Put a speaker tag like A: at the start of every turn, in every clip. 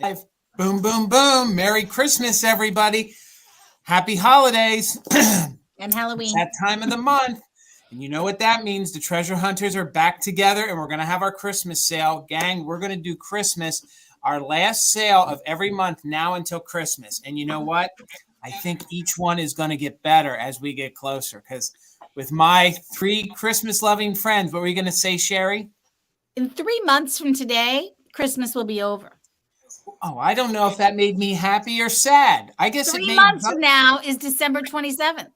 A: Live. Boom, boom, boom. Merry Christmas, everybody. Happy holidays.
B: And
A: It's
B: Halloween.
A: that time of the month. And you know what that means. The treasure hunters are back together and we're going to have our Christmas sale. Gang, we're going to do Christmas, our last sale of every month now until Christmas. And you know what? I think each one is going to get better as we get closer because with my three Christmas loving friends, what were you going to say, Sherry?
B: In 3 months from today, Christmas will be over.
A: Oh, I don't know if that made me happy or sad. I guess it
B: 3
A: made.
B: months from now is December 27th.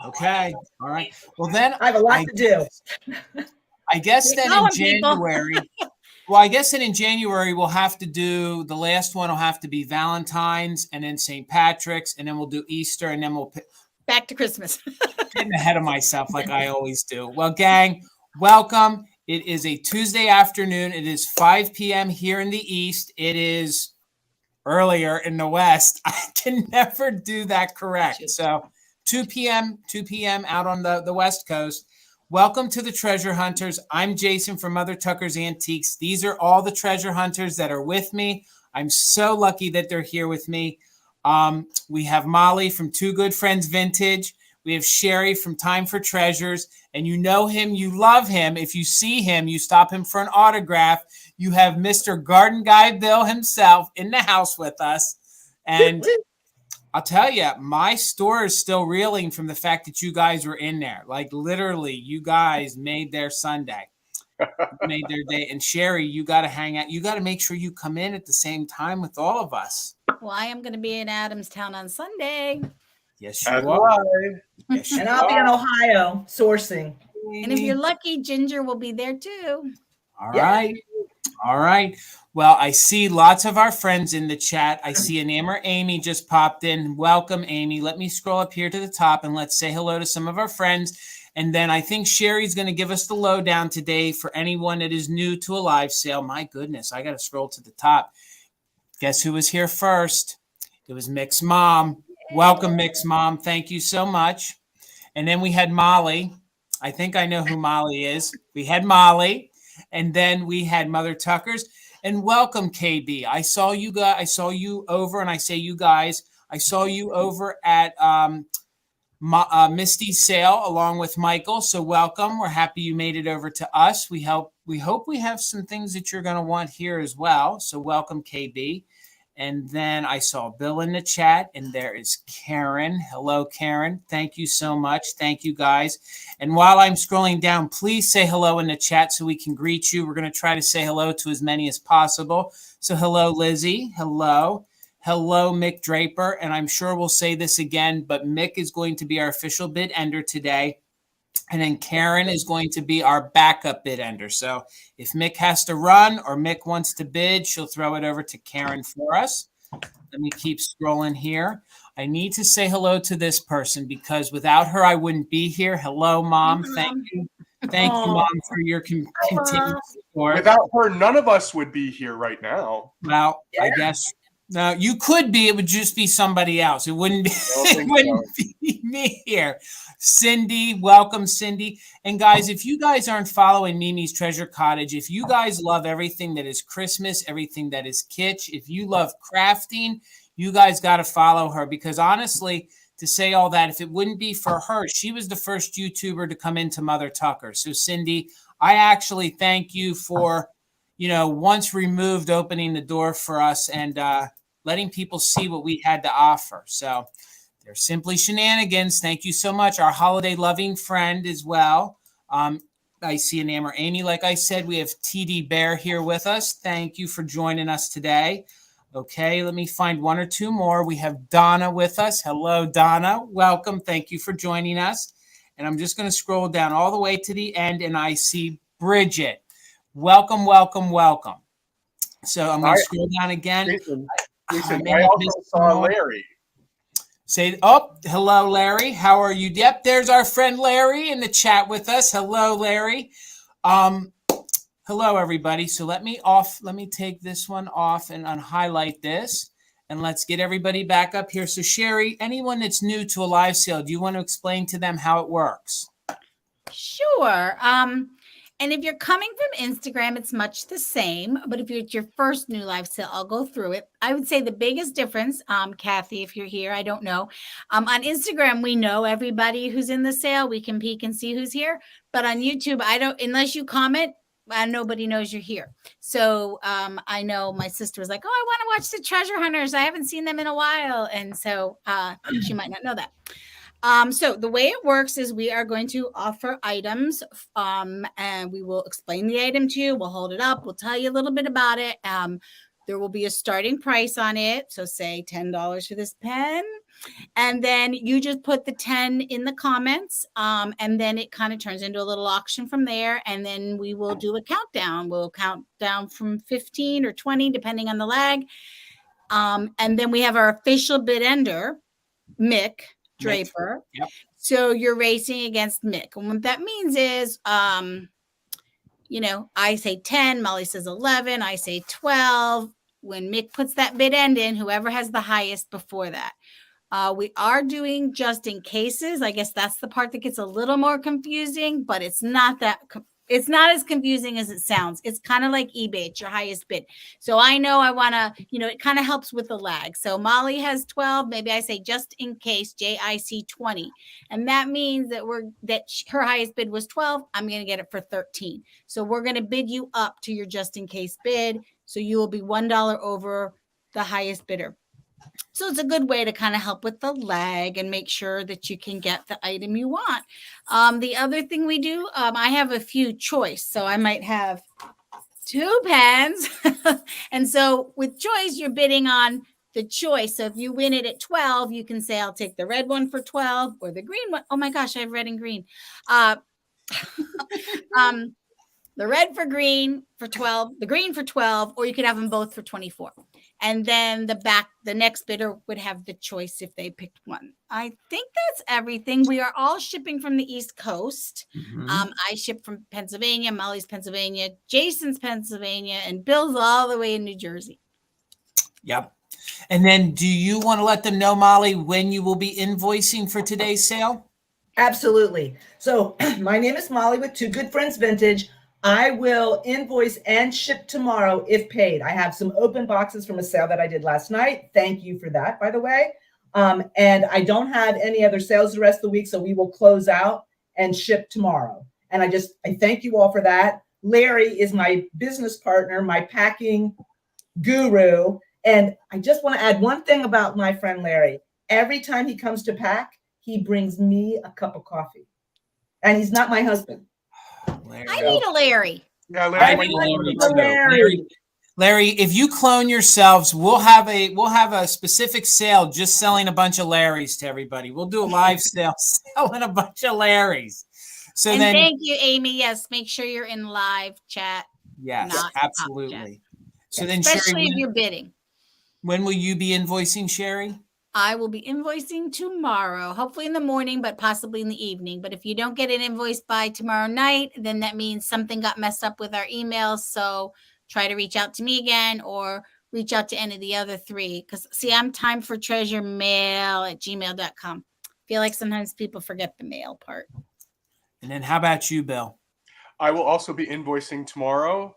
A: Okay. All right. Well, then
C: I have a lot to do.
A: I guess
B: Get
A: then
B: going,
A: in January. Well, I guess then in January we'll have to do the last one. Will have to be Valentine's, and then St. Patrick's, and then we'll do Easter, and then we'll
B: Back to Christmas.
A: getting ahead of myself like I always do. Well, gang, welcome. It is a Tuesday afternoon. It is 5 p.m. here in the East. It is earlier in the West. I can never do that correct. So 2 p.m. out on the West Coast. Welcome to the Treasure Hunters. I'm Jason from Mother Tucker's Antiques. These are all the treasure hunters that are with me. I'm so lucky that they're here with me. We have Molly from Two Good Friends Vintage. We have Sherry from Time for Treasures. And you know him, you love him. If you see him, you stop him for an autograph. You have Mr. Garden Guy Bill himself in the house with us. And I'll tell you, my store is still reeling from the fact that you guys were in there. Like literally, you guys made their Sunday, made their day. And Sherry, you got to hang out. You got to make sure you come in at the same time with all of us.
B: Well, I am going to be in Adamstown on Sunday.
A: Yes, you are.
C: Yes, you and I'll be in Ohio sourcing.
B: And if you're lucky, Ginger will be there too.
A: All right. All right. Well, I see lots of our friends in the chat. I see a name or Amy just popped in. Welcome, Amy. Let me scroll up here to the top and let's say hello to some of our friends. And then I think Sherry's going to give us the lowdown today for anyone that is new to a live sale. My goodness, I got to scroll to the top. Guess who was here first? It was Mick's mom. Welcome, Mick's mom. Thank you so much. And then we had Molly. I think I know who Molly is. We had Molly. And then we had Mother Tucker's. And welcome, KB. I saw you guys. I saw you over, and I say you guys. I saw you over at Misty's sale along with Michael. So welcome. We're happy you made it over to us. We hope we have some things that you're going to want here as well. So welcome, KB. And then I saw Bill in the chat, and there is Karen. Hello, Karen. Thank you so much. Thank you, guys. And while I'm scrolling down, please say hello in the chat so we can greet you. We're going to try to say hello to as many as possible. So hello, Lizzie. Hello. Hello, Mick Draper. And I'm sure we'll say this again, but Mick is going to be our official bid ender today. And then Karen is going to be our backup bid ender. So if Mick has to run or Mick wants to bid, she'll throw it over to Karen for us. Let me keep scrolling here. I need to say hello to this person because without her, I wouldn't be here. Hello, Mom. Thank you. Thank you, Mom, for your continued support.
D: Without her, none of us would be here right now.
A: Well, I guess. No, you could be. It would just be somebody else. It wouldn't be. It wouldn't be me here. Cindy, welcome, Cindy. And guys, if you guys aren't following Mimi's Treasure Cottage, if you guys love everything that is Christmas, everything that is kitsch, if you love crafting, you guys got to follow her because honestly, to say all that, if it wouldn't be for her, she was the first YouTuber to come into Mother Tucker. So Cindy, I actually thank you for, once removed, opening the door for us and letting people see what we had to offer. So they're simply shenanigans. Thank you so much. Our holiday loving friend as well. I see a name or Amy. Like I said, we have TD Bear here with us. Thank you for joining us today. Okay, let me find one or two more. We have Donna with us. Hello, Donna. Welcome. Thank you for joining us. And I'm just going to scroll down all the way to the end, and I see Bridget. Welcome, welcome, welcome. So I'm going to scroll down again.
D: Listen, I also saw Larry.
A: Hello, Larry. How are you? Yep, there's our friend Larry in the chat with us. Hello, Larry. Hello, everybody. So let me take this one off and unhighlight this. And let's get everybody back up here. So Sherry, anyone that's new to a live sale, do you want to explain to them how it works?
B: Sure. And if you're coming from Instagram, it's much the same. But if it's your first new live sale, I'll go through it. I would say the biggest difference, Kathy, if you're here, I don't know. On Instagram, we know everybody who's in the sale. We can peek and see who's here. But on YouTube, I don't, unless you comment, nobody knows you're here. So I know my sister was like, oh, I want to watch the treasure hunters. I haven't seen them in a while. And so she might not know that. So the way it works is we are going to offer items and we will explain the item to you. We'll hold it up. We'll tell you a little bit about it. There will be a starting price on it. So say $10 for this pen. And then you just put the 10 in the comments. And then it kind of turns into a little auction from there. And then we will do a countdown. We'll count down from 15 or 20, depending on the lag. And then we have our official bid ender, Mick Draper.
A: Yep.
B: So you're racing against Mick. And what that means is, you know, I say 10, Molly says 11, I say 12. When Mick puts that bid end in, whoever has the highest before that. We are doing just in cases. I guess that's the part that gets a little more confusing, but it's not that it's not as confusing as it sounds. It's kind of like eBay, it's your highest bid. So I know I want to, you know, it kind of helps with the lag. So Molly has 12. Maybe I say just in case JIC 20. And that means that her highest bid was 12. I'm going to get it for 13. So we're going to bid you up to your just in case bid. So you will be $1 over the highest bidder. So it's a good way to kind of help with the lag and make sure that you can get the item you want. The other thing we do, I have a few choice. So I might have 2 pens. And so with choice, you're bidding on the choice. So if you win it at 12, you can say, I'll take the red one for 12 or the green one. Oh my gosh, I have red and green. The red for green for 12, the green for 12, or you could have them both for 24. And then the next bidder would have the choice if they picked one. I think that's everything. We are all shipping from the East Coast.
A: Mm-hmm.
B: I ship from Pennsylvania, Molly's Pennsylvania, Jason's Pennsylvania, and Bill's all the way in New Jersey.
A: Yep. And then do you want to let them know, Molly, when you will be invoicing for today's sale?
C: Absolutely. So my name is Molly with Two Good Friends Vintage. I will invoice and ship tomorrow if paid. I have some open boxes from a sale that I did last night. Thank you for that, by the way. And I don't have any other sales the rest of the week, so we will close out and ship tomorrow. And I thank you all for that. Larry is my business partner, my packing guru. And I just want to add one thing about my friend Larry. Every time he comes to pack, he brings me a cup of coffee. And he's not my husband.
A: Larry.
B: I need a Larry.
D: Yeah,
A: I
D: Larry.
A: need Larry, if you clone yourselves, we'll have a specific sale just selling a bunch of Larrys to everybody. We'll do a live sale selling a bunch of Larrys. So
B: And
A: then,
B: thank you, Amy. Yes, make sure you're in live chat.
A: yes,
B: not
A: absolutely. So then,
B: Especially
A: Sherry,
B: if you're bidding.
A: when will you be invoicing, Sherry?
B: I will be invoicing tomorrow, hopefully in the morning, but possibly in the evening. But if you don't get an invoice by tomorrow night, then that means something got messed up with our emails. So try to reach out to me again or reach out to any of the other 3. Because see, I'm timefortreasuremail@gmail.com. Feel like sometimes people forget the mail part.
A: And then how about you, Bill?
D: I will also be invoicing tomorrow.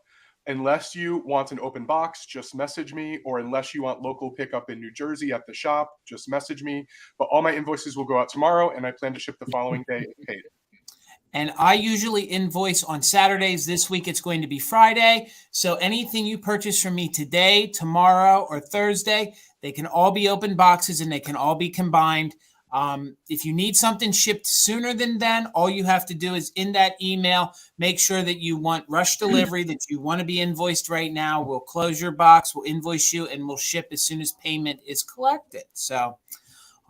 D: Unless you want an open box, just message me. Or unless you want local pickup in New Jersey at the shop, just message me. But all my invoices will go out tomorrow, and I plan to ship the following day if paid.
A: And I usually invoice on Saturdays. This week it's going to be Friday. So anything you purchase from me today, tomorrow, or Thursday, they can all be open boxes and they can all be combined. If you need something shipped sooner than then, all you have to do is in that email, make sure that you want rush delivery, that you want to be invoiced right now. We'll close your box, we'll invoice you, and we'll ship as soon as payment is collected. So,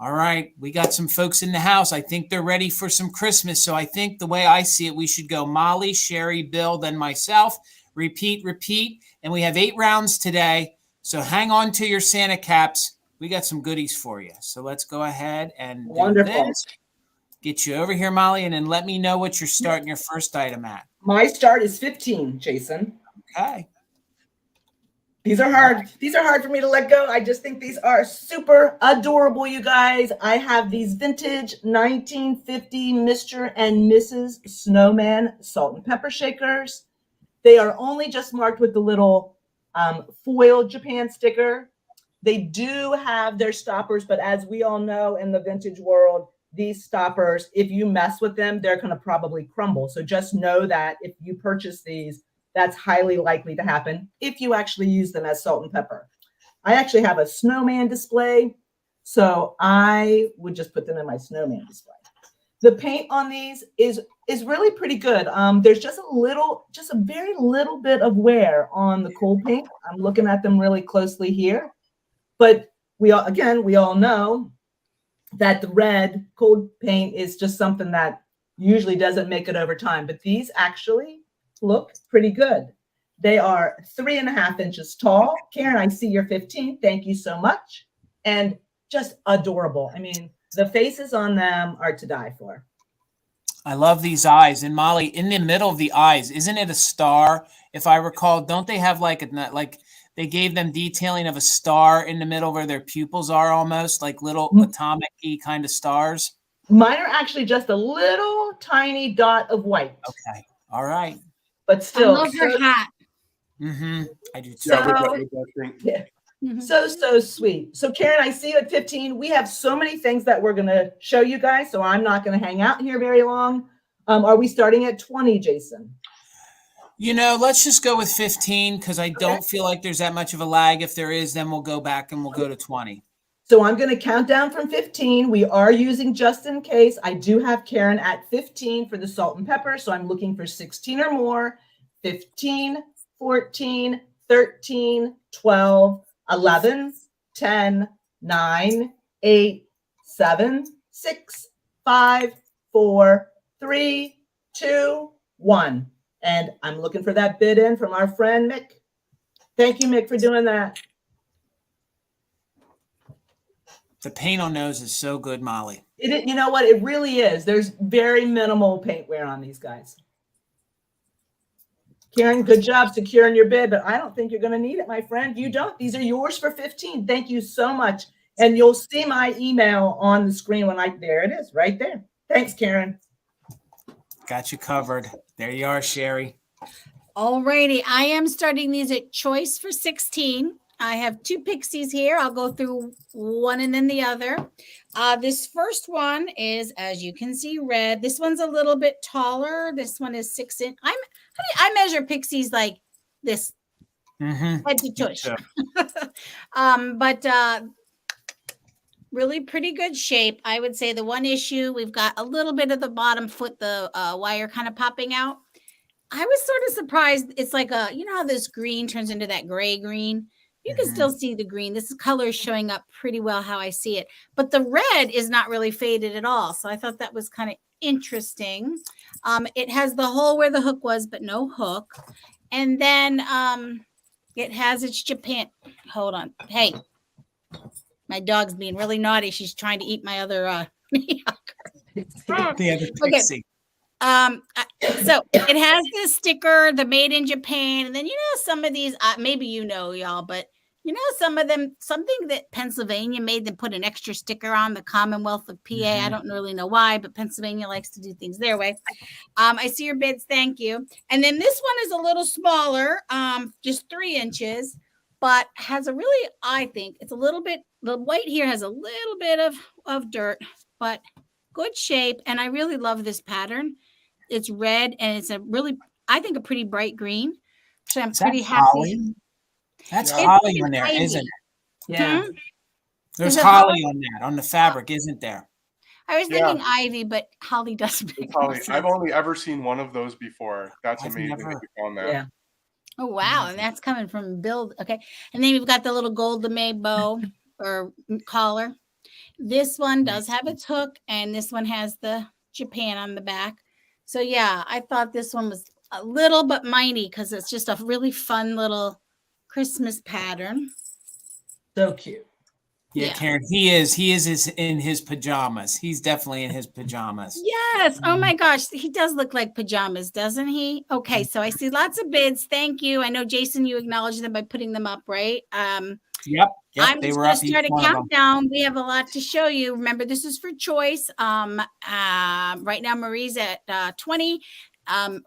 A: all right, we got some folks in the house. I think they're ready for some Christmas. So I think the way I see it, we should go Molly, Sherry, Bill, then myself. Repeat. And we have 8 rounds today. So hang on to your Santa caps. We got some goodies for you. So let's go ahead and do this. Get you over here, Molly, and then let me know what you're starting your first item at.
C: My start is 15, Jason.
A: Okay.
C: These are hard. These are hard for me to let go. I just think these are super adorable, you guys. I have these vintage 1950 Mr. and Mrs. Snowman salt and pepper shakers. They are only just marked with the little foil Japan sticker. They do have their stoppers, but as we all know in the vintage world, these stoppers, if you mess with them, they're going to probably crumble. So just know that if you purchase these, that's highly likely to happen if you actually use them as salt and pepper. I actually have a snowman display, so I would just put them in my snowman display. The paint on these is really pretty good. There's just a very little bit of wear on the cold paint. I'm looking at them really closely here, but we all know that the red cold paint is just something that usually doesn't make it over time, but these actually look pretty good. They are 3.5 inches tall. Karen, I see you're 15. Thank you so much. And just adorable. I mean, the faces on them are to die for.
A: I love these eyes. And Molly, in the middle of the eyes, isn't it a star? If I recall, don't they have like they gave them detailing of a star in the middle where their pupils are, almost like little atomic-y kind of stars?
C: Mine are actually just a little tiny dot of white.
A: Okay. All right.
C: But still.
B: I love her hat.
A: Mm-hmm. I do too.
C: Yeah. So sweet. So Karen, I see you at 15. We have so many things that we're going to show you guys, so I'm not going to hang out here very long. Are we starting at 20, Jason?
A: You know, let's just go with 15 because I don't feel like there's that much of a lag. If there is, then we'll go back and we'll go to 20.
C: So I'm going to count down from 15. We are using just in case. I do have Karen at 15 for the salt and pepper, so I'm looking for 16 or more. 15, 14, 13, 12, 11, 10, 9, 8, 7, 6, 5, 4, 3, 2, 1. And I'm looking for that bid in from our friend Mick. Thank you, Mick, for doing that.
A: The paint on those is so good, Molly.
C: You know what? It really is. There's very minimal paint wear on these guys. Karen, good job securing your bid, but I don't think you're going to need it, my friend. You don't. These are yours for 15. Thank you so much. And you'll see my email on the screen there it is, right there. Thanks, Karen.
A: Got you covered. There you are, Sherry.
B: All righty. I am starting these at choice for 16. I have 2 pixies here. I'll go through one and then the other. This first one is, as you can see, red. This one's a little bit taller. This one is 6 inch. I measure pixies like this, head to tush. But really pretty good shape. I would say the one issue, we've got a little bit of the bottom foot, the wire kind of popping out. I was sort of surprised. It's like you know how this green turns into that gray green? You can still see the green. This color is showing up pretty well how I see it. But the red is not really faded at all. So I thought that was kind of interesting. It has the hole where the hook was, but no hook. And then it has its Japan. Hold on. Hey, my dog's being really naughty. She's trying to eat my other
A: The other pixie.
B: So it has this sticker, the made in Japan, and then you know some of these maybe you know y'all, but you know some of them, something that Pennsylvania made them put an extra sticker on, the Commonwealth of PA. I don't really know why, but Pennsylvania likes to do things their way. I see your bids, thank you. And then this one is a little smaller, just 3 inches, but has a really, I think it's a little bit, the white here has a little bit of dirt, but good shape. And I really love this pattern. It's red and it's a really, I think, a pretty bright green. So I'm pretty happy.
A: Holly? That's holly on there, isn't it?
C: Yeah.
A: There's holly on that, on the fabric, isn't there?
B: I was thinking ivy, but holly doesn't make
D: holly.
B: sense.
D: I've only ever seen one of those before. That's amazing that you found that.
C: Yeah.
B: Oh, wow. And that's coming from Bill. Okay. And then we've got the little gold lame bow or collar. This one does have its hook, and this one has the Japan on the back. So, yeah, I thought this one was a little but mighty because it's just a really fun little Christmas pattern.
C: So cute.
A: Yeah, Karen, he is in his pajamas. He's definitely in his pajamas.
B: Yes. Oh my gosh. He does look like pajamas, doesn't he? Okay. So I see lots of bids. Thank you. I know, Jason, you acknowledged them by putting them up, right?
A: Yep.
B: I'm
A: They
B: just
A: were
B: going
A: up
B: to
A: each
B: start a
A: one of them.
B: countdown. We have a lot to show you. Remember, this is for choice. Right now, Marie's at 20,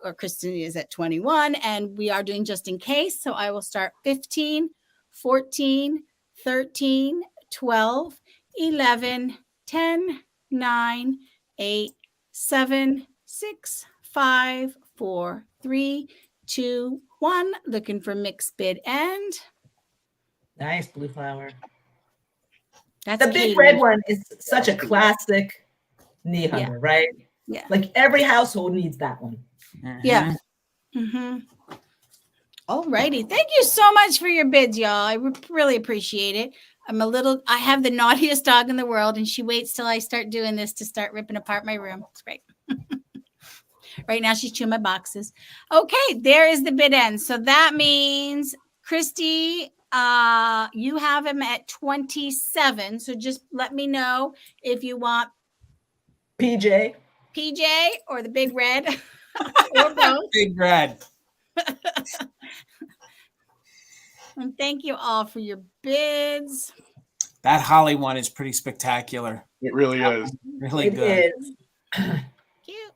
B: or Kristen is at 21, and we are doing just in case. So I will start 15, 14, 13, 12, 11, 10, 9, 8, 7, 6, 5, 4, 3, 2, 1. Looking for mixed bid end.
C: Nice blue flower.
B: That's
C: The big
B: Katie.
C: red one is such a classic knee hugger, right?
B: Yeah.
C: Like every household needs that one.
B: Yeah. Mm-hmm. All righty. Thank you so much for your bids, y'all. I really appreciate it. I have the naughtiest dog in the world, and she waits till I start doing this to start ripping apart my room. It's great. Right now, she's chewing my boxes. Okay, there is the bid end. So that means, Christy, you have him at 27. So just let me know if you want
C: PJ
B: or the big red or both.
A: Big red.
B: And thank you all for your bids.
A: That holly one is pretty spectacular.
D: It really is.
A: Really
C: It
A: good.
C: is.
B: Cute.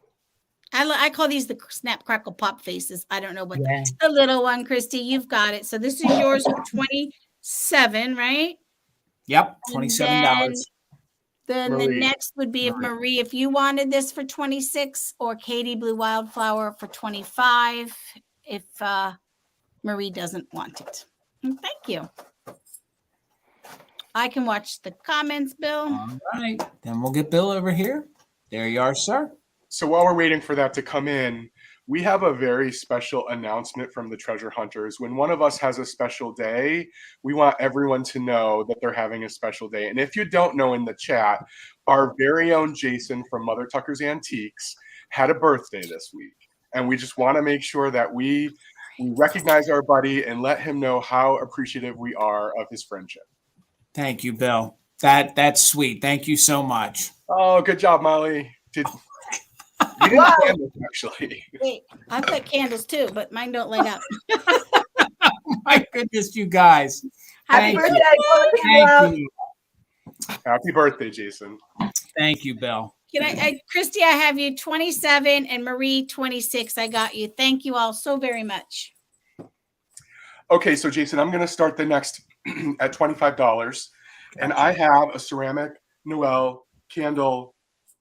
B: I call these the snap, crackle, pop faces. I don't know what
C: Yeah.
B: the little one, Christy. You've got it. So this is yours for 27, right?
A: Yep, $27.
B: Then the
D: Marie.
B: next would be if Marie, if you wanted this for 26, or Katie Blue Wildflower for 25, if Marie doesn't want it. And thank you. I can watch the comments, Bill.
A: All right. Then we'll get Bill over here. There you are, sir.
D: So while we're waiting for that to come in, we have a very special announcement from the treasure hunters. When one of us has a special day, we want everyone to know that they're having a special day. And if you don't know, in the chat, our very own Jason from Mother Tucker's Antiques had a birthday this week. And we just want to make sure that we recognize our buddy and let him know how appreciative we are of his friendship.
A: Thank you, Bill. That's sweet. Thank you so much.
D: Oh, good job, Molly. You didn't plan this, actually.
B: Wait, I've got candles too, but mine don't light up.
A: My goodness, you guys.
C: Happy
A: Thank
C: birthday.
A: you. Thank you.
D: Happy birthday, Jason.
A: Thank you, Bill.
B: Can Christy, I have you 27 and Marie 26. I got you. Thank you all so very much.
D: Okay, so Jason, I'm going to start the next at $25. And I have a ceramic Noel candle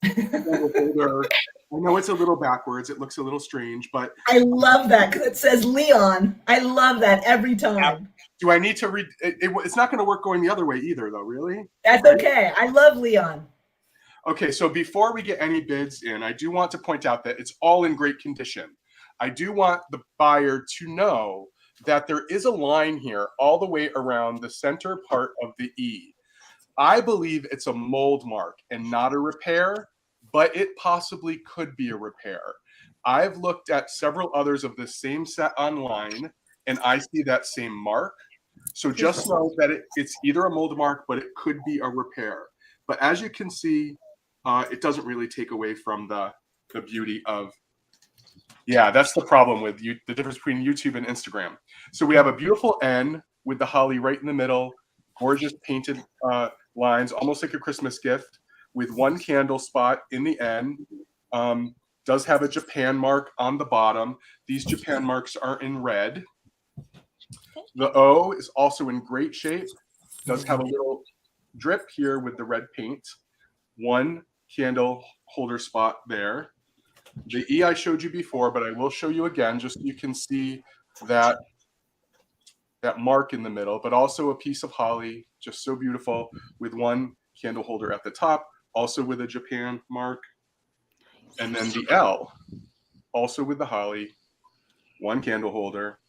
D: holder. I know it's a little backwards. It looks a little strange, but
C: I love that because it says Leon. I love that every time.
D: do I need to read? It's not going to work going the other way either, though, really?
C: That's okay. I love Leon.
D: Okay, so before we get any bids in, I do want to point out that it's all in great condition. I do want the buyer to know that there is a line here all the way around the center part of the E. I believe it's a mold mark and not a repair, but it possibly could be a repair. I've looked at several others of the same set online, and I see that same mark. So just know that it's either a mold mark, but it could be a repair. But as you can see, it doesn't really take away from the beauty of, yeah, that's the problem with the difference between YouTube and Instagram. So we have a beautiful N with the holly right in the middle, gorgeous painted lines, almost like a Christmas gift, with one candle spot in the N. Does have a Japan mark on the bottom. These Japan marks are in red. The O is also in great shape. Does have a little drip here with the red paint. One candle holder spot there. The E I showed you before, but I will show you again just so you can see that mark in the middle, but also a piece of holly, just so beautiful, with one candle holder at the top, also with a Japan mark. And then the L, also with the holly, one candle holder,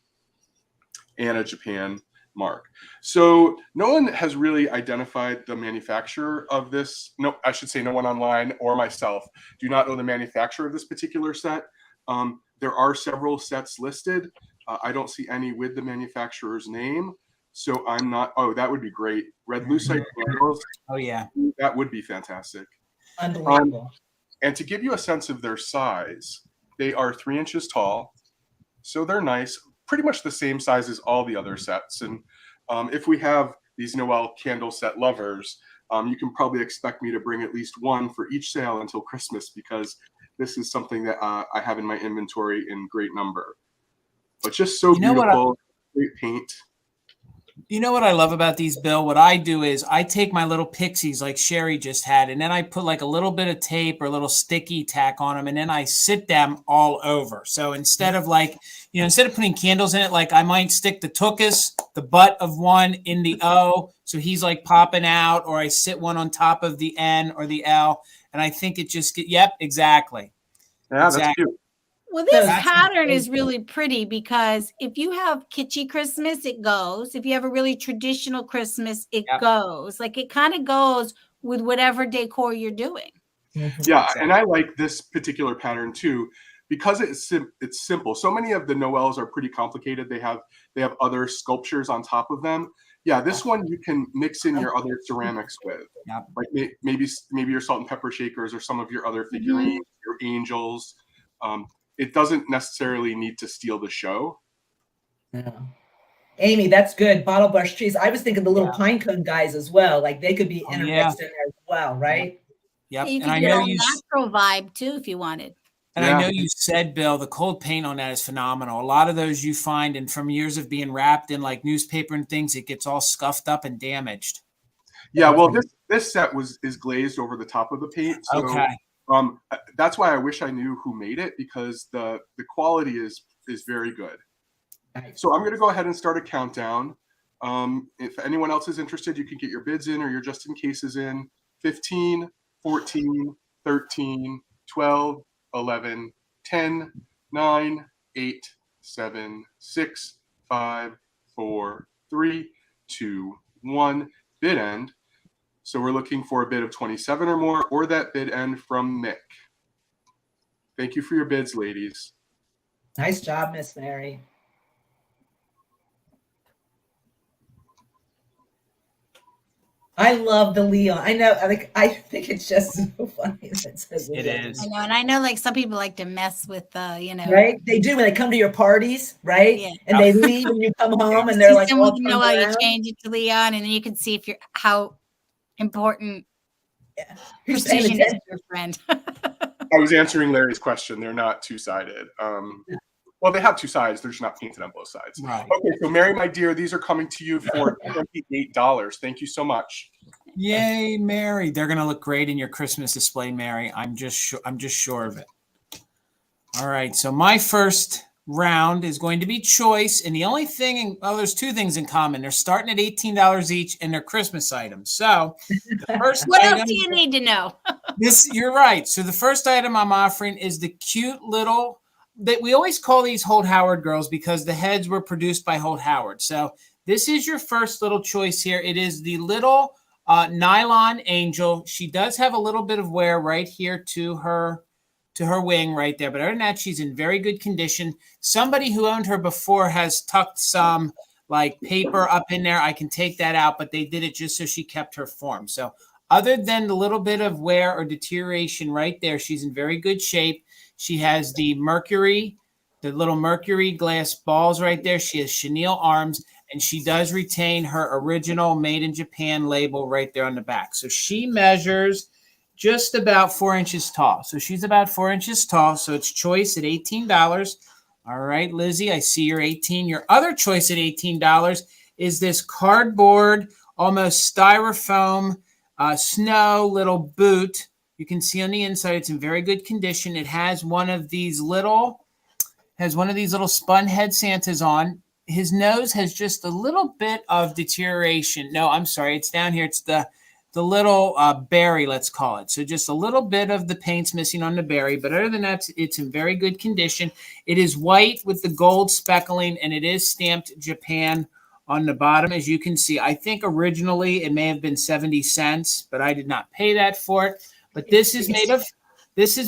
D: and a Japan mark. So no one has really identified the manufacturer of this. No, I should say no one online or myself do not know the manufacturer of this particular set. There are several sets listed. I don't see any with the manufacturer's name. So I'm not. Oh, that would be great. Red lucite candles.
A: Oh yeah.
D: That would be fantastic.
C: Unbelievable.
D: And to give you a sense of their size, they are 3 inches tall. So they're nice, pretty much the same size as all the other sets. And if we have these Noel candle set lovers, you can probably expect me to bring at least one for each sale until Christmas, because this is something that I have in my inventory in great number. But just so beautiful, great paint.
A: You know what I love about these, Bill? What I do is I take my little pixies like Sherry just had, and then I put like a little bit of tape or a little sticky tack on them, and then I sit them all over. So instead of like, instead of putting candles in it, like I might stick the tuchus, the butt of one in the O, so he's like popping out, or I sit one on top of the N or the L, and I think it just yep, exactly.
D: Yeah, exactly. That's cute.
B: Well, this pattern is really pretty because if you have kitschy Christmas, it goes. If you have a really traditional Christmas, it goes. Like it kind of goes with whatever decor you're doing.
D: Yeah, and I like this particular pattern too because it's simple. So many of the Noels are pretty complicated. They have other sculptures on top of them. Yeah, this one you can mix in your other ceramics with, like maybe your salt and pepper shakers or some of your other figurines, your angels. It doesn't necessarily need to steal the show.
C: Yeah. Amy, that's good. Bottle brush trees. I was thinking the little pine cone guys as well. Like they could be intermixed in there as well, right?
A: Yep.
B: You could get a natural vibe too if you wanted.
A: And I know you said, Bill, the cold paint on that is phenomenal. A lot of those you find, and from years of being wrapped in like newspaper and things, it gets all scuffed up and damaged.
D: Yeah, well, this set is glazed over the top of the paint. So
A: okay.
D: That's why I wish I knew who made it, because the quality is very good. Nice. So I'm going to go ahead and start a countdown. If anyone else is interested, you can get your bids in or your just in cases in. 15, 14, 13, 12, 11, 10, 9, 8, 7, 6, 5, 4, 3, 2, 1. Bid end. So we're looking for a bid of 27 or more, or that bid end from Mick. Thank you for your bids, ladies.
C: Nice job, Miss Mary. I love the Leon. I know, I think it's just so funny.
A: It is.
B: I know, and I know, like some people like to mess with
C: right? They do when they come to your parties, right? Yeah. And they leave, and you come home, and they're like,
B: "Someone know how you change it to Leon," and then you can see if you're how important precision is to your friend.
D: I was answering Larry's question. They're not two-sided. Well, they have two sides. They're just not painted on both sides.
A: Right.
D: Okay, so Mary, my dear, these are coming to you for $28. Thank you so much.
A: Yay, Mary! They're gonna look great in your Christmas display, Mary. I'm just sure of it. All right. So my first round is going to be choice, and the only thing, there's two things in common. They're starting at $18 each, and they're Christmas items. So the first
B: what else do you need to know?
A: You're right. So the first item I'm offering is the cute little. That we always call these Holt Howard girls because the heads were produced by Holt Howard. So this is your first little choice here. It is the little nylon angel. She does have a little bit of wear right here to her wing right there. But other than that, she's in very good condition. Somebody who owned her before has tucked some like paper up in there. I can take that out, but they did it just so she kept her form. So other than the little bit of wear or deterioration right there, she's in very good shape. She has the little mercury glass balls right there. She has chenille arms, and she does retain her original made in Japan label right there on the back. So she measures just about 4 inches tall. So she's about 4 inches tall. So it's choice at $18. All right, Lizzie, I see you're 18. Your other choice at $18 is this cardboard, almost styrofoam, snow little boot. You can see on the inside, it's in very good condition. It has one of these little spun head Santas on. His nose has just a little bit of deterioration. No, I'm sorry. It's down here. It's the little berry, let's call it. So just a little bit of the paint's missing on the berry. But other than that, it's in very good condition. It is white with the gold speckling, and it is stamped Japan on the bottom, as you can see. I think originally it may have been 70 cents, but I did not pay that for it. But this is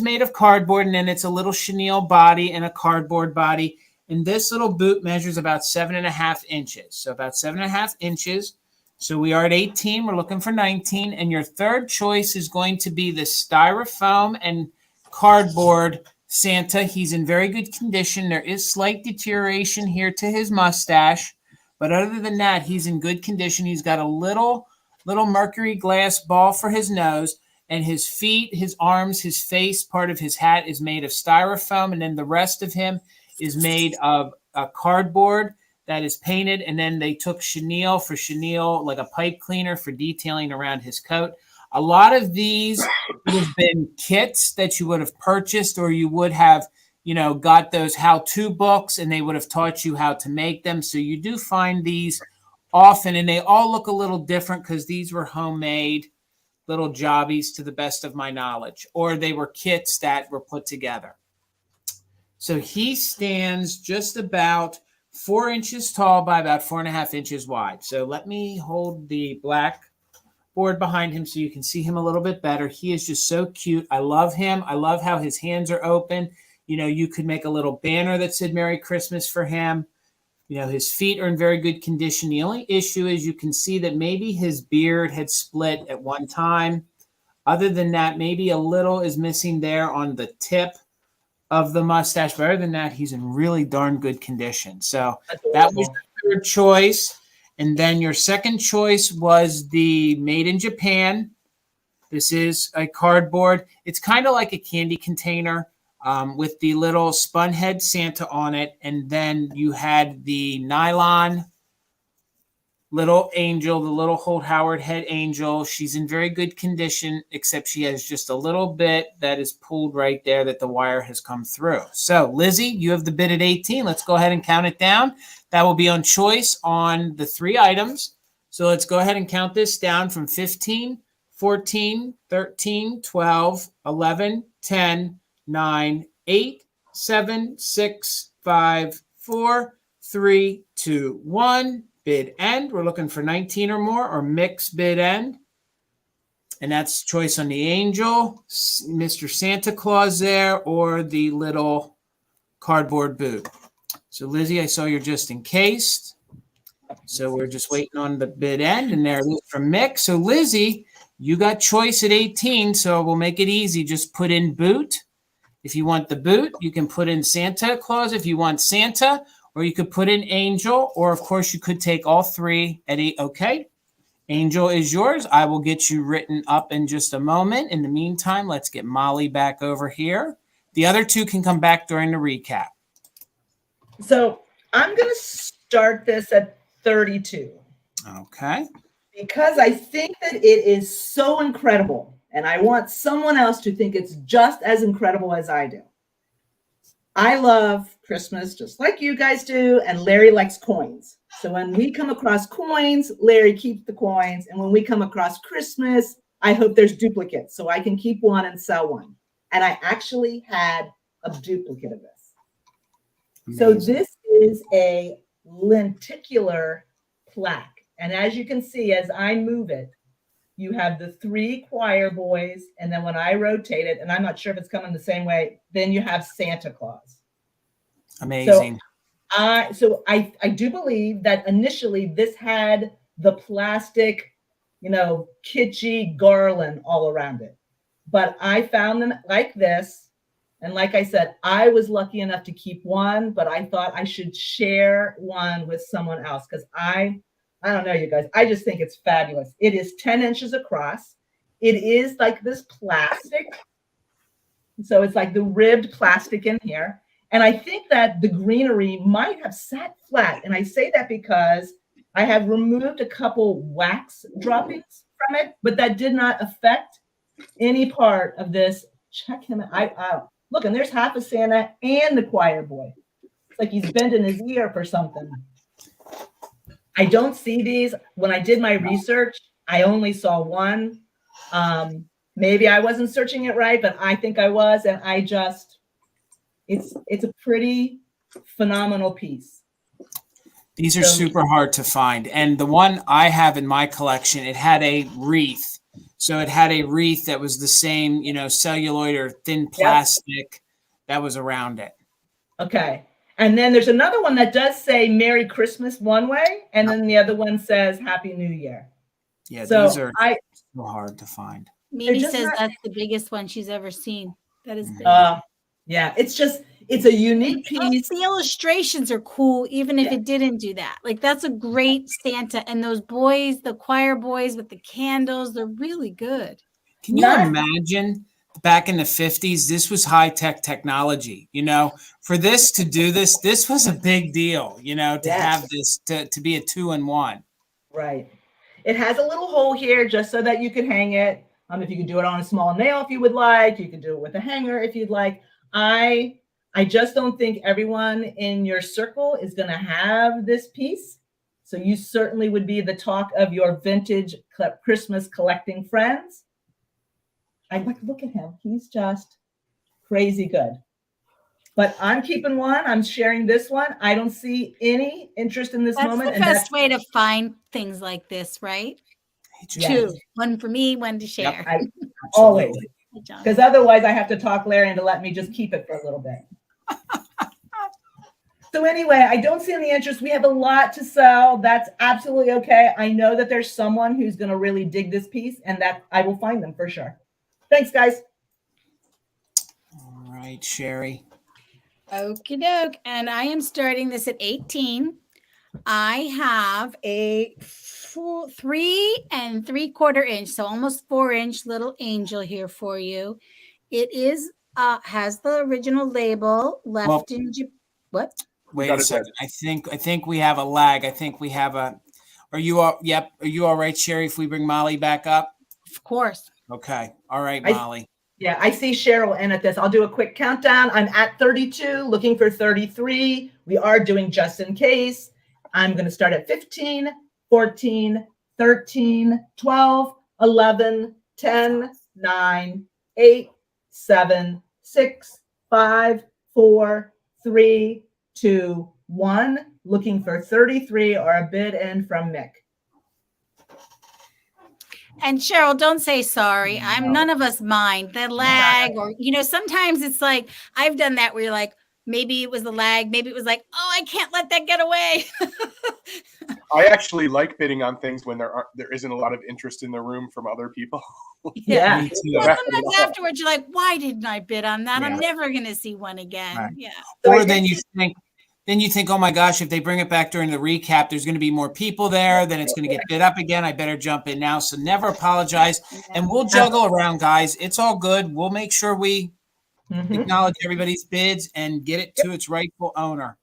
A: made of cardboard, and then it's a little chenille body and a cardboard body. And this little boot measures about 7.5 inches. So about 7.5 inches. So we are at 18. We're looking for 19. And your third choice is going to be the styrofoam and cardboard Santa. He's in very good condition. There is slight deterioration here to his mustache. But other than that, he's in good condition. He's got a little mercury glass ball for his nose. And his feet, his arms, his face, part of his hat is made of styrofoam. And then the rest of him is made of a cardboard that is painted. And then they took chenille, like a pipe cleaner for detailing around his coat. A lot of these would have been kits that you would have purchased, or you would have, got those how-to books and they would have taught you how to make them. So you do find these often, and they all look a little different because these were homemade little jobbies to the best of my knowledge, or they were kits that were put together. So he stands just about 4 inches tall by about 4.5 inches wide. So let me hold the black board behind him so you can see him a little bit better. He is just so cute. I love him. I love how his hands are open. You could make a little banner that said Merry Christmas for him. His feet are in very good condition. The only issue is you can see that maybe his beard had split at one time. Other than that, maybe a little is missing there on the tip of the mustache. But other than that, he's in really darn good condition. So that was your third choice. And then your second choice was the Made in Japan. This is a cardboard. It's kind of like a candy container with the little spun head Santa on it. And then you had the nylon little angel, the little Holt Howard head angel. She's in very good condition, except she has just a little bit that is pulled right there that the wire has come through. So, Lizzie, you have the bid at 18. Let's go ahead and count it down. That will be on choice on the 3 items. So let's go ahead and count this down from 15, 14, 13, 12, 11, 10, 9, 8, 7, 6, 5, 4, 3, 2, 1. Bid end. We're looking for 19 or more, or mix bid end. And that's choice on the angel, Mr. Santa Claus there, or the little cardboard boot. So Lizzie, I saw you're just encased. So we're just waiting on the bid end, and there it is for mix. So Lizzie, you got choice at 18, so we'll make it easy. Just put in boot. If you want the boot, you can put in Santa Claus. If you want Santa, or you could put in angel, or of course you could take all 3 at 8. Okay. Angel is yours. I will get you written up in just a moment. In the meantime, let's get Molly back over here. The other 2 can come back during the recap.
C: So I'm going to start this at 32.
A: Okay.
C: Because I think that it is so incredible, and I want someone else to think it's just as incredible as I do. I love Christmas just like you guys do, and Larry likes coins. So when we come across coins, Larry keeps the coins. And when we come across Christmas, I hope there's duplicates so I can keep one and sell one. And I actually had a duplicate of this. Amazing. So this is a lenticular plaque. And as you can see, as I move it, you have the 3 choir boys. And then when I rotate it, and I'm not sure if it's coming the same way, then you have Santa Claus.
A: Amazing.
C: So I do believe that initially this had the plastic, kitschy garland all around it. But I found them like this. And like I said, I was lucky enough to keep one, but I thought I should share one with someone else because I don't know, you guys. I just think it's fabulous. It is 10 inches across. It is like this plastic. So it's like the ribbed plastic in here. And I think that the greenery might have sat flat. And I say that because I have removed a couple wax droppings from it, but that did not affect any part of this. Check him out. Look, and there's half of Santa and the choir boy. It's like he's bending his ear for something. I don't see these. When I did my research, I only saw one. Maybe I wasn't searching it right, but I think I was. And it's a pretty phenomenal piece.
A: These are super hard to find. And the one I have in my collection, it had a wreath. So it had a wreath that was the same, celluloid or thin plastic that was around it.
C: Okay. And then there's another one that does say Merry Christmas one way, and then the other one says Happy New Year.
A: Yeah,
C: So
A: these are so hard to find.
B: Mimi
C: just
B: says
C: not-
B: that's the biggest one she's ever seen. That is big.
C: Yeah, it's a unique piece.
B: The illustrations are cool, even if it didn't do that. Like, that's a great Santa. And those boys, the choir boys with the candles, they're really good.
A: Can you imagine back in the 50s? This was high-tech technology, you know, for this to do this was a big deal, you know, to have this, to be a 2-in-1.
C: Right. It has a little hole here just so that you can hang it. If you can do it on a small nail, if you would like, you can do it with a hanger if you'd like. I just don't think everyone in your circle is going to have this piece. So you certainly would be the talk of your vintage Christmas collecting friends. I'd like to look at him. He's just crazy good. But I'm keeping one. I'm sharing this one. I don't see any interest in this moment.
B: That's the best way to find things like this, right? Two. One for me, one to share.
C: Yep, always. Because otherwise I have to talk Larry into let me just keep it for a little bit. So anyway, I don't see any interest. We have a lot to sell. That's absolutely okay. I know that there's someone who's going to really dig this piece, and that I will find them for sure. Thanks, guys.
A: All right, Sherry.
B: Okie doke. And I am starting this at 18. I have a 3 3/4 inch, so almost 4-inch little angel here for you. It is has the original label left in what?
A: Wait a second. I think we have a lag. I think we have a. Are you all? Yep. Are you all right, Sherry? If we bring Molly back up.
B: Of course.
A: Okay. All right, Molly.
C: I see Cheryl in at this. I'll do a quick countdown. I'm at 32, looking for 33. We are doing just in case. I'm going to start at 15, 14, 13, 12, 11, 10, 9, 8, 7, 6, 5, 4, 3, 2, 1. Looking for 33 or a bid in from Mick.
B: And Cheryl, don't say sorry. None of us mind the lag, or sometimes it's like I've done that where you're like, maybe it was the lag, maybe it was like, oh, I can't let that get away.
D: I actually like bidding on things when there isn't a lot of interest in the room from other people.
C: Yeah.
B: Well, sometimes afterwards you're like, why didn't I bid on that? I'm never gonna see one again.
A: Right.
B: Yeah.
A: Or then you think, oh my gosh, if they bring it back during the recap, there's going to be more people there. Then it's going to get bid up again. I better jump in now. So never apologize. And we'll juggle around, guys. It's all good. We'll make sure we acknowledge everybody's bids and get it to its rightful owner.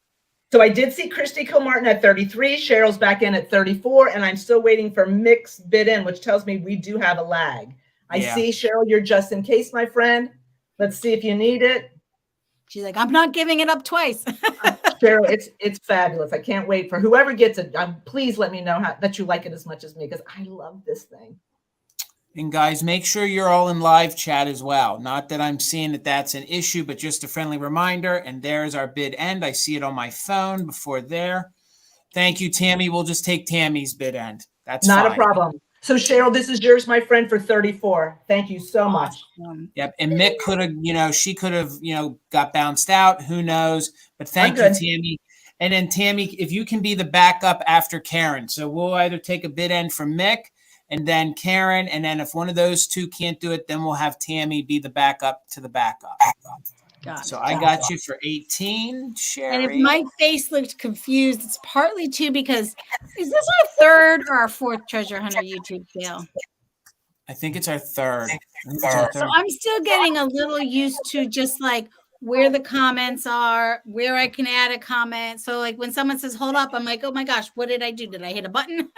C: So I did see Christy Kilmartin at 33. Cheryl's back in at 34. And I'm still waiting for Mick's bid in, which tells me we do have a lag. I see, Cheryl, you're just in case, my friend. Let's see if you need it.
B: She's like, I'm not giving it up twice.
C: Cheryl, it's fabulous. I can't wait for whoever gets it. Please let me know that you like it as much as me, because I love this thing.
A: And guys, make sure you're all in live chat as well. Not that I'm seeing that that's an issue, but just a friendly reminder. And there's our bid end. I see it on my phone before there. Thank you, Tammy. We'll just take Tammy's bid end. That's
C: not
A: fine.
C: A problem. So Cheryl, this is yours, my friend, for 34. Thank you so much.
A: Yep. And Mick could have, she could have, got bounced out. Who knows? But thank you, Tammy. And then Tammy, if you can be the backup after Karen. So we'll either take a bid end from Mick and then Karen. And then if one of those two can't do it, then we'll have Tammy be the backup to the backup. So I got you for 18, Sherry.
B: And if my face looked confused, it's partly too because is this our third or our fourth treasure hunter YouTube fail?
A: I think it's our third.
B: So I'm still getting a little used to just like where the comments are, where I can add a comment. So like when someone says, hold up, I'm like, oh my gosh, what did I do? Did I hit a button?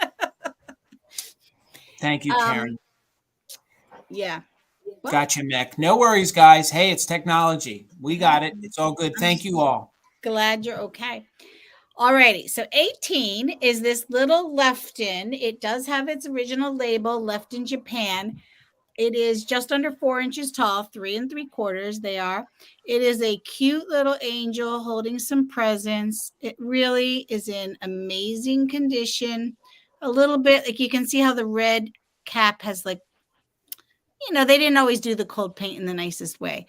A: Thank you, Karen.
B: Yeah. What?
A: Gotcha, Mick. No worries, guys. Hey, it's technology. We got it. It's all good. Thank you all.
B: Glad you're okay. All righty. So 18 is this little Lefton. It does have its original label, Lefton Japan. It is just under 4 inches tall, 3 3/4 they are. It is a cute little angel holding some presents. It really is in amazing condition. A little bit like you can see how the red cap has like you know, they didn't always do the cold paint in the nicest way.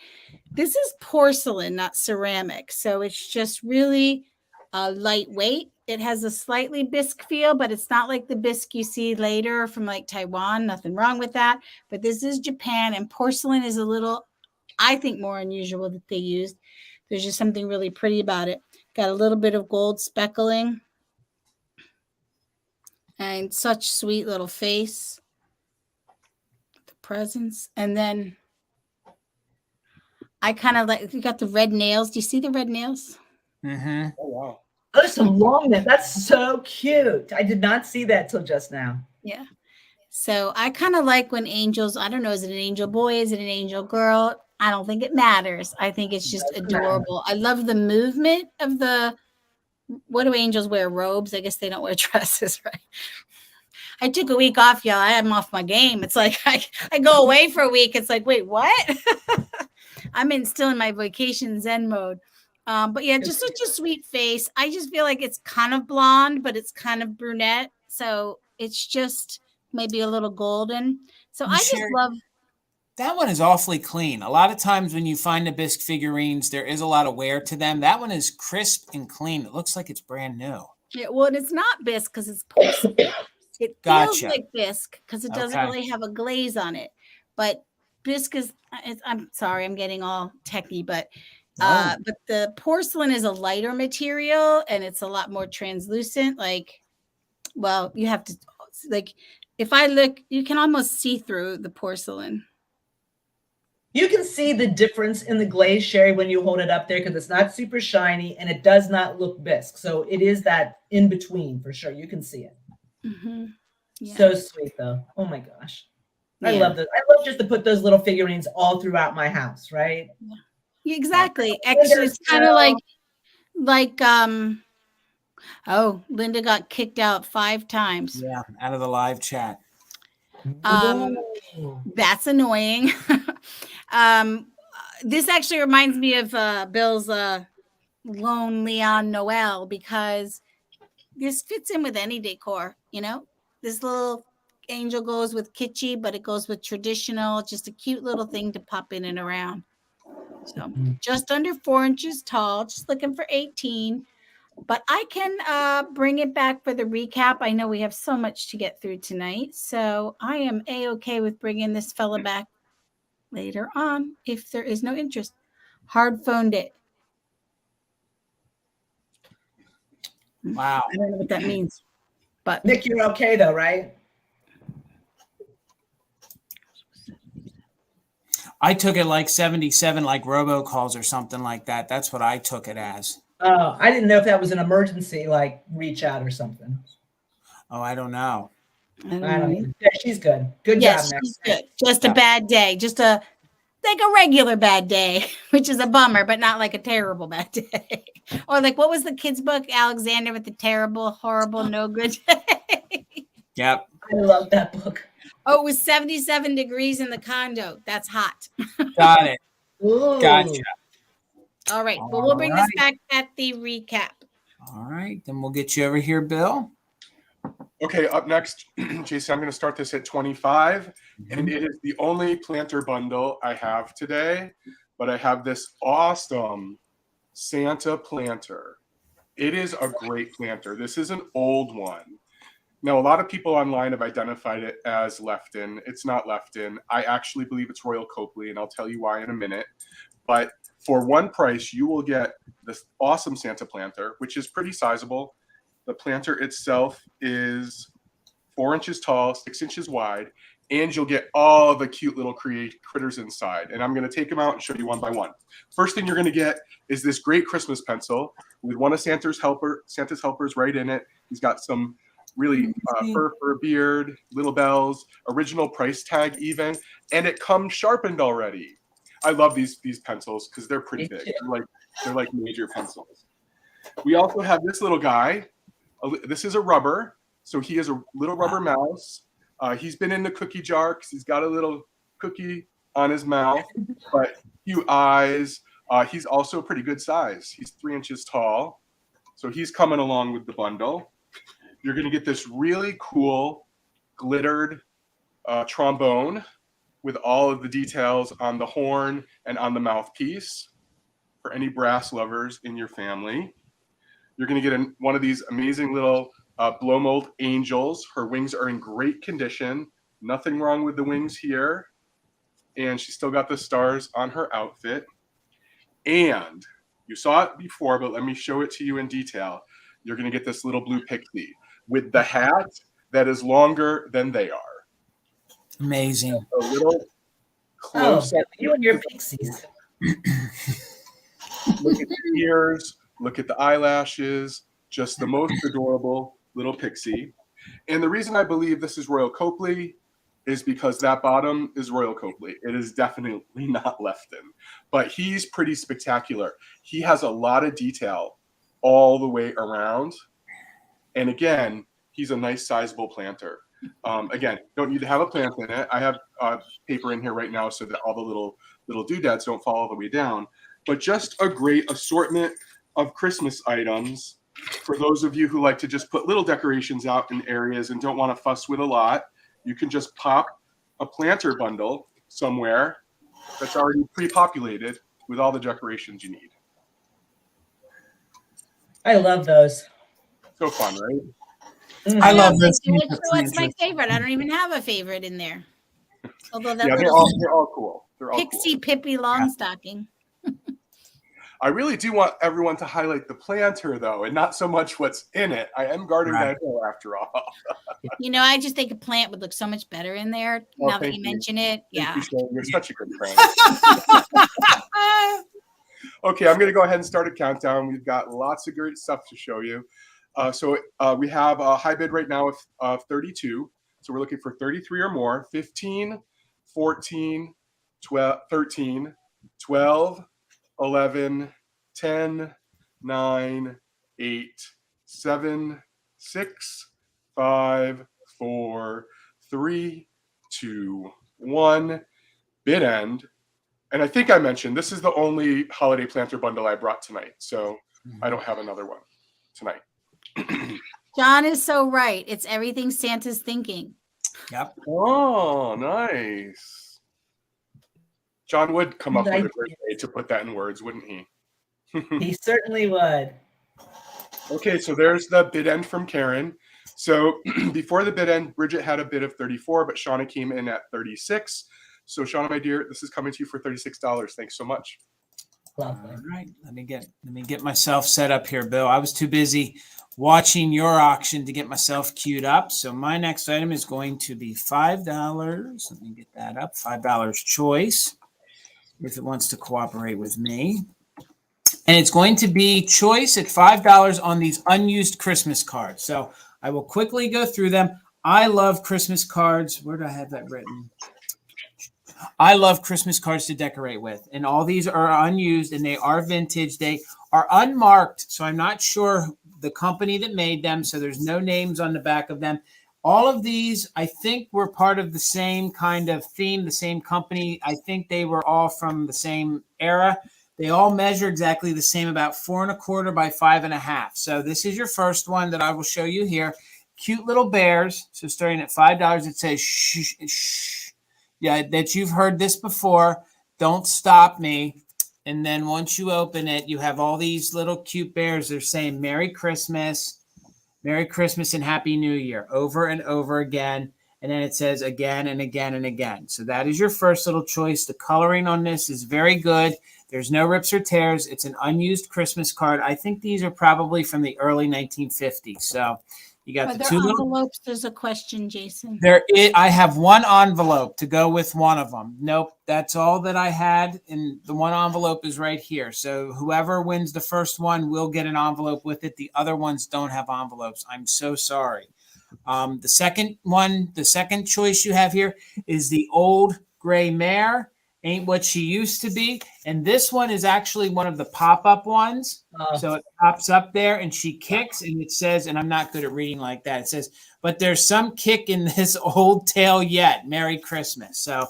B: This is porcelain, not ceramic. So it's just really lightweight. It has a slightly bisque feel, but it's not like the bisque you see later from like Taiwan. Nothing wrong with that. But this is Japan, and porcelain is a little, I think, more unusual that they used. There's just something really pretty about it. Got a little bit of gold speckling and such sweet little face. The presence. And then I kind of like, you got the red nails. Do you see the red nails?
A: Mm-hmm.
D: Oh wow.
C: Oh, there's some long nails. That's so cute. I did not see that till just now.
B: Yeah. So I kind of like when angels, I don't know, is it an angel boy? Is it an angel girl? I don't think it matters. I think it's just adorable. I love the movement of the, what do angels wear? Robes? I guess they don't wear dresses, right? I took a week off, y'all. I'm off my game. It's like I go away for a week. It's like, wait, what? I'm still in my vacation Zen mode. But yeah, just such a sweet face. I just feel like it's kind of blonde, but it's kind of brunette. So it's just maybe a little golden. So I just love.
A: That one is awfully clean. A lot of times when you find the bisque figurines, there is a lot of wear to them. That one is crisp and clean. It looks like it's brand new.
B: Yeah, well, and it's not bisque because it's porcelain. It feels like bisque because it doesn't really have a glaze on it. But bisque is, I'm sorry, I'm getting all techie, but the porcelain is a lighter material and it's a lot more translucent. Like, well, you have to, like, if I look, you can almost see through the porcelain.
C: You can see the difference in the glaze, Sherry, when you hold it up there because it's not super shiny and it does not look bisque. So it is that in between for sure. You can see it.
B: Mm-hmm. Yeah.
C: So sweet though. Oh my gosh. I love those. I love just to put those little figurines all throughout my house, right?
B: Yeah, exactly. Actually, it's kind of like oh, Linda got kicked out 5 times.
A: Yeah, out of the live chat.
B: That's annoying. This actually reminds me of Bill's Lone Leon Noel because this fits in with any decor, you know? This little angel goes with kitschy, but it goes with traditional, just a cute little thing to pop in and around. So just under 4 inches tall, just looking for 18. But I can bring it back for the recap. I know we have so much to get through tonight. So I am A-okay with bringing this fella back later on if there is no interest. Hard phoned it.
A: Wow.
B: I don't know what that means. But
C: Nick, you're okay though, right?
A: I took it like 77, like robocalls or something like that. That's what I took it as.
C: Oh, I didn't know if that was an emergency, like reach out or something.
A: Oh, I don't know.
C: I don't know. Yeah, she's good. Good job, Nick.
B: She's good. Just a bad day. Just a regular bad day, which is a bummer, but not like a terrible bad day. Or like, what was the kid's book? Alexander with the terrible, horrible, no good day.
A: Yep.
C: I love that book.
B: Oh, it was 77 degrees in the condo. That's hot.
A: Got it.
C: Ooh.
A: Gotcha.
B: All right. Well, we'll bring this back at the recap.
A: All right. Then we'll get you over here, Bill.
D: Okay, up next, Jason, I'm going to start this at 25, and it is the only planter bundle I have today, but I have this awesome Santa planter. It is a great planter. This is an old one. Now, a lot of people online have identified it as Lefton. It's not Lefton. I actually believe it's Royal Copley, and I'll tell you why in a minute. But for one price, you will get this awesome Santa planter, which is pretty sizable. The planter itself is 4 inches tall, 6 inches wide, and you'll get all the cute little critters inside. And I'm going to take them out and show you one by one. First thing you're going to get is this great Christmas pencil with one of Santa's helpers right in it. He's got some really fur for a beard, little bells, original price tag even, and it comes sharpened already. I love these pencils because they're pretty big. They're like major pencils. We also have this little guy. This is a rubber. So he is a little rubber mouse. He's been in the cookie jar because he's got a little cookie on his mouth, but few eyes. He's also a pretty good size. He's 3 inches tall. So he's coming along with the bundle. You're going to get this really cool glittered trombone. with all of the details on the horn and on the mouthpiece for any brass lovers in your family. You're going to get one of these amazing little blow mold angels. Her wings are in great condition. Nothing wrong with the wings here. And she's still got the stars on her outfit. And you saw it before, but let me show it to you in detail. You're going to get this little blue pixie with the hat that is longer than they are.
A: Amazing.
D: A little close up.
C: You and your pixies.
D: Look at the ears. Look at the eyelashes. Just the most adorable little pixie. And the reason I believe this is Royal Copley is because that bottom is Royal Copley. It is definitely not Lefton, but he's pretty spectacular. He has a lot of detail all the way around. And again, he's a nice sizable planter. Again, don't need to have a plant in it. I have paper in here right now so that all the little doodads don't fall all the way down. But just a great assortment of Christmas items for those of you who like to just put little decorations out in areas and don't want to fuss with a lot. You can just pop a planter bundle somewhere that's already pre-populated with all the decorations you need.
C: I love those.
D: So fun, right?
A: I love this.
B: What's my favorite? I don't even have a favorite in there. Although that
D: they're all cool. They're all
B: Pixie
D: cool.
B: Pippi Longstocking.
D: I really do want everyone to highlight the planter, though, and not so much what's in it. I am guarding that hill after all.
B: I just think a plant would look so much better in there now that you mention it. Yeah.
D: You're such a good friend. Okay, I'm going to go ahead and start a countdown. We've got lots of great stuff to show you. So we have a high bid right now of 32. So we're looking for 33 or more. 15, 14, 12, 13, 12, 11, 10, 9, 8, 7, 6, 5, 4, 3, 2, 1. Bid end. And I think I mentioned this is the only holiday planter bundle I brought tonight. So I don't have another one tonight.
B: John is so right. It's everything Santa's thinking.
A: Yep.
D: Oh, nice. John would come up with a great way to put that in words, wouldn't he?
C: He certainly would.
D: Okay, so there's the bid end from Karen. So before the bid end, Bridget had a bid of 34, but Shauna came in at 36. So Shauna, my dear, this is coming to you for $36. Thanks so much.
C: Lovely.
A: All right, let me get myself set up here, Bill. I was too busy watching your auction to get myself queued up. So my next item is going to be $5. Let me get that up. $5 choice, if it wants to cooperate with me. And it's going to be choice at $5 on these unused Christmas cards. So I will quickly go through them. I love Christmas cards. Where do I have that written? I love Christmas cards to decorate with. And all these are unused and they are vintage. They are unmarked. So I'm not sure the company that made them. So there's no names on the back of them. All of these, I think, were part of the same kind of theme, the same company. I think they were all from the same era. They all measure exactly the same, about 4 1/4 by 5 1/2. So this is your first one that I will show you here. Cute little bears. So starting at $5, it says shh, shh. Yeah, that you've heard this before. Don't stop me. And then once you open it, you have all these little cute bears. They're saying Merry Christmas and Happy New Year over and over again. And then it says again and again and again. So that is your first little choice. The coloring on this is very good. There's no rips or tears. It's an unused Christmas card. I think these are probably from the early 1950s. So you got the two
B: envelopes. There's a question, Jason.
A: I have one envelope to go with one of them. Nope, that's all that I had, and the one envelope is right here. So whoever wins the first one will get an envelope with it. The other ones don't have envelopes. I'm so sorry. The second choice you have here is the old gray mare. Ain't what she used to be. And this one is actually one of the pop-up ones. So it pops up there and she kicks and it says, and I'm not good at reading like that. It says, but there's some kick in this old tail yet. Merry Christmas. So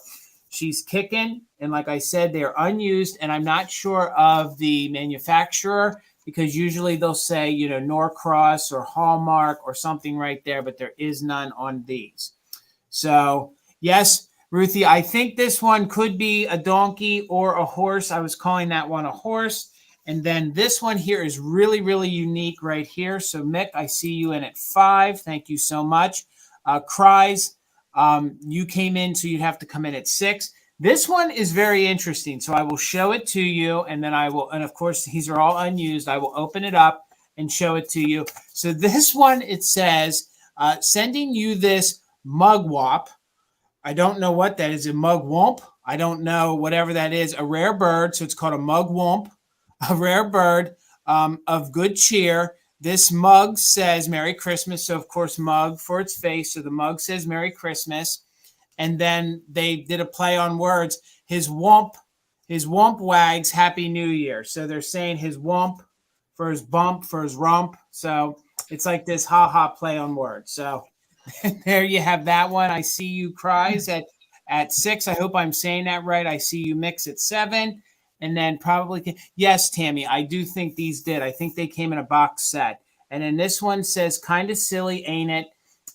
A: she's kicking. And like I said, they're unused. And I'm not sure of the manufacturer because usually they'll say, Norcross or Hallmark or something right there, but there is none on these. So yes, Ruthie, I think this one could be a donkey or a horse. I was calling that one a horse. And then this one here is really, really unique right here. So Mick, I see you in at 5. Thank you so much. Cries, you came in, so you'd have to come in at 6. This one is very interesting. So I will show it to you, and then I will, and of course, these are all unused. I will open it up and show it to you. So this one, it says, sending you this mugwump. I don't know what that is. A mugwump? I don't know, whatever that is. A rare bird. So it's called a mugwump, a rare bird of good cheer. This mug says Merry Christmas. So, of course, mug for its face. So the mug says Merry Christmas. And then they did a play on words. His wump wags Happy New Year. So they're saying his wump for his bump, for his rump. So it's like this ha-ha play on words. So there you have that one. I see you, Cries, at 6. I hope I'm saying that right. I see you, Mix, at 7. And then probably, yes, Tammy, I do think these did. I think they came in a box set. And then this one says, kind of silly, ain't it?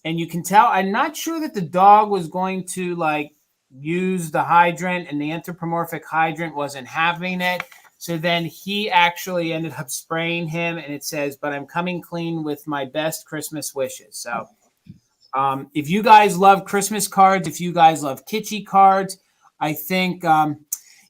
A: And you can tell, I'm not sure that the dog was going to like use the hydrant, and the anthropomorphic hydrant wasn't having it. So then he actually ended up spraying him, and it says, but I'm coming clean with my best Christmas wishes. So if you guys love Christmas cards, if you guys love kitschy cards, I think,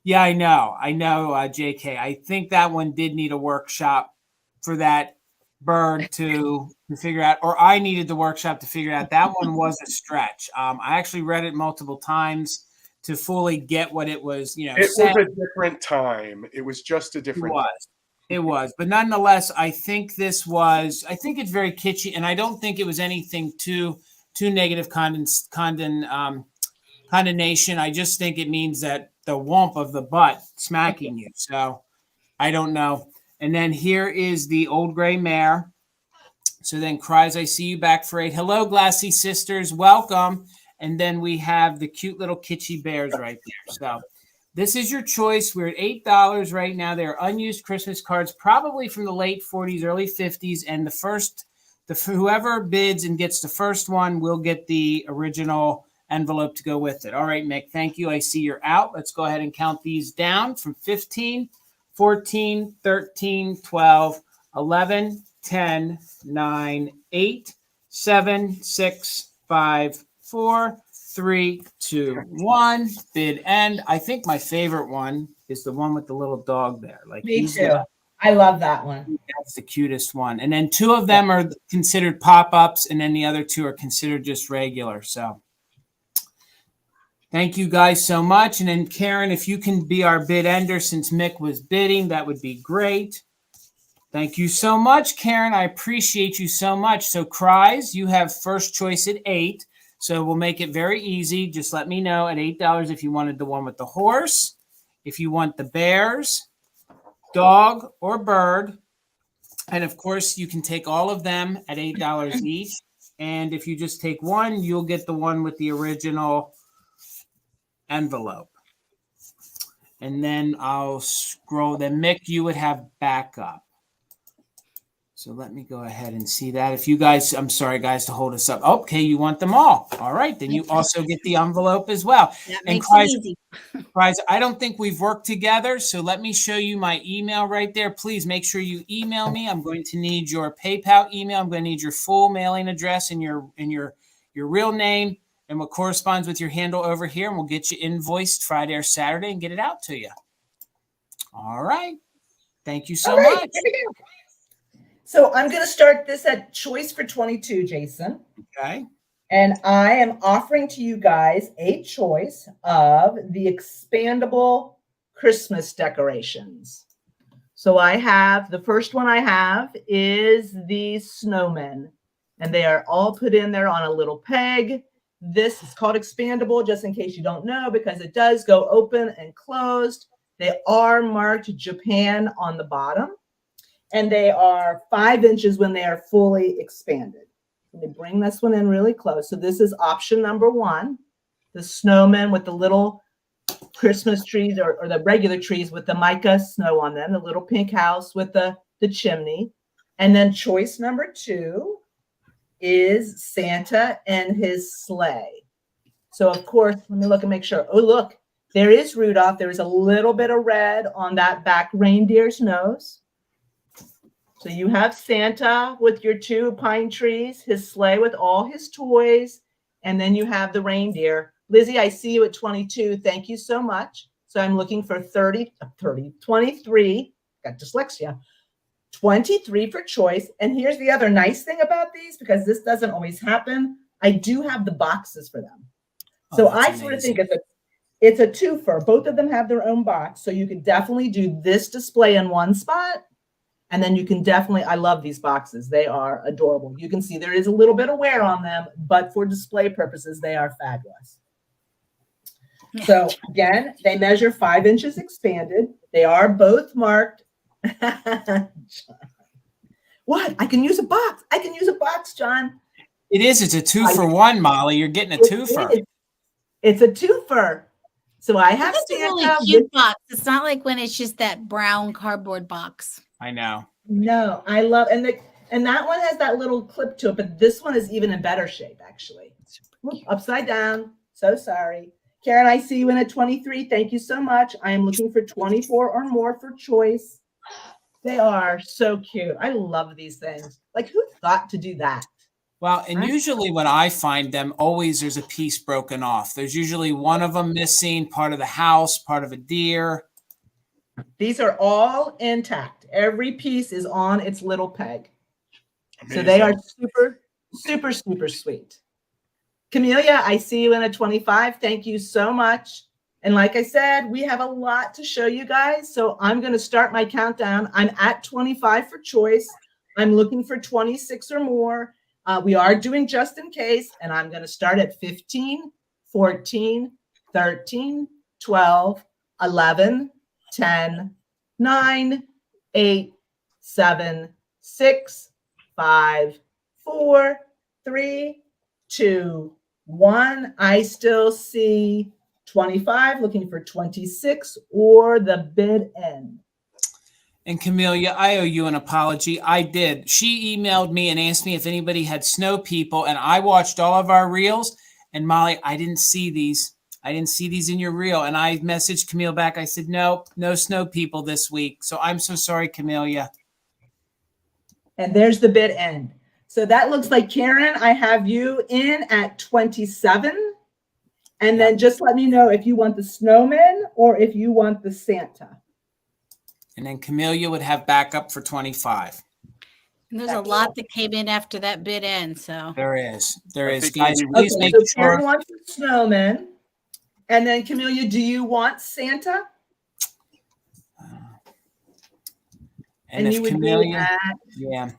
A: yeah, I know, JK. I think that one did need a workshop for that bird to figure out, or I needed the workshop to figure out. That one was a stretch. I actually read it multiple times to fully get what it was,
D: It was a different time. It was just a different time.
A: It was. But nonetheless, I think it's very kitschy, and I don't think it was anything too negative condemnation. I just think it means that the wump of the butt smacking you. So I don't know. And then here is the old gray mare. So then Cries, I see you back for 8. Hello, Glassy Sisters. Welcome. And then we have the cute little kitschy bears right there. So this is your choice. We're at $8 right now. They're unused Christmas cards, probably from the late 40s, early 50s. And whoever bids and gets the first one will get the original envelope to go with it. All right, Mick, thank you. I see you're out. Let's go ahead and count these down from 15, 14, 13, 12, 11, 10, 9, 8, 7, 6, 5, 4, 3, 2, 1. Bid end. I think my favorite one is the one with the little dog there. Like
C: me too. I love that one.
A: That's the cutest one. And then 2 of them are considered pop-ups, and then the other 2 are considered just regular. So thank you guys so much. And then Karen, if you can be our bid ender since Mick was bidding, that would be great. Thank you so much, Karen. I appreciate you so much. So Cries, you have first choice at 8. So we'll make it very easy. Just let me know at $8 if you wanted the one with the horse, if you want the bears, dog, or bird. And of course, you can take all of them at $8 each. And if you just take one, you'll get the one with the original envelope. And then I'll scroll. Then Mick, you would have backup. So let me go ahead and see that. If you guys, I'm sorry, guys, to hold us up. Okay, you want them all. All right, then you also get the envelope as well.
B: That makes it easy.
A: Cries, I don't think we've worked together, so let me show you my email right there. Please make sure you email me. I'm going to need your PayPal email. I'm going to need your full mailing address and your real name and what corresponds with your handle over here, and we'll get you invoiced Friday or Saturday and get it out to you. All right. Thank you so much.
C: So I'm going to start this at choice for 22, Jason.
A: Okay.
C: And I am offering to you guys a choice of the expandable Christmas decorations. So I have, the first one I have is the snowmen. And they are all put in there on a little peg. This is called expandable, just in case you don't know, because it does go open and closed. They are marked Japan on the bottom. And they are 5 inches when they are fully expanded. Let me bring this one in really close. So this is option number 1, the snowman with the little Christmas trees or the regular trees with the mica snow on them, the little pink house with the chimney. And then choice number 2 is Santa and his sleigh. So of course, let me look and make sure. Oh, look, there is Rudolph. There is a little bit of red on that back reindeer's nose. So you have Santa with your 2 pine trees, his sleigh with all his toys, and then you have the reindeer. Lizzie, I see you at 22. Thank you so much. So I'm looking for 23. Got dyslexia. 23 for choice. And here's the other nice thing about these, because this doesn't always happen. I do have the boxes for them. So I sort of think it's a twofer. Both of them have their own box. So you could definitely do this display in one spot. And then you can definitely, I love these boxes. They are adorable. You can see there is a little bit of wear on them, but for display purposes, they are fabulous. So again, they measure 5 inches expanded. They are both marked. What? I can use a box. I can use a box, John.
A: It is. It's a 2-for-1, Molly. You're getting a twofer.
C: It's a twofer. So I have
B: That's a
C: Santa
B: really cute box. It's not like when it's just that brown cardboard box.
A: I know.
C: No, I love, and that one has that little clip to it, but this one is even in better shape, actually. Whoop, upside down. So sorry. Karen, I see you in at 23. Thank you so much. I am looking for 24 or more for choice. They are so cute. I love these things. Like, who thought to do that?
A: Well, and usually when I find them, always there's a piece broken off. There's usually one of them missing, part of the house, part of a deer.
C: These are all intact. Every piece is on its little peg.
D: Amazing.
C: So they are super, super, super sweet. Camelia, I see you in a 25. Thank you so much. And like I said, we have a lot to show you guys. So I'm going to start my countdown. I'm at 25 for choice. I'm looking for 26 or more. We are doing just in case. And I'm going to start at 15, 14, 13, 12, 11, 10, 9, 8, 7, 6, 5, 4, 3, 2, 1. I still see 25, looking for 26 or the bid end.
A: And Camelia, I owe you an apology. I did. She emailed me and asked me if anybody had snow people, and I watched all of our reels. And Molly, I didn't see these. I didn't see these in your reel. And I messaged Camille back. I said, no snow people this week. So I'm so sorry, Camelia.
C: And there's the bid end. So that looks like, Karen, I have you in at 27. And then just let me know if you want the snowman or if you want the Santa.
A: And then Camelia would have backup for 25.
B: And there's a lot that came in after that bid end. So
A: There is. Guys,
C: Okay,
A: please make
C: so
A: sure.
C: Karen wants the snowman. And then Camelia, do you want Santa?
A: And if
C: you would
A: Camelia,
C: be at,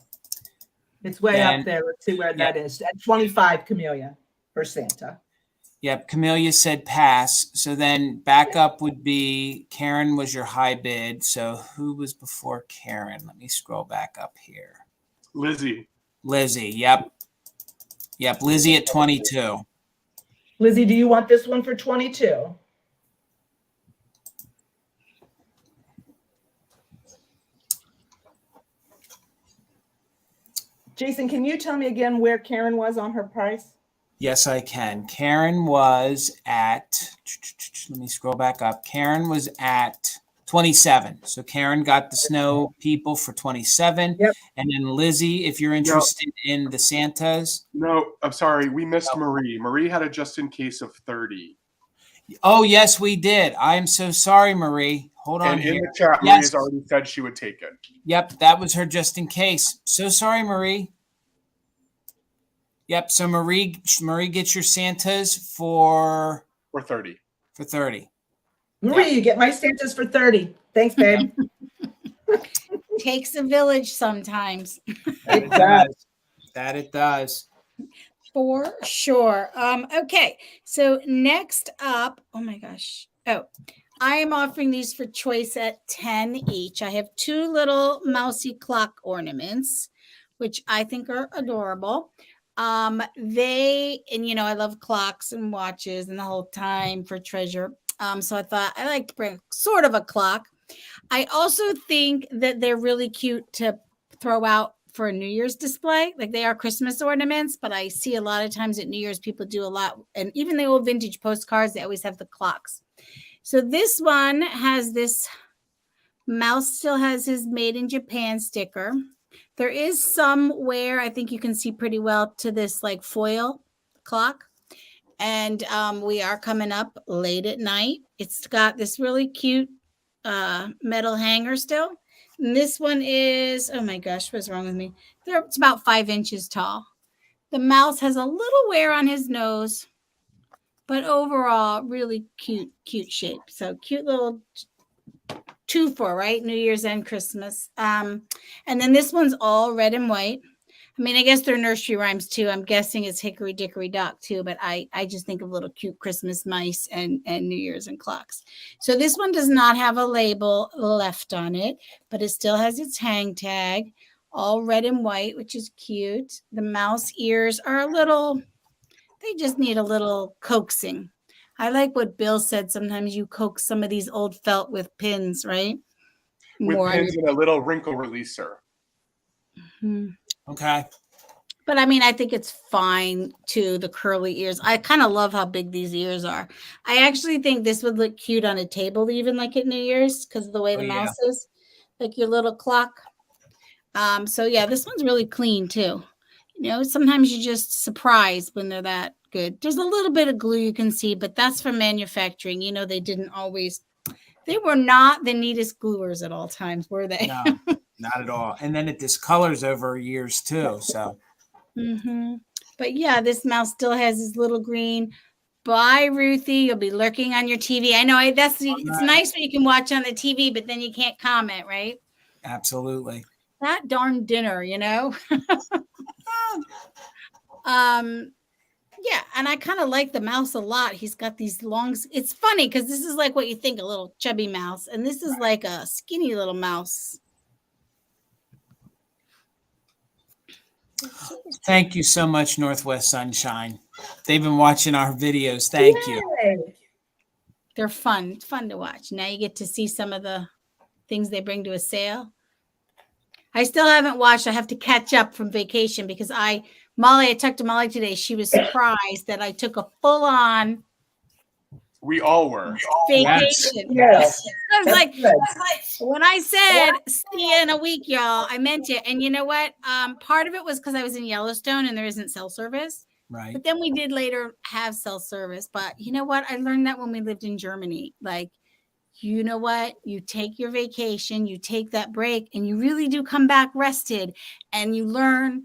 C: it's way up there. Let's see where that is. At 25, Camelia, for Santa.
A: Yep, Camelia said pass. So then backup would be Karen was your high bid. So who was before Karen? Let me scroll back up here.
D: Lizzie.
A: Yep. Lizzie at 22.
C: Lizzie, do you want this one for 22? Jason, can you tell me again where Karen was on her price?
A: Yes, I can. Karen was at, let me scroll back up. Karen was at 27. So Karen got the snow people for 27.
C: Yep.
A: And then Lizzie, if you're interested in the Santas.
D: No, I'm sorry. We missed Marie. Marie had a just in case of 30.
A: Oh, yes, we did. I'm so sorry, Marie. Hold on
D: And in
A: here.
D: the chat,
A: Yes.
D: Marie's already said she would take it.
A: Yep, that was her just in case. So sorry, Marie. Yep, so Marie gets your Santas for
D: 30.
A: For 30.
C: Marie, you get my Santas for 30. Thanks, babe.
B: takes a village sometimes.
A: It does. That it does.
B: For sure. Okay. So next up, oh my gosh. Oh, I am offering these for choice at 10 each. I have 2 little mousy clock ornaments, which I think are adorable. I love clocks and watches and the whole time for treasure. So I thought I like to bring sort of a clock. I also think that they're really cute to throw out for a New Year's display. Like they are Christmas ornaments, but I see a lot of times at New Year's people do a lot. And even the old vintage postcards, they always have the clocks. So this one has this mouse, still has his made in Japan sticker. There is some wear, I think you can see pretty well, to this like foil clock. And we are coming up late at night. It's got this really cute metal hanger still. And this one is, oh my gosh, what's wrong with me? It's about 5 inches tall. The mouse has a little wear on his nose, but overall, really cute shape. So cute little 2 for, right? New Year's and Christmas. And then this one's all red and white. I mean, I guess they're nursery rhymes too. I'm guessing it's Hickory Dickory Dock too, but I just think of little cute Christmas mice and New Year's and clocks. So this one does not have a label left on it, but it still has its hang tag, all red and white, which is cute. The mouse ears are a little, they just need a little coaxing. I like what Bill said. Sometimes you coax some of these old felt with pins, right?
D: With pins and a little wrinkle releaser.
B: Mm-hmm.
A: Okay.
B: But I mean, I think it's fine too, the curly ears. I kind of love how big these ears are. I actually think this would look cute on a table, even like at New Year's, because of the way the mouse is, like your little clock. So yeah, this one's really clean too. You know, sometimes you're just surprised when they're that good. There's a little bit of glue you can see, but that's from manufacturing. You know, they were not the neatest gluers at all times, were they?
A: No, not at all. And then it discolors over years too. So.
B: Mm-hmm. But yeah, this mouse still has his little green. Bye, Ruthie. You'll be lurking on your TV. I know it's nice when you can watch on the TV, but then you can't comment, right?
A: Absolutely.
B: That darn dinner, you know. Yeah, and I kind of like the mouse a lot. He's got these long. It's funny because this is like what you think, a little chubby mouse, and this is like a skinny little mouse.
A: Thank you so much, Northwest Sunshine. They've been watching our videos. Thank you.
B: They're fun. It's fun to watch. Now you get to see some of the things they bring to a sale. I still haven't watched. I have to catch up from vacation because I talked to Molly today. She was surprised that I took a full-on.
D: We all were.
B: Vacation.
C: Yes.
B: I was like, when I said see you in a week, y'all, I meant it. And you know what? Part of it was because I was in Yellowstone and there isn't cell service.
A: Right.
B: But then we did later have cell service. But you know what? I learned that when we lived in Germany. Like, you know what? You take your vacation, you take that break, and you really do come back rested. And you learn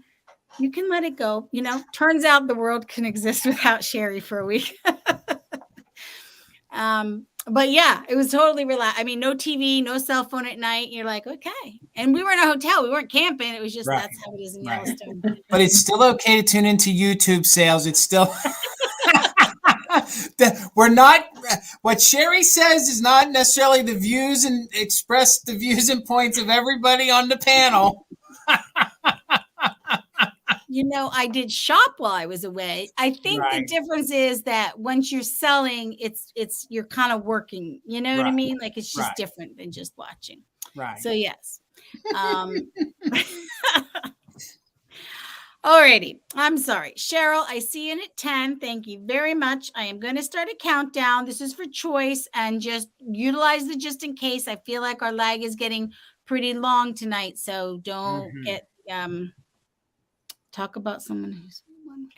B: you can let it go. You know, turns out the world can exist without Sherry for a week. But yeah, it was totally relaxed. I mean, no TV, no cell phone at night. You're like, okay. And we were in a hotel. We weren't camping. It was just, that's how it is in Yellowstone.
A: But it's still okay to tune into YouTube sales. It's still, we're not, what Sherry says is not necessarily the views and express the views and points of everybody on the panel.
B: You know, I did shop while I was away. I think the difference is that once you're selling, it's you're kind of working. You know what I mean? Like it's just different than just watching.
A: Right.
B: So yes. Alrighty. I'm sorry. Cheryl, I see you in at 10. Thank you very much. I am going to start a countdown. This is for choice and just utilize the just in case. I feel like our lag is getting pretty long tonight. So don't get talk about someone who's one.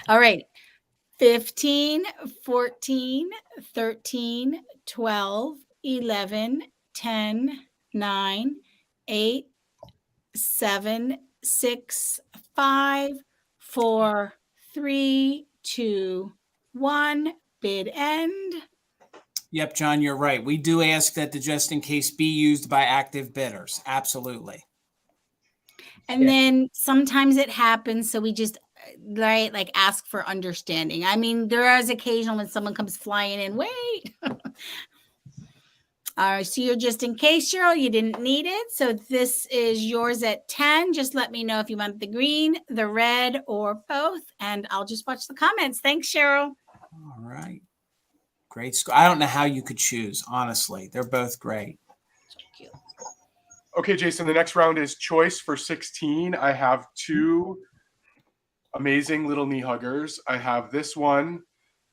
B: All right. 15, 14, 13, 12, 11, 10, 9, 8, 7, 6, 5, 4, 3, 2, 1. Bid end.
A: Yep, John, you're right. We do ask that the just in case be used by active bidders. Absolutely.
B: And then sometimes it happens. So we just like ask for understanding. I mean, there is occasional when someone comes flying in, wait. All right, so you're just in case, Cheryl, you didn't need it. So this is yours at 10. Just let me know if you want the green, the red, or both. And I'll just watch the comments. Thanks, Cheryl.
A: All right. Great score. I don't know how you could choose, honestly. They're both great.
D: Okay, Jason, the next round is choice for 16. I have two amazing little knee huggers. I have this one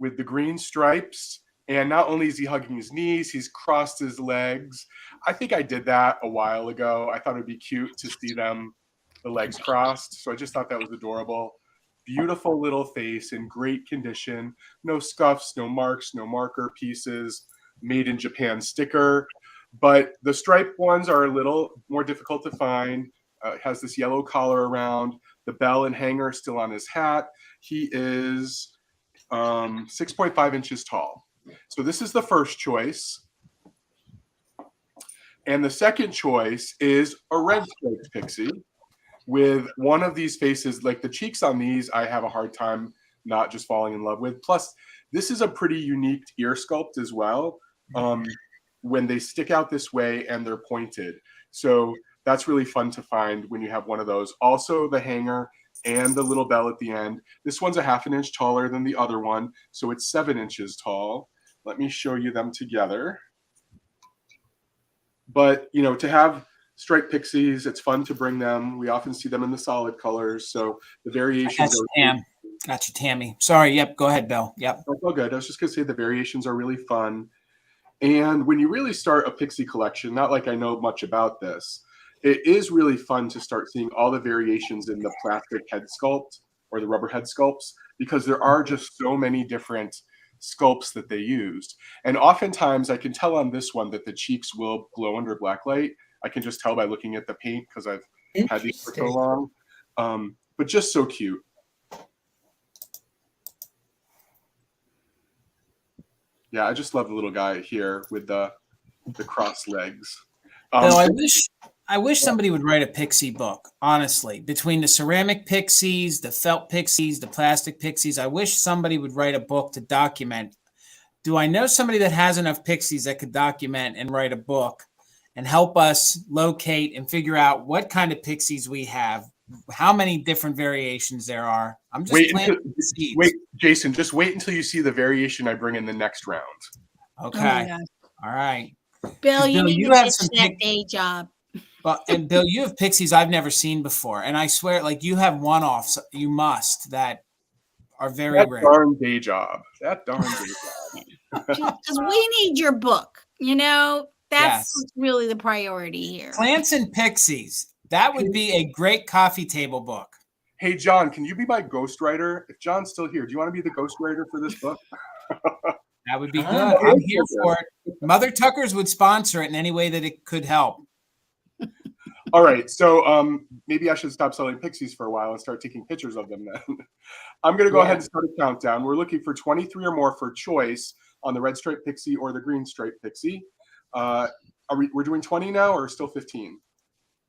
D: with the green stripes. And not only is he hugging his knees, he's crossed his legs. I think I did that a while ago. I thought it'd be cute to see them, the legs crossed. So I just thought that was adorable. Beautiful little face in great condition. No scuffs, no marks, no marker pieces. Made in Japan sticker. But the striped ones are a little more difficult to find. It has this yellow collar around. The bell and hanger still on his hat. He is 6.5 inches tall. So this is the first choice. And the second choice is a red striped pixie with one of these faces. Like the cheeks on these, I have a hard time not just falling in love with. Plus, this is a pretty unique ear sculpt as well. When they stick out this way and they're pointed. So that's really fun to find when you have one of those. Also the hanger and the little bell at the end. This one's a ½ inch taller than the other one. So it's 7 inches tall. Let me show you them together. But, you know, to have striped pixies, it's fun to bring them. We often see them in the solid colors. So the variations are...
A: Gotcha, Tammy. Sorry. Yep. Go ahead, Bill. Yep.
D: That's all good. I was just going to say the variations are really fun. And when you really start a pixie collection, not like I know much about this, it is really fun to start seeing all the variations in the plastic head sculpt or the rubber head sculpts, because there are just so many different sculpts that they used. And oftentimes I can tell on this one that the cheeks will glow under black light. I can just tell by looking at the paint because I've had these for so long. But just so cute. Yeah, I just love the little guy here with the crossed legs.
A: Bill, I wish somebody would write a pixie book, honestly. Between the ceramic pixies, the felt pixies, the plastic pixies, I wish somebody would write a book to document. Do I know somebody that has enough pixies that could document and write a book and help us locate and figure out what kind of pixies we have, how many different variations there are? I'm just
D: wait, Jason, just wait until you see the variation I bring in the next round.
A: Okay. Oh, all right.
B: Bill, you need to have some that day job.
A: Well, and Bill, you have pixies I've never seen before. And I swear, like, you have one-offs, you must, that are very rare.
D: Darn day job. That darn day job.
B: Because we need your book. You know, that's really the priority here.
A: Plants and Pixies. That would be a great coffee table book.
D: Hey, John, can you be my ghostwriter? If John's still here, do you want to be the ghostwriter for this book?
A: That would be good. I'm here for it. Mother Tucker's would sponsor it in any way that it could help.
D: All right. So maybe I should stop selling pixies for a while and start taking pictures of them then. I'm going to go ahead and start a countdown. We're looking for 23 or more for choice on the red striped pixie or the green striped pixie. We're doing 20 now or still 15?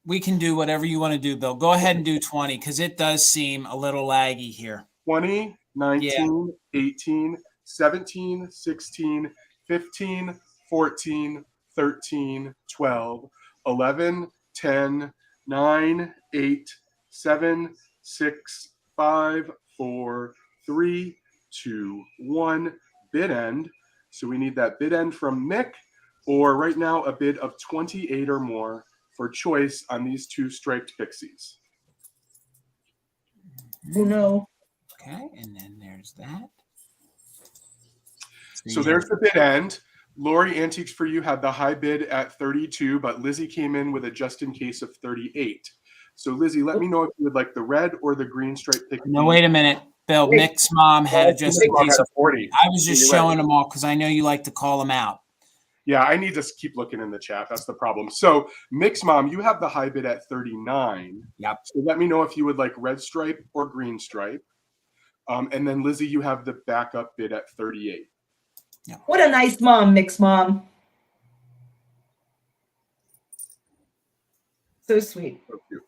A: We can do whatever you want to do, Bill. Go ahead and do 20 because it does seem a little laggy here.
D: 20, 19, 18, 17, 16, 15, 14, 13, 12, 11, 10, 9, 8, 7, 6, 5, 4, 3, 2, 1. Bid end. So we need that bid end from Mick, or right now a bid of 28 or more for choice on these two striped pixies.
C: Uno.
A: Okay, and then there's that.
D: So there's the bid end. Lori Antiques for You had the high bid at 32, but Lizzie came in with a just in case of 38. So Lizzie, let me know if you would like the red or the green striped pixie.
A: No, wait a minute. Bill, Mick's mom had a just in case of 40. I was just showing them all because I know you like to call them out.
D: Yeah, I need to keep looking in the chat. That's the problem. So Mick's mom, you have the high bid at 39.
A: Yep.
D: So let me know if you would like red stripe or green stripe. And then Lizzie, you have the backup bid at 38.
C: Yeah. What a nice mom, Mick's mom. So sweet.
D: So cute.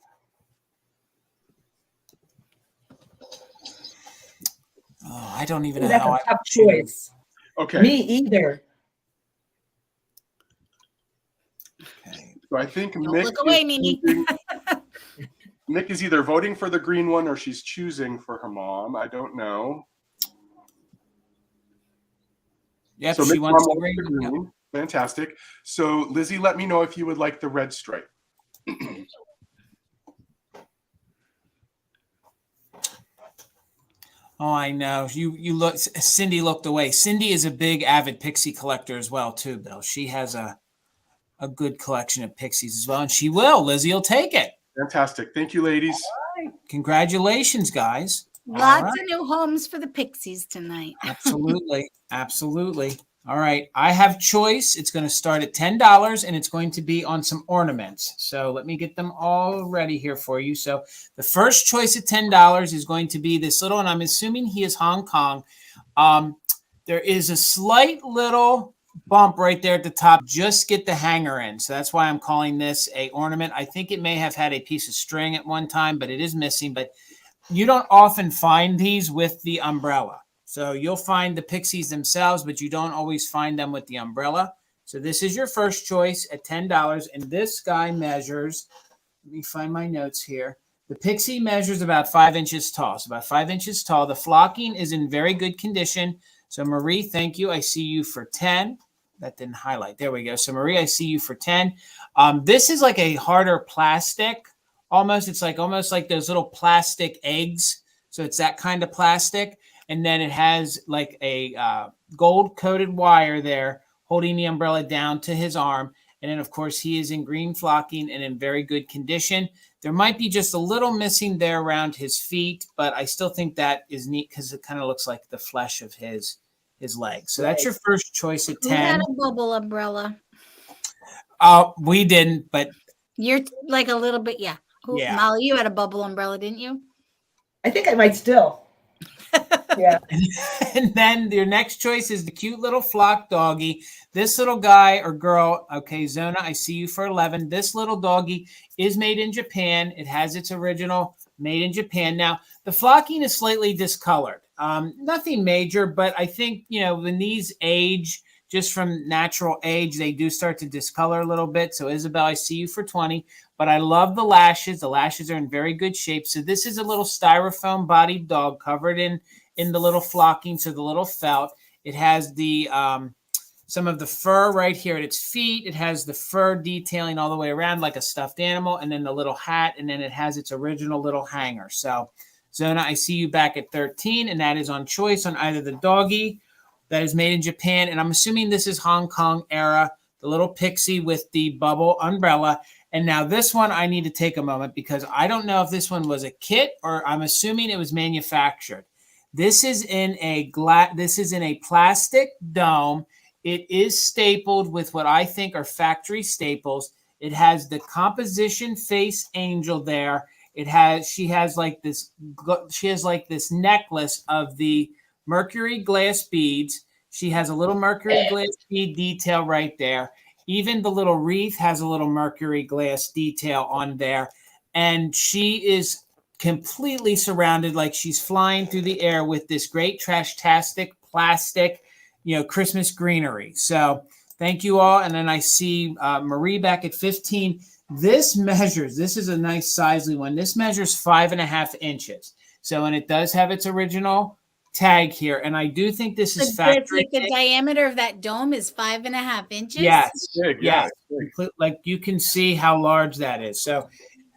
A: Oh, I don't even know
C: That's
A: how
C: a tough choice.
D: Okay.
C: Me either.
A: Okay.
D: So I think
B: Don't
D: Mick,
B: look away, Mimi.
D: Mick is either voting for the green one or she's choosing for her mom. I don't know.
A: Yep,
D: so
A: she wants the green.
D: Yep. Fantastic. So Lizzie, let me know if you would like the red stripe.
A: Oh, I know. You look. Cindy looked away. Cindy is a big avid pixie collector as well, too, Bill. She has a good collection of pixies as well, and she will. Lizzie will take it.
D: Fantastic. Thank you, ladies.
A: Congratulations, guys.
B: Lots of new homes for the pixies tonight.
A: Absolutely. Absolutely. All right. I have choice. It's going to start at $10 and it's going to be on some ornaments. So let me get them all ready here for you. So the first choice at $10 is going to be this little, and I'm assuming he is Hong Kong. There is a slight little bump right there at the top. Just get the hanger in. So that's why I'm calling this a ornament. I think it may have had a piece of string at one time, but it is missing. But you don't often find these with the umbrella. So you'll find the pixies themselves, but you don't always find them with the umbrella. So this is your first choice at $10. And this guy measures, let me find my notes here. The pixie measures about 5 inches tall. So about 5 inches tall. The flocking is in very good condition. So Marie, thank you. I see you for 10. That didn't highlight. There we go. So Marie, I see you for 10. This is like a harder plastic. Almost, it's like almost like those little plastic eggs. So it's that kind of plastic. And then it has like a gold-coated wire there holding the umbrella down to his arm. And then, of course, he is in green flocking and in very good condition. There might be just a little missing there around his feet, but I still think that is neat because it kind of looks like the flesh of his legs. So that's your first choice at 10.
B: You had a bubble umbrella.
A: We didn't, but
B: You're like a little bit, yeah.
A: Yeah.
B: Molly, you had a bubble umbrella, didn't you?
C: I think I might still. Yeah.
A: And then your next choice is the cute little flock doggy. This little guy or girl, okay, Zona, I see you for 11. This little doggy is made in Japan. It has its original made in Japan. Now, the flocking is slightly discolored. Nothing major, but I think, when these age, just from natural age, they do start to discolor a little bit. So Isabel, I see you for 20, but I love the lashes. The lashes are in very good shape. So this is a little styrofoam bodied dog covered in the little flocking. So the little felt, it has the, some of the fur right here at its feet. It has the fur detailing all the way around like a stuffed animal, and then the little hat. And then it has its original little hanger. So Zona, I see you back at 13, and that is on choice on either the doggy that is made in Japan. And I'm assuming this is Hong Kong era, the little pixie with the bubble umbrella. And now this one, I need to take a moment because I don't know if this one was a kit or I'm assuming it was manufactured. This is in a plastic dome. It is stapled with what I think are factory staples. It has the composition face angel there. She has like this necklace of the mercury glass beads. She has a little mercury glass bead detail right there. Even the little wreath has a little mercury glass detail on there. And she is completely surrounded like she's flying through the air with this great trash-tastic plastic, Christmas greenery. So thank you all. And then I see Marie back at 15. This is a nice sizely one. This measures 5.5 inches. So, and it does have its original tag here, and I do think this is factory.
B: Like the diameter of that dome is 5.5 inches.
A: Yes,
D: Big,
A: yes.
D: yeah.
A: Like you can see how large that is. So,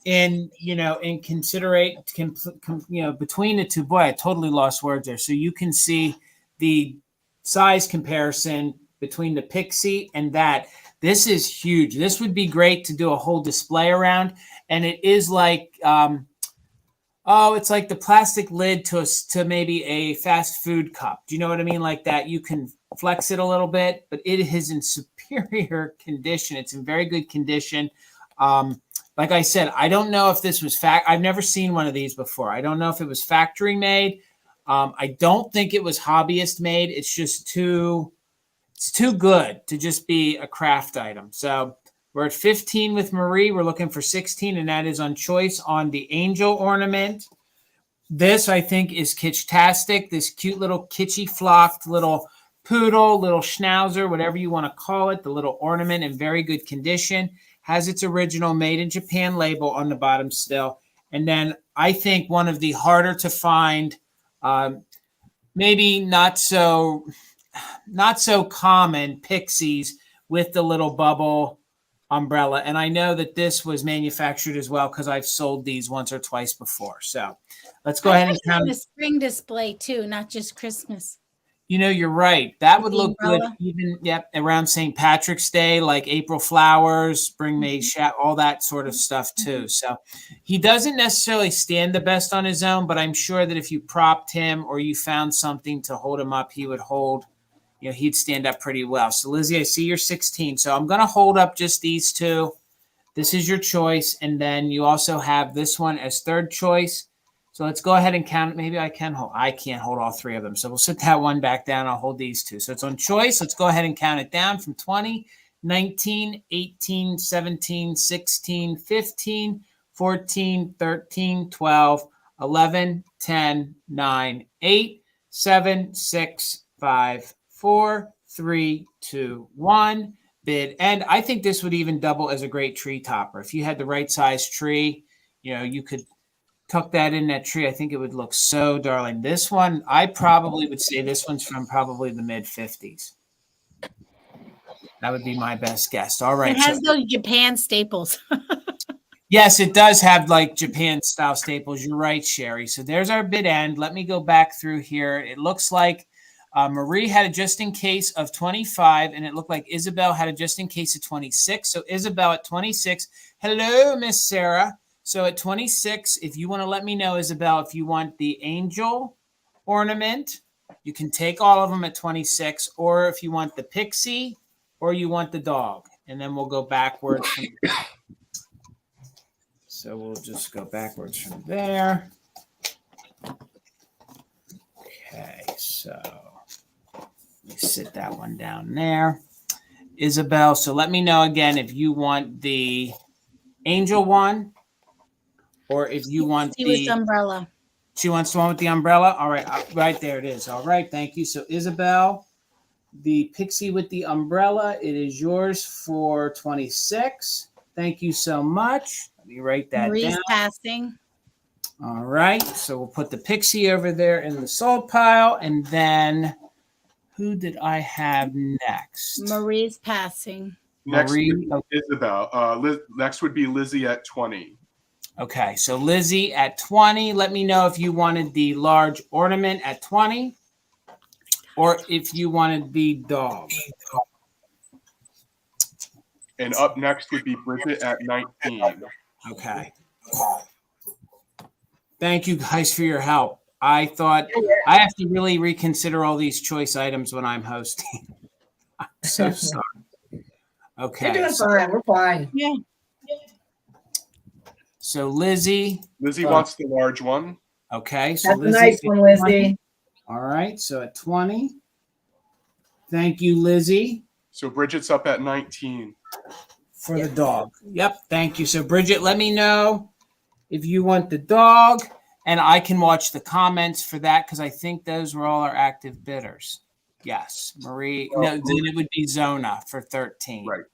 A: in considerate, between the two, boy, I totally lost words there. So you can see the size comparison between the pixie and that. This is huge. This would be great to do a whole display around, and it is like. It's like the plastic lid to maybe a fast food cup. Do you know what I mean? Like that, you can flex it a little bit, but it is in superior condition. It's in very good condition. Like I said, I don't know if this was I've never seen one of these before. I don't know if it was factory made. I don't think it was hobbyist made. It's just too good to just be a craft item. So we're at 15 with Marie. We're looking for 16, and that is on choice on the angel ornament. This, I think, is kitsch-tastic. This cute little kitschy flocked little poodle, little schnauzer, whatever you want to call it, the little ornament in very good condition. Has its original made in Japan label on the bottom still. And then I think one of the harder to find, maybe not so common pixies with the little bubble umbrella. And I know that this was manufactured as well because I've sold these once or twice before. So let's go ahead and count.
B: A spring display too, not just Christmas.
A: You know, you're right. That would
B: The
A: look good
B: umbrella.
A: even around St. Patrick's Day, like April flowers, spring May, all that sort of stuff too. So he doesn't necessarily stand the best on his own, but I'm sure that if you propped him or you found something to hold him up, he would hold, you know, he'd stand up pretty well. So Lizzie, I see you're 16. So I'm going to hold up just these two. This is your choice. And then you also have this one as third choice. So let's go ahead and count. Maybe I can hold. I can't hold all three of them. So we'll sit that one back down. I'll hold these two. So it's on choice. Let's go ahead and count it down from 20, 19, 18, 17, 16, 15, 14, 13, 12, 11, 10, 9, 8, 7, 6, 5, 4, 3, 2, 1. Bid. And I think this would even double as a great tree topper. If you had the right size tree, you know, you could tuck that in that tree. I think it would look so darling. This one, I probably would say this one's from probably the mid 50s. That would be my best guess. All right.
B: It has those Japan staples.
A: Yes, it does have like Japan style staples. You're right, Sherry. So there's our bid end. Let me go back through here. It looks like Marie had a just in case of 25, and it looked like Isabel had a just in case of 26. So Isabel at 26. Hello, Miss Sarah. So at 26, if you want to let me know, Isabel, if you want the angel ornament, you can take all of them at 26, or if you want the pixie, or you want the dog, and then we'll go backwards. So we'll just go backwards from there. Okay, so let me sit that one down there. Isabel, so let me know again if you want the angel one, or if you want the
B: umbrella.
A: She wants the one with the umbrella. All right, right there it is. All right, thank you. So Isabel, the pixie with the umbrella, it is yours for 26. Thank you so much. Let me write that
B: Marie's
A: down.
B: passing.
A: All right, so we'll put the pixie over there in the sold pile, and then who did I have next?
B: Marie's passing.
D: Next
A: Marie.
D: would be Isabel. Next would be Lizzie at 20.
A: Okay, so Lizzie at 20. Let me know if you wanted the large ornament at 20 or if you wanted the dog.
D: And up next would be Bridget at 19.
A: Okay. Thank you guys for your help. I thought I have to really reconsider all these choice items when I'm hosting. I'm so sorry. Okay.
C: You're doing fine. We're fine.
B: Yeah.
A: So Lizzie
D: wants the large one.
A: Okay. So
C: That's a
A: Lizzie,
C: nice one, Lizzie.
A: All right. So at 20. Thank you, Lizzie.
D: So Bridget's up at 19.
A: For the dog. Yep. Thank you. So Bridget, let me know if you want the dog, and I can watch the comments for that because I think those were all our active bidders. Yes. Marie. No, then it would be Zona for 13.
D: Right.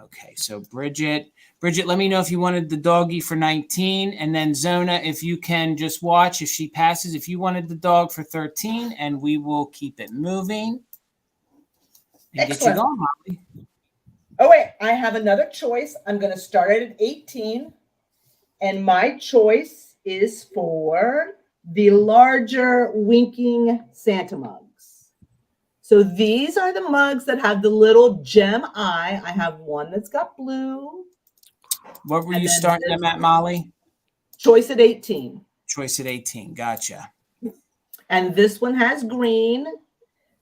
A: Okay. So Bridget, let me know if you wanted the doggy for 19, and then Zona, if you can just watch if she passes, if you wanted the dog for 13, and we will keep it moving. And get you going, Molly.
C: Oh, wait, I have another choice. I'm going to start it at 18. And my choice is for the larger winking Santa mugs. So these are the mugs that have the little gem eye. I have one that's got blue.
A: What were you starting them at, Molly?
C: Choice at 18.
A: Choice at 18. Gotcha.
C: And this one has green.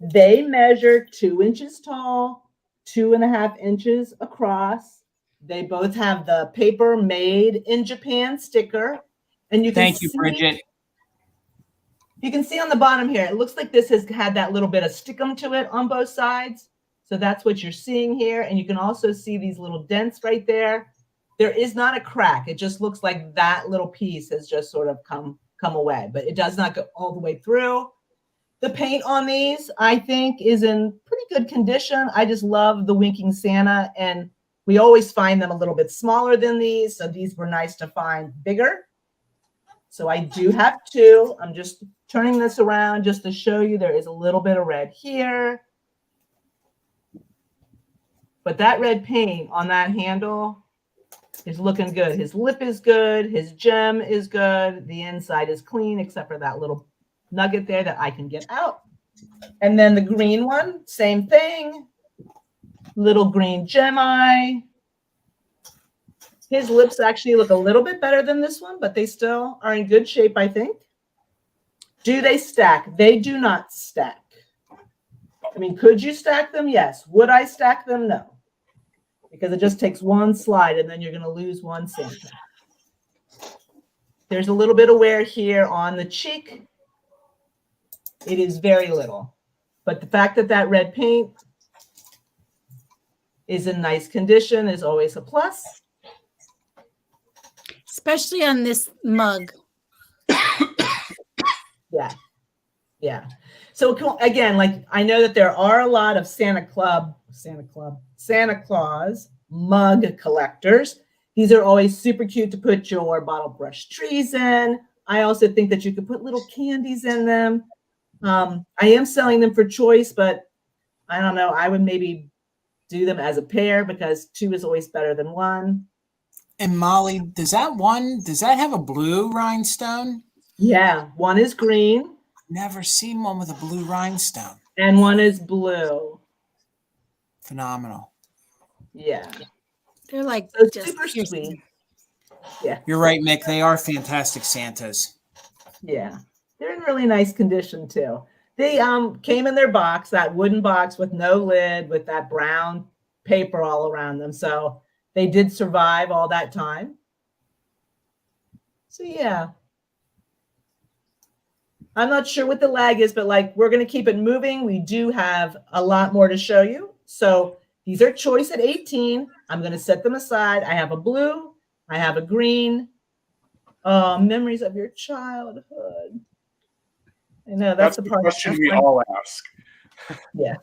C: They measure 2 inches tall, 2.5 inches across. They both have the paper made in Japan sticker. And you can
A: Thank you, Bridget.
C: You can see on the bottom here, it looks like this has had that little bit of stickum to it on both sides. So that's what you're seeing here. And you can also see these little dents right there. There is not a crack. It just looks like that little piece has just sort of come away, but it does not go all the way through. The paint on these, I think, is in pretty good condition. I just love the winking Santa, and we always find them a little bit smaller than these, so these were nice to find bigger. So I do have 2. I'm just turning this around just to show you there is a little bit of red here. But that red paint on that handle is looking good. His lip is good. His gem is good. The inside is clean, except for that little nugget there that I can get out. And then the green one, same thing. Little green gem eye. His lips actually look a little bit better than this one, but they still are in good shape, I think. Do they stack? They do not stack. I mean, could you stack them? Yes. Would I stack them? No. Because it just takes one slide and then you're going to lose one Santa. There's a little bit of wear here on the cheek. It is very little. But the fact that that red paint is in nice condition is always a plus.
B: Especially on this mug.
C: Yeah. Yeah. So again, like I know that there are a lot of Santa Claus mug collectors. These are always super cute to put your bottle brush trees in. I also think that you could put little candies in them. I am selling them for choice, but I don't know. I would maybe do them as a pair because 2 is always better than 1.
A: And Molly, does that have a blue rhinestone?
C: Yeah, 1 is green.
A: Never seen one with a blue rhinestone.
C: And 1 is blue.
A: Phenomenal.
B: Yeah. They're like
C: so
B: just
C: super sweet. Yeah.
A: You're right, Mick. They are fantastic Santas.
C: Yeah. They're in really nice condition too. They came in their box, that wooden box with no lid, with that brown paper all around them. So they did survive all that time. So yeah. I'm not sure what the lag is, but like we're going to keep it moving. We do have a lot more to show you. So these are choice at 18. I'm going to set them aside. I have a blue. I have a green. Memories of your childhood. I know that's the part.
D: Question we all ask.
C: Yeah.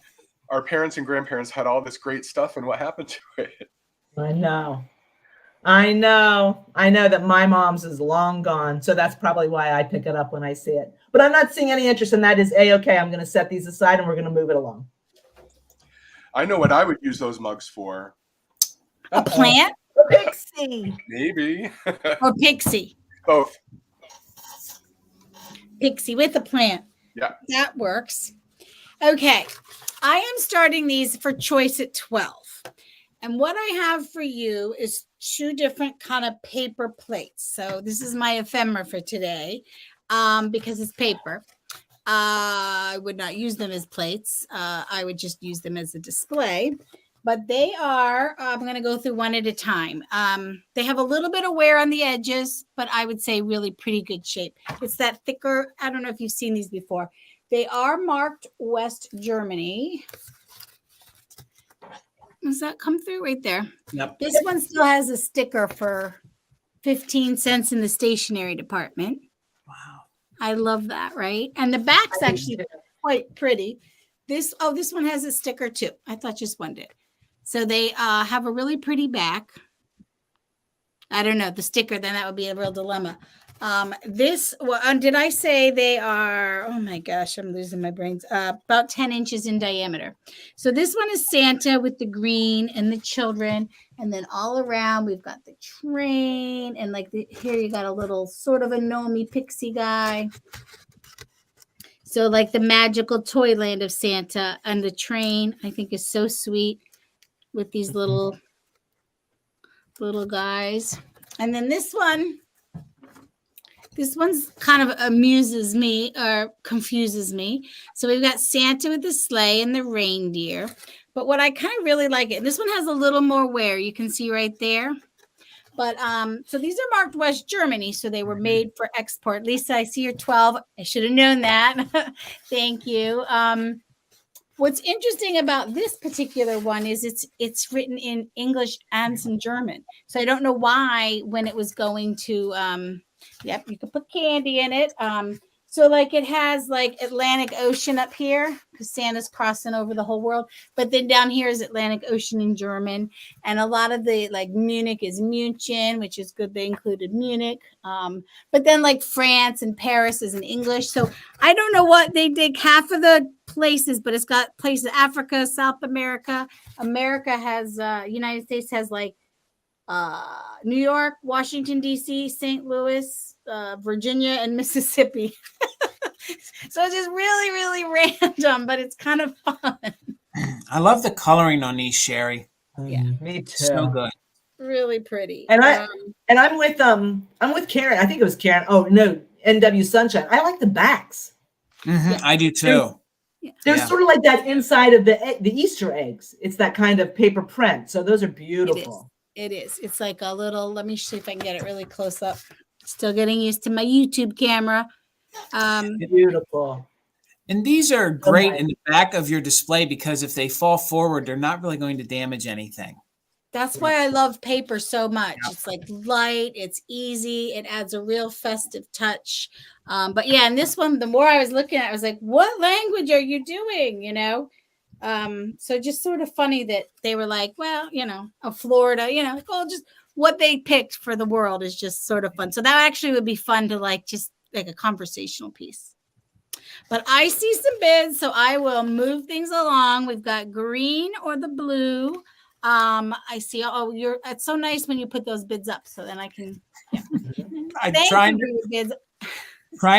D: Our parents and grandparents had all this great stuff, and what happened to it?
C: I know. I know that my mom's is long gone. So that's probably why I pick it up when I see it. But I'm not seeing any interest in that. Is A-okay. I'm going to set these aside and we're going to move it along.
D: I know what I would use those mugs for.
B: A plant?
C: A pixie.
D: Maybe.
B: Or pixie.
D: Both.
B: Pixie with a plant.
D: Yeah.
B: That works. Okay. I am starting these for choice at 12. And what I have for you is 2 different kind of paper plates. So this is my ephemera for today because it's paper. I would not use them as plates. I would just use them as a display. But they are, I'm going to go through one at a time. They have a little bit of wear on the edges, but I would say really pretty good shape. It's that thicker, I don't know if you've seen these before. They are marked West Germany. Does that come through right there?
A: Yep.
B: This one still has a sticker for 15 cents in the stationery department.
A: Wow.
B: I love that, right? And the back's actually quite pretty. This one has a sticker too. I thought just one did. So they have a really pretty back. I don't know, the sticker, then that would be a real dilemma. Did I say they are, oh my gosh, I'm losing my brains, about 10 inches in diameter. So this one is Santa with the green and the children. And then all around, we've got the train. And like here, you got a little sort of a gnomey pixie guy. So like the magical toyland of Santa, and the train, I think, is so sweet with these little guys. And then this one's kind of amuses me or confuses me. So we've got Santa with the sleigh and the reindeer. But what I kind of really like it, this one has a little more wear. You can see right there. But so these are marked West Germany, so they were made for export. Lisa, I see you're 12. I should have known that. Thank you. What's interesting about this particular one is it's written in English and some German. So I don't know why when it was going to, yep, you could put candy in it. So like it has like Atlantic Ocean up here because Santa's crossing over the whole world. But then down here is Atlantic Ocean in German. And a lot of the like Munich is München, which is good. They included Munich. But then like France and Paris is in English. So I don't know what they did. Half of the places, but it's got places Africa, South America. America has United States has like New York, Washington, D.C., St. Louis, Virginia, and Mississippi. So it's just really, really random, but it's kind of fun.
A: I love the coloring on these, Sherry.
B: Yeah,
C: me too.
A: So good.
B: Really pretty.
C: And I'm with Karen. I think it was Karen. Oh no, NW Sunshine. I like the backs.
A: Yeah. I do too.
C: There's sort of like that inside of the Easter eggs. It's that kind of paper print. So those are beautiful.
B: It is. It's like a little. Let me see if I can get it really close up. Still getting used to my YouTube camera.
C: Beautiful.
A: And these are great in the back of your display because if they fall forward, they're not really going to damage anything.
B: That's why I love paper so much. Yep. It's like light, it's easy, it adds a real festive touch. But yeah, and this one, the more I was looking at it, I was like, what language are you doing? You know? So just sort of funny that they were like, well, you know, Florida, you know, well, just what they picked for the world is just sort of fun. So that actually would be fun to like just like a conversational piece. But I see some bids, so I will move things along. We've got green or the blue. I see. Oh, it's so nice when you put those bids up, so then I can. Yeah.
A: I'm trying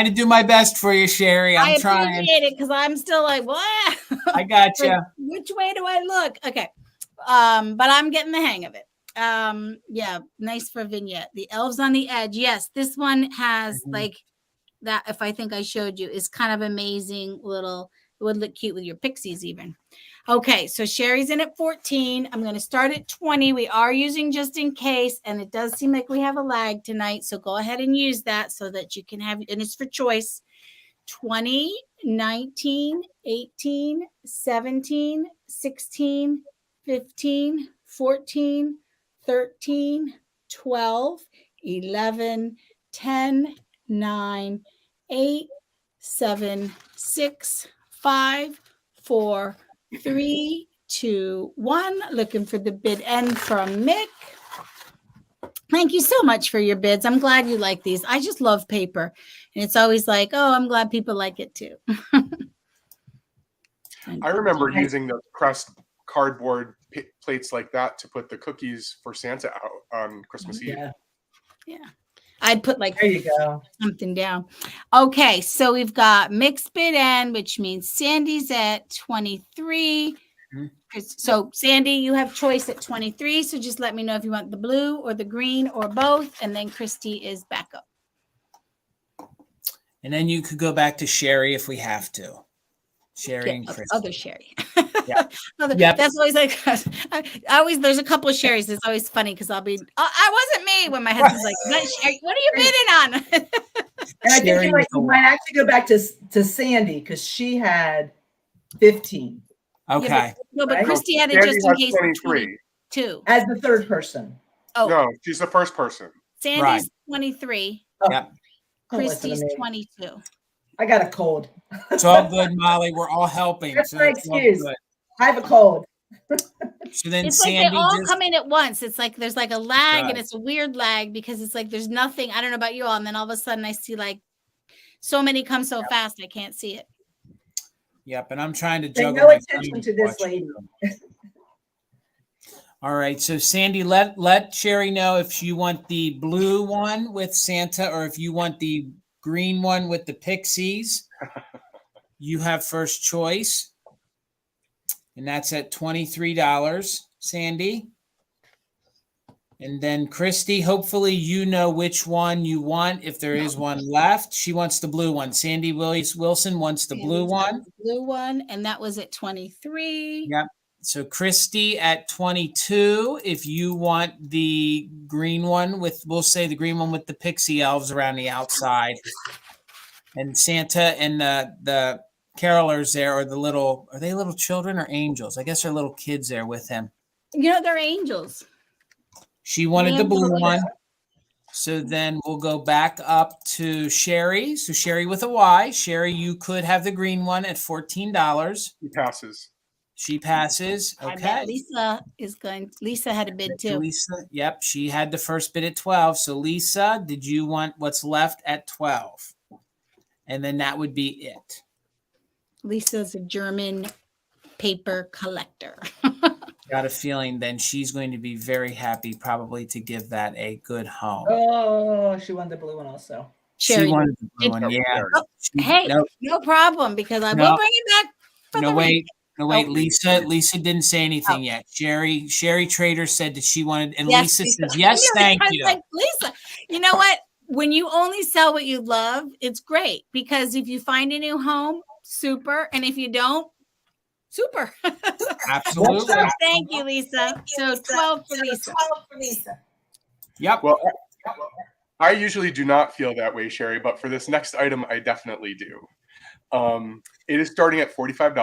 A: to do my best for you, Sherry. I
B: appreciate it because I'm still like, what?
A: I got you.
B: Like, which way do I look? Okay, but I'm getting the hang of it. Yeah, nice for a vignette. The elves on the edge. Yes, this one has like that. If I think I showed you, is kind of amazing little. It would look cute with your pixies even. Okay, so Sherry's in at 14. I'm going to start at 20. We are using just in case, and it does seem like we have a lag tonight. So go ahead and use that so that you can have, and it's for choice. 20, 19, 18, 17, 16, 15, 14, 13, 12, 11, 10, 9, 8, 7, 6, 5, 4, 3, 2, 1. Looking for the bid end from Mick. Thank you so much for your bids. I'm glad you like these. I just love paper. And it's always like, oh, I'm glad people like it too.
D: I remember using the crust cardboard plates like that to put the cookies for Santa out on Christmas Eve.
B: Yeah. I'd put like
C: there you go
B: something down. Okay, so we've got mixed bid end, which means Sandy's at 23. So Sandy, you have choice at 23. So just let me know if you want the blue or the green or both, and then Christy is back up.
A: And then you could go back to Sherry if we have to. Sherry and Christy.
B: Other Sherry.
A: Yeah.
B: That's always like there's a couple of Sherrys. It's always funny because I'll be I wasn't me when my husband's like, Sherry, what are you bidding on?
C: And I think you might actually go back to Sandy because she had 15.
A: Okay.
B: But Christy had it just in case 22.
C: As the third person.
B: Oh
D: no, she's the first person.
B: Sandy's 23.
A: Yep.
B: Christy's 22.
C: I got a cold.
A: It's all good, Molly. We're all helping.
C: That's my excuse. I have a cold.
A: So then
B: it's
A: Sandy
B: like they all come in at once. It's like there's like a lag, and it's a weird lag because it's like there's nothing. I don't know about you all, and then all of a sudden I see like so many come so fast I can't see it.
A: Yep, and I'm trying to juggle.
C: Pay no attention to this lady.
A: All right, so Sandy, let Sherry know if you want the blue one with Santa or if you want the green one with the pixies. You have first choice. And that's at $23, Sandy. And then Christy, hopefully you know which one you want if there is one left. She wants the blue one. Sandy Wilson wants the blue one.
B: Blue one, and that was at 23.
A: Yep. So Christy at 22, if you want the green one we'll say the green one with the pixie elves around the outside. And Santa and the carolers there are they little children or angels? I guess they're little kids there with him.
B: You know, they're angels.
A: She wanted the blue one. So then we'll go back up to Sherry. So Sherry with a Y. Sherry, you could have the green one at $14.
D: He passes.
A: She passes.
B: I bet
A: Okay.
B: Lisa had a bid too.
A: Lisa, yep, she had the first bid at 12. So Lisa, did you want what's left at 12? And then that would be it.
B: Lisa's a German paper collector.
A: Got a feeling then she's going to be very happy probably to give that a good home.
C: Oh, she won the blue one also.
A: She wanted the blue one, yeah.
B: Oh, hey, no problem, because I will bring it back.
A: No, wait. Lisa didn't say anything yet. Sherry Trader said that she wanted, and
B: Yes,
A: Lisa says, yes, thank you.
B: Like, Lisa, you know what? When you only sell what you love, it's great, because if you find a new home, super. And if you don't, super.
A: Absolutely.
B: Thank you, Lisa. So 12 for Lisa.
A: Yep.
D: Well, I usually do not feel that way, Sherry, but for this next item, I definitely do. It is starting at $45.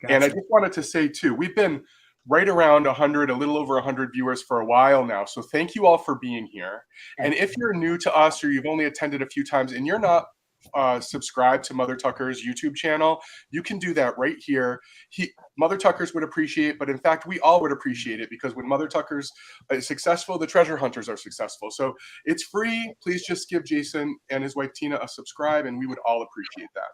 D: Gotcha. And I just wanted to say, too, we've been right around 100, a little over 100 viewers for a while now. So thank you all for being here. And if you're new to us or you've only attended a few times and you're not subscribed to Mother Tucker's YouTube channel, you can do that right here. Mother Tucker's would appreciate, but in fact, we all would appreciate it, because when Mother Tucker's is successful, the treasure hunters are successful. So it's free. Please just give Jason and his wife Tina a subscribe, and we would all appreciate that.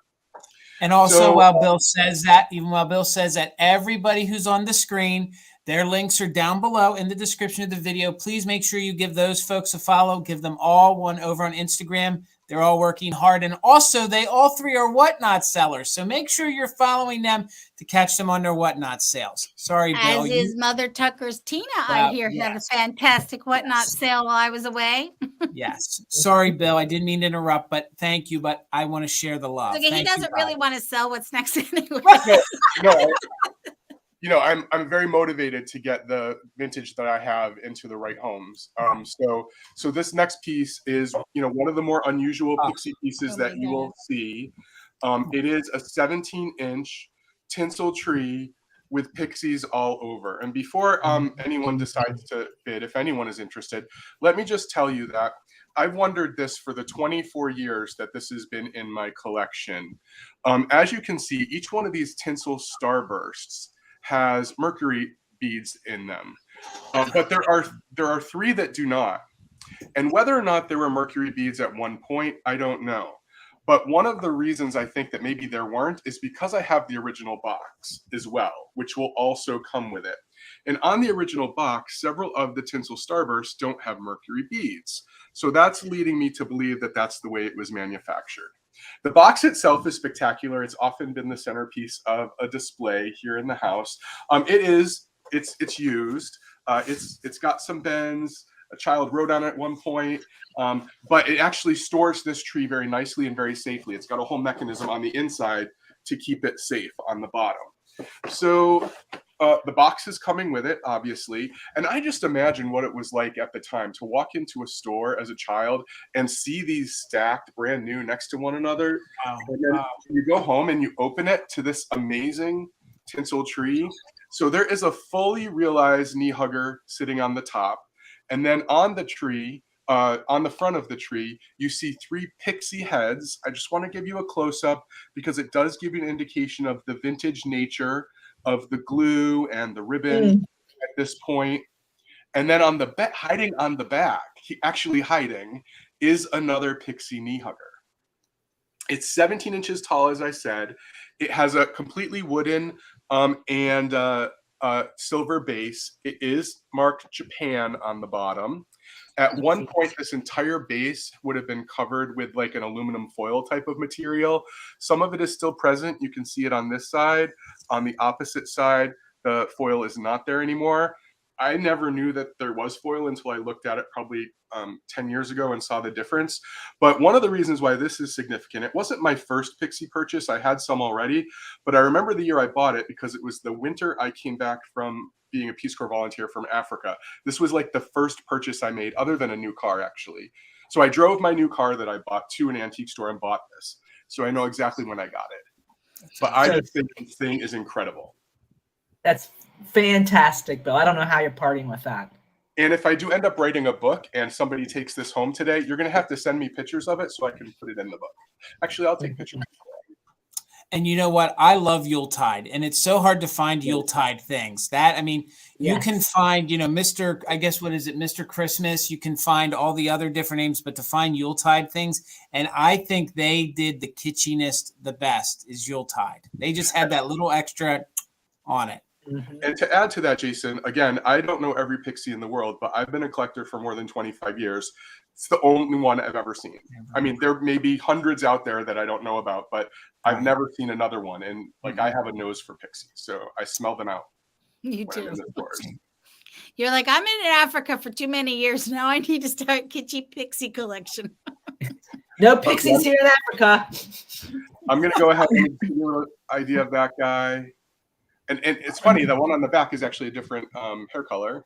A: And also, while Bill says that, everybody who's on the screen, their links are down below in the description of the video. Please make sure you give those folks a follow. Give them all one over on Instagram. They're all working hard. And also, they all three are Whatnot sellers. So make sure you're following them to catch them on their Whatnot sales. Sorry, Bill.
B: As is Mother Tucker's Tina, I hear, had a fantastic Whatnot sale while I was away.
A: Yes. Sorry, Bill. I didn't mean to interrupt, but thank you. But I want to share the love.
B: Okay, he doesn't really want to sell what's next anyway.
D: No, I'm very motivated to get the vintage that I have into the right homes. So this next piece is, one of the more unusual pixie pieces that you will see. It is a 17-inch tinsel tree with pixies all over. And before anyone decides to bid, if anyone is interested, let me just tell you that I've wondered this for the 24 years that this has been in my collection. As you can see, each one of these tinsel starbursts has mercury beads in them, but there are three that do not. And whether or not there were mercury beads at one point, I don't know. But one of the reasons I think that maybe there weren't is because I have the original box as well, which will also come with it. And on the original box, several of the tinsel starbursts don't have mercury beads. So that's leading me to believe that that's the way it was manufactured. The box itself is spectacular. It's often been the centerpiece of a display here in the house. It's used. It's got some bends. A child wrote on it at one point, but it actually stores this tree very nicely and very safely. It's got a whole mechanism on the inside to keep it safe on the bottom. So the box is coming with it, obviously. And I just imagine what it was like at the time to walk into a store as a child and see these stacked brand new next to one another. Wow. And then you go home and you open it to this amazing tinsel tree. So there is a fully realized knee hugger sitting on the top. And then on the tree, on the front of the tree, you see three pixie heads. I just want to give you a close-up because it does give you an indication of the vintage nature of the glue and the ribbon at this point. And then on the hiding on the back, actually hiding, is another pixie knee hugger. It's 17 inches tall, as I said. It has a completely wooden and silver base. It is marked Japan on the bottom. At one point, this entire base would have been covered with like an aluminum foil type of material. Some of it is still present. You can see it on this side. On the opposite side, the foil is not there anymore. I never knew that there was foil until I looked at it probably 10 years ago and saw the difference. But one of the reasons why this is significant, it wasn't my first pixie purchase. I had some already, but I remember the year I bought it because it was the winter I came back from being a Peace Corps volunteer from Africa. This was like the first purchase I made other than a new car, actually. So I drove my new car that I bought to an antique store and bought this. So I know exactly when I got it. But I just think this thing is incredible.
C: That's fantastic, Bill. I don't know how you're partying with that.
D: And if I do end up writing a book and somebody takes this home today, you're going to have to send me pictures of it so I can put it in the book. Actually, I'll take pictures.
A: And you know what? I love Yuletide, and it's so hard to find Yuletide things. You can find, Mr. I guess, what is it, Mr. Christmas? You can find all the other different names, but to find Yuletide things, and I think they did the kitschiness the best is Yuletide. They just had that little extra on it.
D: And to add to that, Jason, again, I don't know every pixie in the world, but I've been a collector for more than 25 years. It's the only one I've ever seen. I mean, there may be hundreds out there that I don't know about, but I've never seen another one. And I have a nose for pixies, so I smell them out.
B: You do. You're like, I'm in Africa for too many years now. I need to start kitschy pixie collection.
C: No pixies here in Africa.
D: I'm going to go ahead and give you an idea of that guy. And it's funny, the one on the back is actually a different hair color.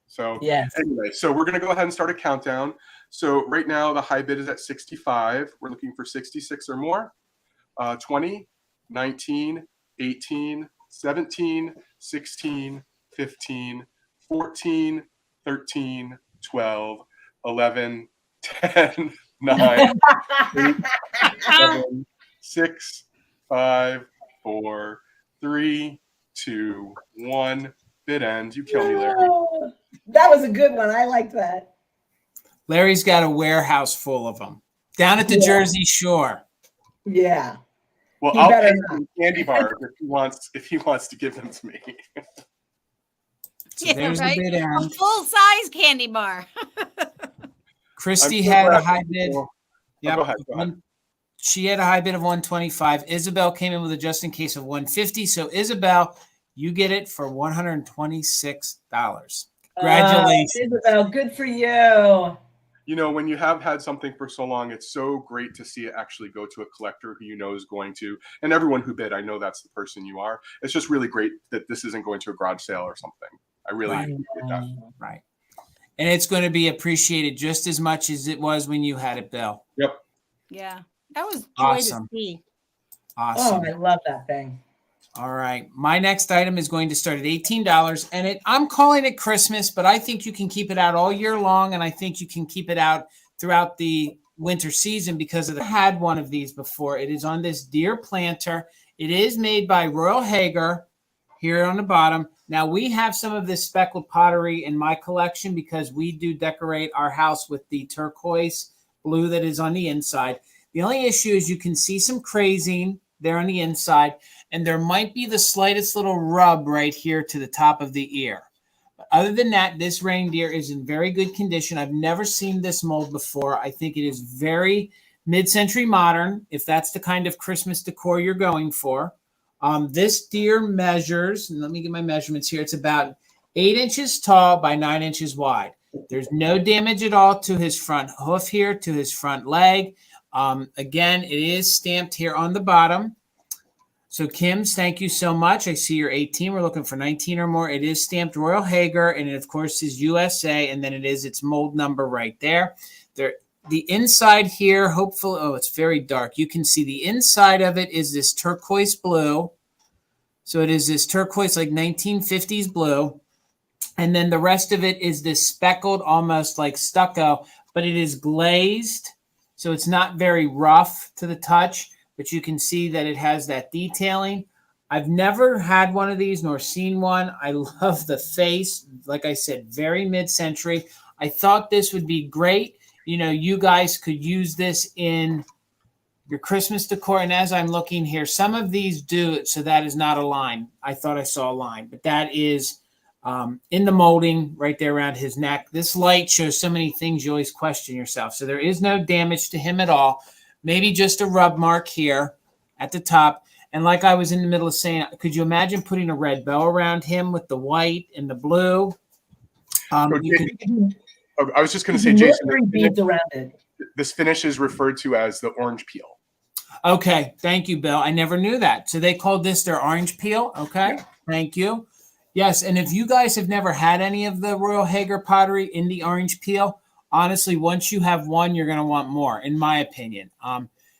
D: So anyway, so we're going to go ahead and start a countdown. So right now, the high bid is at 65. We're looking for 66 or more. 20, 19, 18, 17, 16, 15, 14, 13, 12, 11, 10, 9, 8, 7, 6, 5, 4, 3, 2, 1. Bid end. You kill me, Larry.
C: That was a good one. I liked that.
A: Larry's got a warehouse full of them down at the Jersey Shore.
C: Yeah.
D: Well, I'll pay him candy bars if he wants to give them to me.
A: So there's the bid end.
B: A full-size candy bar.
A: Christy had a high bid.
D: Yeah, go ahead.
A: She had a high bid of 125. Isabel came in with a just in case of 150. So Isabel, you get it for $126. Congratulations.
C: Isabel, good for you.
D: When you have had something for so long, it's so great to see it actually go to a collector who you know is going to, and everyone who bid, I know that's the person you are. It's just really great that this isn't going to a garage sale or something. I really appreciate that.
A: Right. And it's going to be appreciated just as much as it was when you had it, Bill.
D: Yep.
B: Yeah. That was
A: awesome.
B: Joy to see.
A: Awesome.
C: Oh, I love that thing.
A: All right. My next item is going to start at $18. And I'm calling it Christmas, but I think you can keep it out all year long. And I think you can keep it out throughout the winter season because I had one of these before. It is on this deer planter. It is made by Royal Hager here on the bottom. Now, we have some of this speckled pottery in my collection because we do decorate our house with the turquoise blue that is on the inside. The only issue is you can see some crazing there on the inside, and there might be the slightest little rub right here to the top of the ear. But other than that, this reindeer is in very good condition. I've never seen this mold before. I think it is very mid-century modern, if that's the kind of Christmas decor you're going for. This deer measures, and let me get my measurements here, it's about 8 inches tall by 9 inches wide. There's no damage at all to his front hoof here, to his front leg. Again, it is stamped here on the bottom. So Kim's, thank you so much. I see you're 18. We're looking for 19 or more. It is stamped Royal Hager, and it, of course, is USA, and then it is its mold number right there. The inside here, hopefully, it's very dark. You can see the inside of it is this turquoise blue. So it is this turquoise, like 1950s blue. And then the rest of it is this speckled, almost like stucco, but it is glazed. So it's not very rough to the touch, but you can see that it has that detailing. I've never had one of these nor seen one. I love the face. Like I said, very mid-century. I thought this would be great. You guys could use this in your Christmas decor. And as I'm looking here, some of these do it, so that is not a line. I thought I saw a line, but that is in the molding right there around his neck. This light shows so many things you always question yourself. So there is no damage to him at all. Maybe just a rub mark here at the top. And like I was in the middle of saying, could you imagine putting a red bow around him with the white and the blue?
D: I was just going to say, Jason,
C: beads around it.
D: This finish is referred to as the orange peel.
A: Okay. Thank you, Bill. I never knew that. So they called this their orange peel. Okay. Yeah. Thank you. Yes. And if you guys have never had any of the Royal Hager pottery in the orange peel, honestly, once you have one, you're going to want more, in my opinion.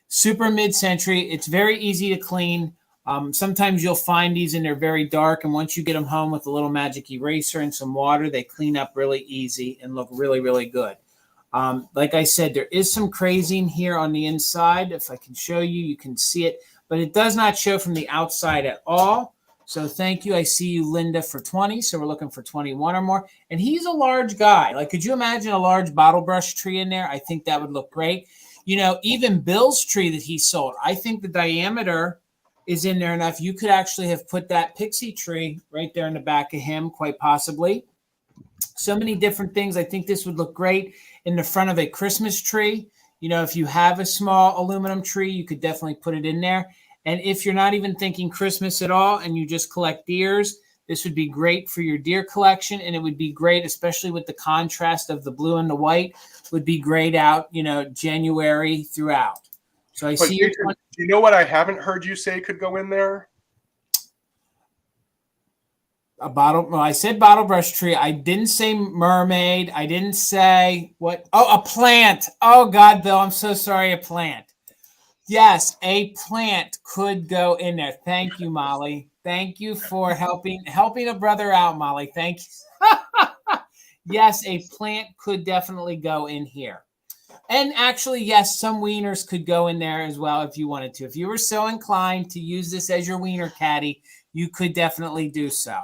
A: Super mid-century. It's very easy to clean. Sometimes you'll find these and they're very dark. And once you get them home with a little magic eraser and some water, they clean up really easy and look really, really good. Like I said, there is some crazing here on the inside. If I can show you, you can see it, but it does not show from the outside at all. So thank you. I see you, Linda, for 20. So we're looking for 21 or more. And he's a large guy. Like, could you imagine a large bottle brush tree in there? I think that would look great. You know, even Bill's tree that he sold, I think the diameter is in there enough. You could actually have put that pixie tree right there in the back of him, quite possibly. So many different things. I think this would look great in the front of a Christmas tree. You know, if you have a small aluminum tree, you could definitely put it in there. And if you're not even thinking Christmas at all and you just collect deers, this would be great for your deer collection. And it would be great, especially with the contrast of the blue and the white, would be great out, you know, January throughout. So I see
D: you know what I haven't heard you say could go in there?
A: A bottle. Well, I said bottle brush tree. I didn't say mermaid. I didn't say what? Oh, a plant. Oh God, Bill, I'm so sorry. A plant. Yes, a plant could go in there. Thank you, Molly. Thank you for helping a brother out, Molly. Thank you. Yes, a plant could definitely go in here. And actually, yes, some wieners could go in there as well if you wanted to. If you were so inclined to use this as your wiener caddy, you could definitely do so.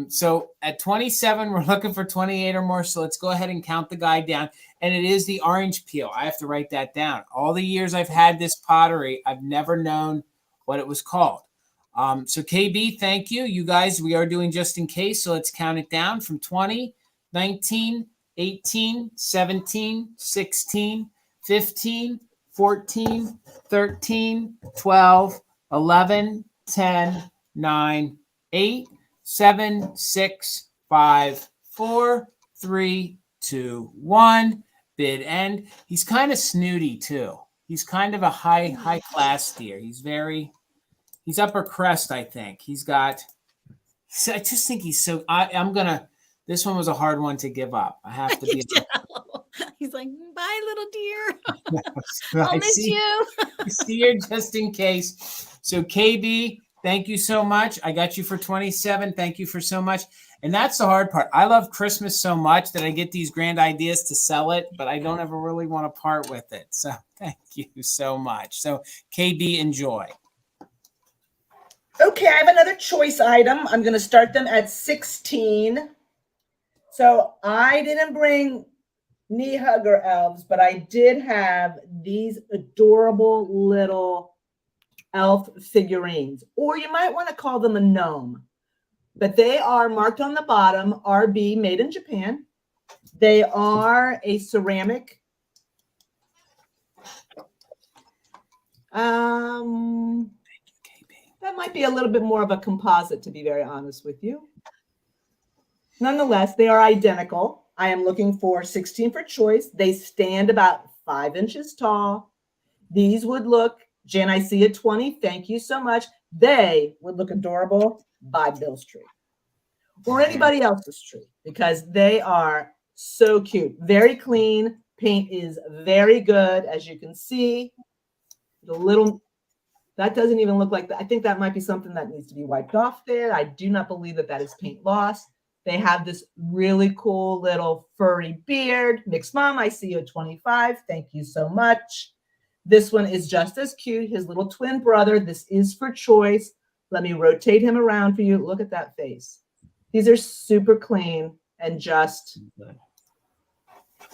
A: So at 27, we're looking for 28 or more. So let's go ahead and count the guy down. And it is the orange peel. I have to write that down. All the years I've had this pottery, I've never known what it was called. So KB, thank you. You guys, we are doing just in case. So let's count it down from 20, 19, 18, 17, 16, 15, 14, 13, 12, 11, 10, 9, 8, 7, 6, 5, 4, 3, 2, 1. Bid end. He's kind of snooty too. He's kind of a high class deer. He's upper crest, I think. I just think he's so, this one was a hard one to give up. I have to be.
B: He's like, bye, little deer.
A: I'll
B: I'll miss you.
A: See you just in case. So KB, thank you so much. I got you for 27. Thank you for so much. And that's the hard part. I love Christmas so much that I get these grand ideas to sell it, but I don't ever really want to part with it. So thank you so much. So KB, enjoy.
C: Okay, I have another choice item. I'm going to start them at 16. So I didn't bring knee hugger elves, but I did have these adorable little elf figurines, or you might want to call them a gnome. But they are marked on the bottom, RB, made in Japan. They are a ceramic. That might be a little bit more of a composite, to be very honest with you. Nonetheless, they are identical. I am looking for 16 for choice. They stand about 5 inches tall. These would look, Jen, I see a 20. Thank you so much. They would look adorable by Bill's tree or anybody else's tree because they are so cute. Very clean. Paint is very good, as you can see. The little, that doesn't even look like that. I think that might be something that needs to be wiped off there. I do not believe that that is paint loss. They have this really cool little furry beard. Mixed Mom, I see you at 25. Thank you so much. This one is just as cute. His little twin brother. This is for choice. Let me rotate him around for you. Look at that face. These are super clean and just.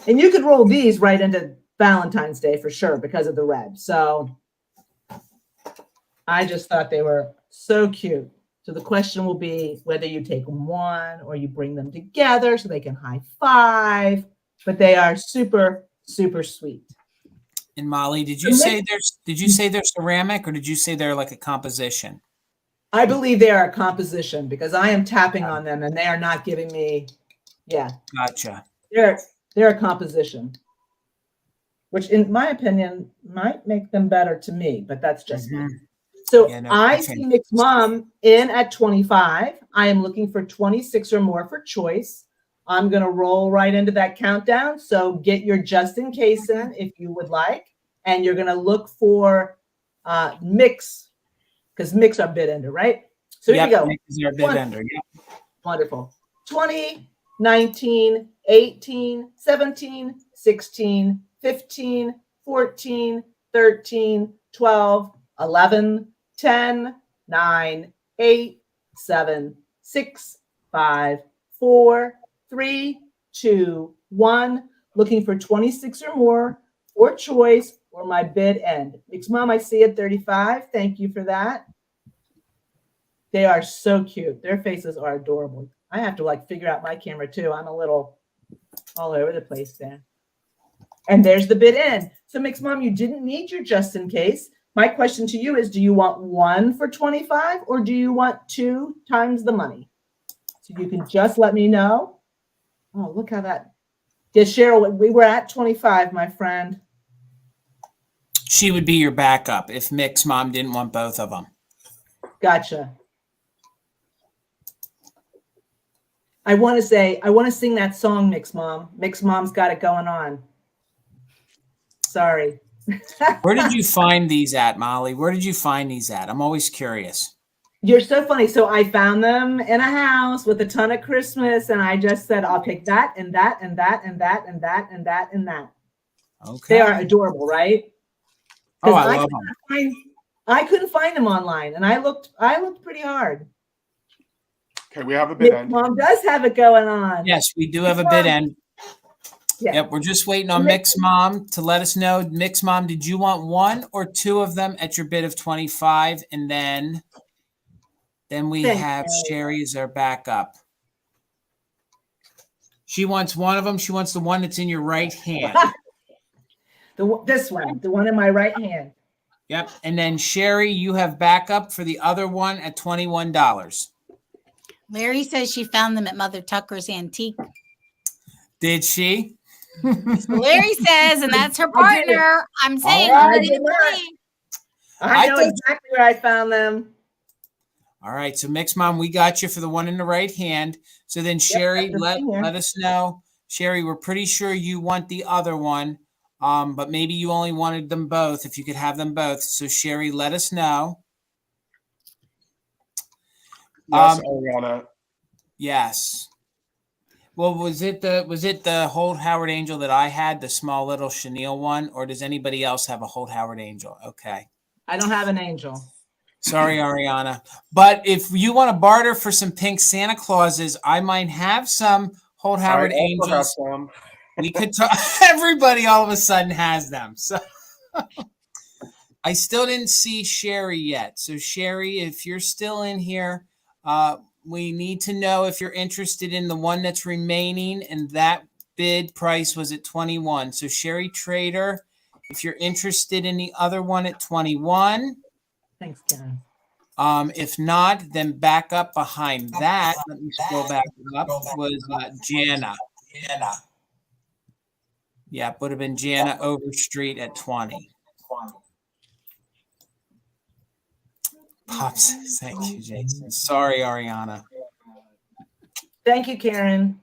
C: And you could roll these right into Valentine's Day for sure because of the red. So I just thought they were so cute. So the question will be whether you take one or you bring them together so they can high five. But they are super, super sweet.
A: And Molly, did you say they're ceramic or did you say they're like a composition?
C: I believe they are a composition because I am tapping on them and they are not giving me. Yeah.
A: Gotcha.
C: They're a composition, which in my opinion might make them better to me, but that's just me. So yeah, no, I see Mixed Mom in at 25. I am looking for 26 or more for choice. I'm going to roll right into that countdown. So get your just in case in if you would like. And you're going to look for mix because Mick's our bid ender, right? So here we go.
A: Mick is our bid ender. Yep.
C: Wonderful. 20, 19, 18, 17, 16, 15, 14, 13, 12, 11, 10, 9, 8, 7, 6, 5, 4, 3, 2, 1. Looking for 26 or more for choice or my bid end. Mixed Mom, I see it 35. Thank you for that. They are so cute. Their faces are adorable. I have to like figure out my camera too. I'm a little all over the place there. And there's the bid end. So Mixed Mom, you didn't need your just in case. My question to you is, do you want 1 for 25 or do you want 2 times the money? So you can just let me know. Oh, look how that. Yes, Cheryl, we were at 25, my friend.
A: She would be your backup if Mick's mom didn't want both of them.
C: Gotcha. I want to sing that song, Mixed Mom. Mixed Mom's got it going on. Sorry.
A: Where did you find these at, Molly? Where did you find these at? I'm always curious.
C: You're so funny. So I found them in a house with a ton of Christmas, and I just said, I'll pick that and that and that and that and that and that and that.
A: Okay.
C: They are adorable, right?
A: Oh, I love them.
C: I couldn't find them online, and I looked pretty hard.
D: Okay, we have a bid end.
C: Mom does have it going on.
A: Yes, we do have a bid end.
C: Yeah.
A: Yep, we're just waiting on Mick's mom to let us know. Mick's mom, did you want 1 or 2 of them at your bid of 25? And then we have Sherry as our backup. She wants 1 of them. She wants the one that's in your right hand.
C: This one, the one in my right hand.
A: Yep. And then Sherry, you have backup for the other one at $21.
B: Larry says she found them at Mother Tucker's Antique.
A: Did she?
B: Larry says, and that's her partner. I'm saying,
C: I know exactly where I found them.
A: All right. So Mick's mom, we got you for the one in the right hand. So then Sherry, let us know. Sherry, we're pretty sure you want the other one. But maybe you only wanted them both, if you could have them both. So Sherry, let us know.
D: Yes, Ariana.
A: Yes. Well, was it the Hold Howard Angel that I had, the small little chenille one, or does anybody else have a Hold Howard Angel? Okay.
C: I don't have an angel. Sorry,
A: Ariana. But if you want to barter for some pink Santa Clauses, I might have some Hold Howard Angels. We could talk. Everybody all of a sudden has them. So I still didn't see Sherry yet. So Sherry, if you're still in here, we need to know if you're interested in the one that's remaining, and that bid price was at 21. So Sherry Trader, if you're interested in the other one at 21.
C: Thanks, Karen.
A: If not, then back up behind that. Let me scroll back up. Was Jana. Yeah, it would have been Jana Overstreet at 20. Pops, thank you, Jason. Sorry, Ariana.
C: Thank you, Karen.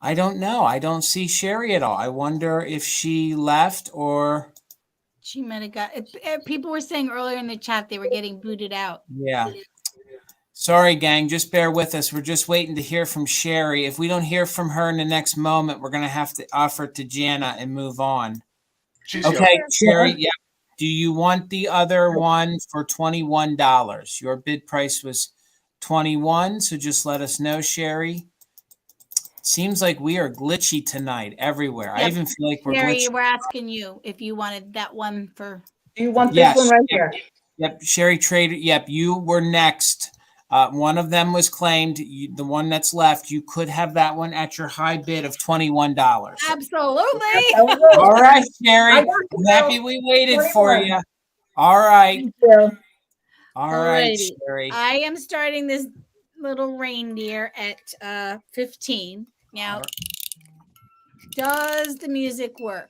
A: I don't know. I don't see Sherry at all. I wonder if she left or...
B: She might have got... People were saying earlier in the chat they were getting booted out.
A: Yeah. Sorry, gang. Just bear with us. We're just waiting to hear from Sherry. If we don't hear from her in the next moment, we're going to have to offer to Jana and move on. Okay, Sherry. Yeah. Do you want the other one for $21? Your bid price was 21, so just let us know, Sherry. Seems like we are glitchy tonight everywhere. Yep. I even feel like we're
B: Sherry,
A: glitchy.
B: we're asking you if you wanted that one for...
C: Do you want this one right here?
A: Yep, Sherry Trader. Yep, you were next. One of them was claimed. The one that's left, you could have that one at your high bid of $21.
B: Absolutely.
A: All right, Sherry. I'm happy we waited for you. All right. All right, Sherry.
B: I am starting this little reindeer at 15. Now, does the music work?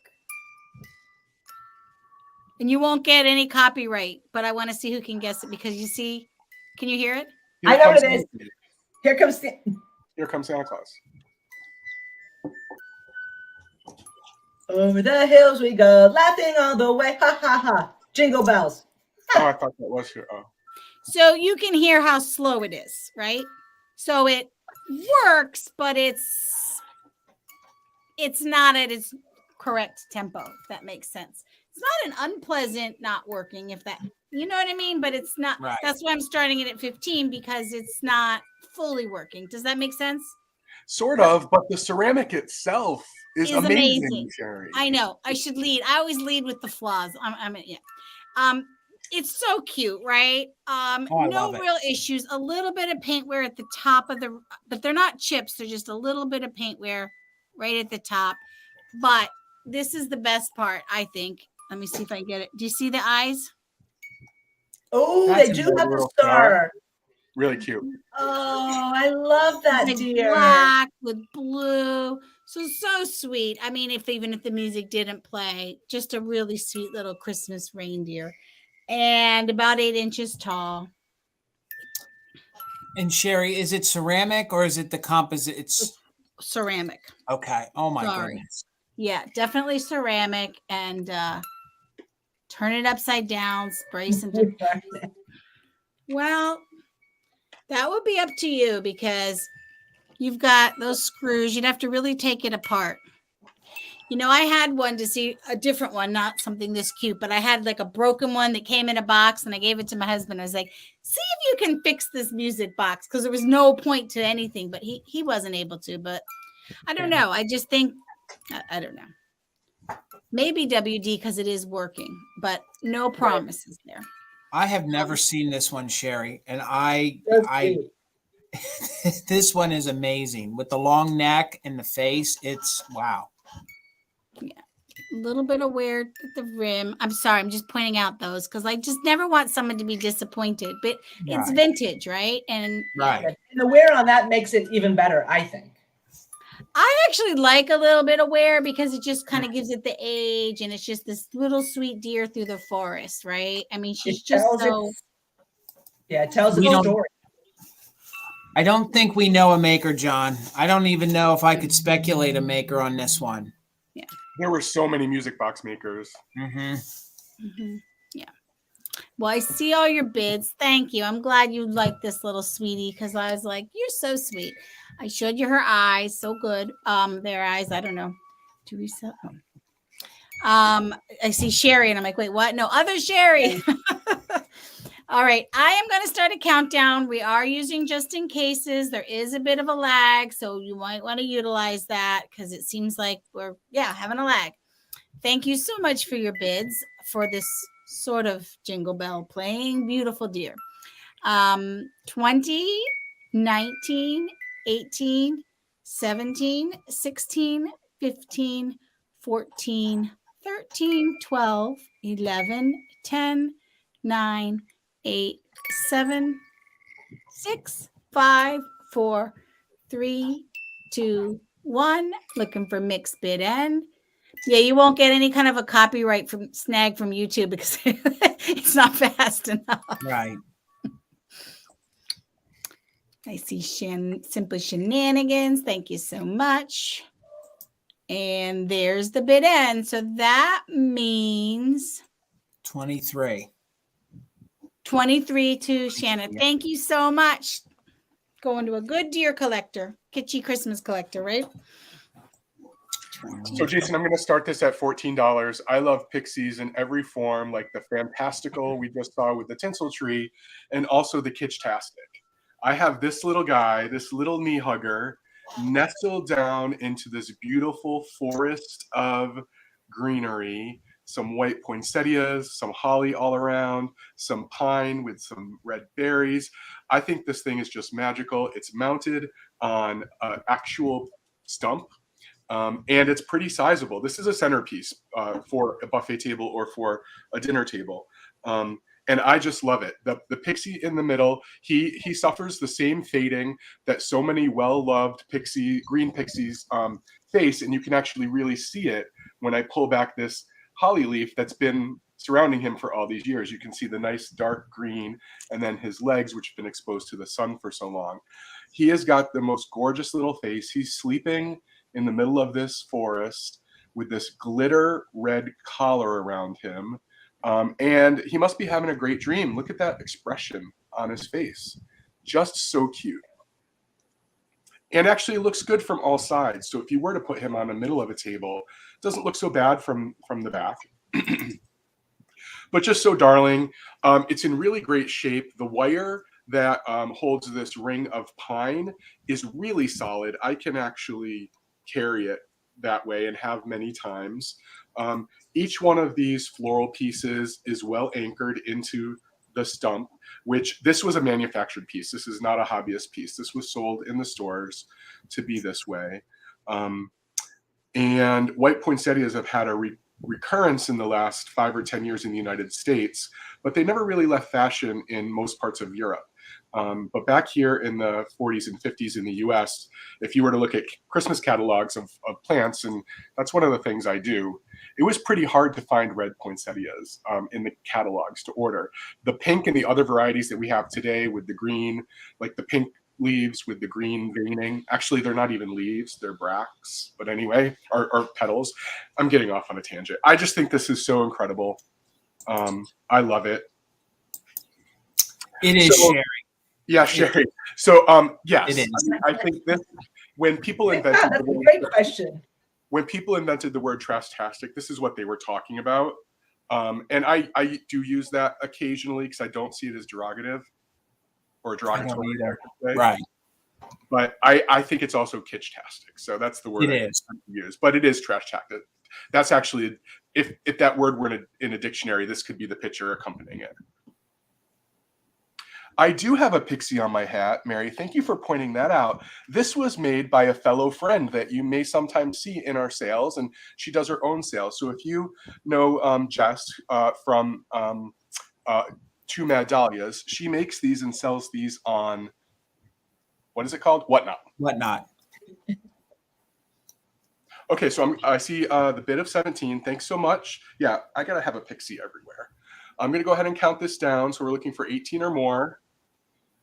B: And you won't get any copyright, but I want to see who can guess it because you see, can you hear it?
C: I know what it is. Here comes
D: Santa Claus.
C: Over the hills we go, laughing all the way. Ha, ha, ha. Jingle bells.
D: Oh, I thought that was here. Oh.
B: So you can hear how slow it is, right? So it works, but it's not at its correct tempo, if that makes sense. It's not an unpleasant not working, if that, you know what I mean? But it's not,
A: Right.
B: That's why I'm starting it at 15, because it's not fully working. Does that make sense?
D: Sort of, but the ceramic itself is amazing, Sherry.
B: I know. I should lead. I always lead with the flaws. Yeah. It's so cute, right? No real issues. A little bit of paint wear at the top of the, but they're not chips. They're just a little bit of paint wear right at the top. But this is the best part, I think. Let me see if I can get it. Do you see the eyes?
C: Oh,
A: That's
C: they
A: a
C: do
D: good
C: have the
D: little
C: star.
D: Really cute.
C: Oh, I love that,
B: Like
C: dear.
B: black with blue. So sweet. I mean, even if the music didn't play, just a really sweet little Christmas reindeer. And about 8 inches tall.
A: And Sherry, is it ceramic or is it the composite? It's
B: ceramic.
A: Okay. Oh my goodness.
B: Yeah, definitely ceramic. And turn it upside down, spray some. Well, that would be up to you, because you've got those screws. You'd have to really take it apart. You know, I had one to see a different one, not something this cute, but I had like a broken one that came in a box, and I gave it to my husband. I was like, see if you can fix this music box, because there was no point to anything, but he wasn't able to. But I don't know. I just think, I don't know. Maybe WD, because it is working, but no promises there.
A: I have never seen this one, Sherry, and I this one is amazing with the long neck and the face. It's wow.
B: Yeah, a little bit of wear at the rim. I'm sorry, I'm just pointing out those, because I just never want someone to be disappointed. But it's vintage, right? And
C: and the wear on that makes it even better, I think.
B: I actually like a little bit of wear, because it just kind of gives it the age, and it's just this little sweet deer through the forest, right? I mean, she's just so.
C: Yeah, it tells a story.
A: I don't think we know a maker, John. I don't even know if I could speculate a maker on this one.
B: Yeah.
D: There were so many music box makers.
B: Yeah. Well, I see all your bids. Thank you. I'm glad you liked this little sweetie, because I was like, you're so sweet. I showed you her eyes. So good. Their eyes. I don't know. Do we sell? I see Sherry, and I'm like, wait, what? No, other Sherry. All right. I am going to start a countdown. We are using just in cases. There is a bit of a lag, so you might want to utilize that, because it seems like we're having a lag. Thank you so much for your bids for this sort of jingle bell playing. Beautiful deer. 20, 19, 18, 17, 16, 15, 14, 13, 12, 11, 10, 9, 8, 7, 6, 5, 4, 3, 2, 1. Looking for mixed bid end. Yeah, you won't get any kind of a copyright snag from YouTube, because it's not fast enough.
A: Right.
B: I see Simply Shenanigans. Thank you so much. And there's the bid end. So that means
A: 23.
B: 23 to Shannon. Thank you so much. Going to a good deer collector, kitschy Christmas collector, right?
D: So Jason, I'm going to start this at $14. I love pixies in every form, like the fantastical we just saw with the tinsel tree, and also the kitschtastic. I have this little guy, this little knee hugger, nestled down into this beautiful forest of greenery. Some white poinsettias, some holly all around, some pine with some red berries. I think this thing is just magical. It's mounted on an actual stump, and it's pretty sizable. This is a centerpiece for a buffet table or for a dinner table. And I just love it. The pixie in the middle, he suffers the same fading that so many well-loved green pixies face, and you can actually really see it when I pull back this holly leaf that's been surrounding him for all these years. You can see the nice dark green, and then his legs, which have been exposed to the sun for so long. He has got the most gorgeous little face. He's sleeping in the middle of this forest with this glitter red collar around him, And he must be having a great dream. Look at that expression on his face. Just so cute. And actually it looks good from all sides. So if you were to put him on the middle of a table, it doesn't look so bad from the back. But just so darling. It's in really great shape. The wire that holds this ring of pine is really solid. I can actually carry it that way and have many times. Each one of these floral pieces is well anchored into the stump, which this was a manufactured piece. This is not a hobbyist piece. This was sold in the stores to be this way. And white poinsettias have had a recurrence in the last 5 or 10 years in the United States, but they never really left fashion in most parts of Europe. But back here in the 40s and 50s in the US, if you were to look at Christmas catalogs of plants, and that's one of the things I do, it was pretty hard to find red poinsettias in the catalogs to order. The pink and the other varieties that we have today with the green, like the pink leaves with the green veining. Actually, they're not even leaves, they're bracts. But anyway, or petals. I'm getting off on a tangent. I just think this is so incredible. I love it.
A: It is, Sherry.
D: Yeah, Sherry. So, yes,
A: It is.
D: I think this, when people invented
C: That's a great question.
D: When people invented the word trashtastic, this is what they were talking about. And I do use that occasionally because I don't see it as derogative or derogatory.
A: Right.
D: But I think it's also kitschtastic. So that's the word
A: It
D: I
A: is.
D: use. But it is trashtastic. That's actually, if that word were in a dictionary, this could be the picture accompanying it. I do have a pixie on my hat, Mary. Thank you for pointing that out. This was made by a fellow friend that you may sometimes see in our sales, and she does her own sales. So if you know Jess from Two Mad Dahlias, she makes these and sells these on, what is it called? Whatnot.
A: Whatnot.
D: Okay, so I see the bid of 17. Thanks so much. Yeah, I gotta have a pixie everywhere. I'm gonna go ahead and count this down. So we're looking for 18 or more.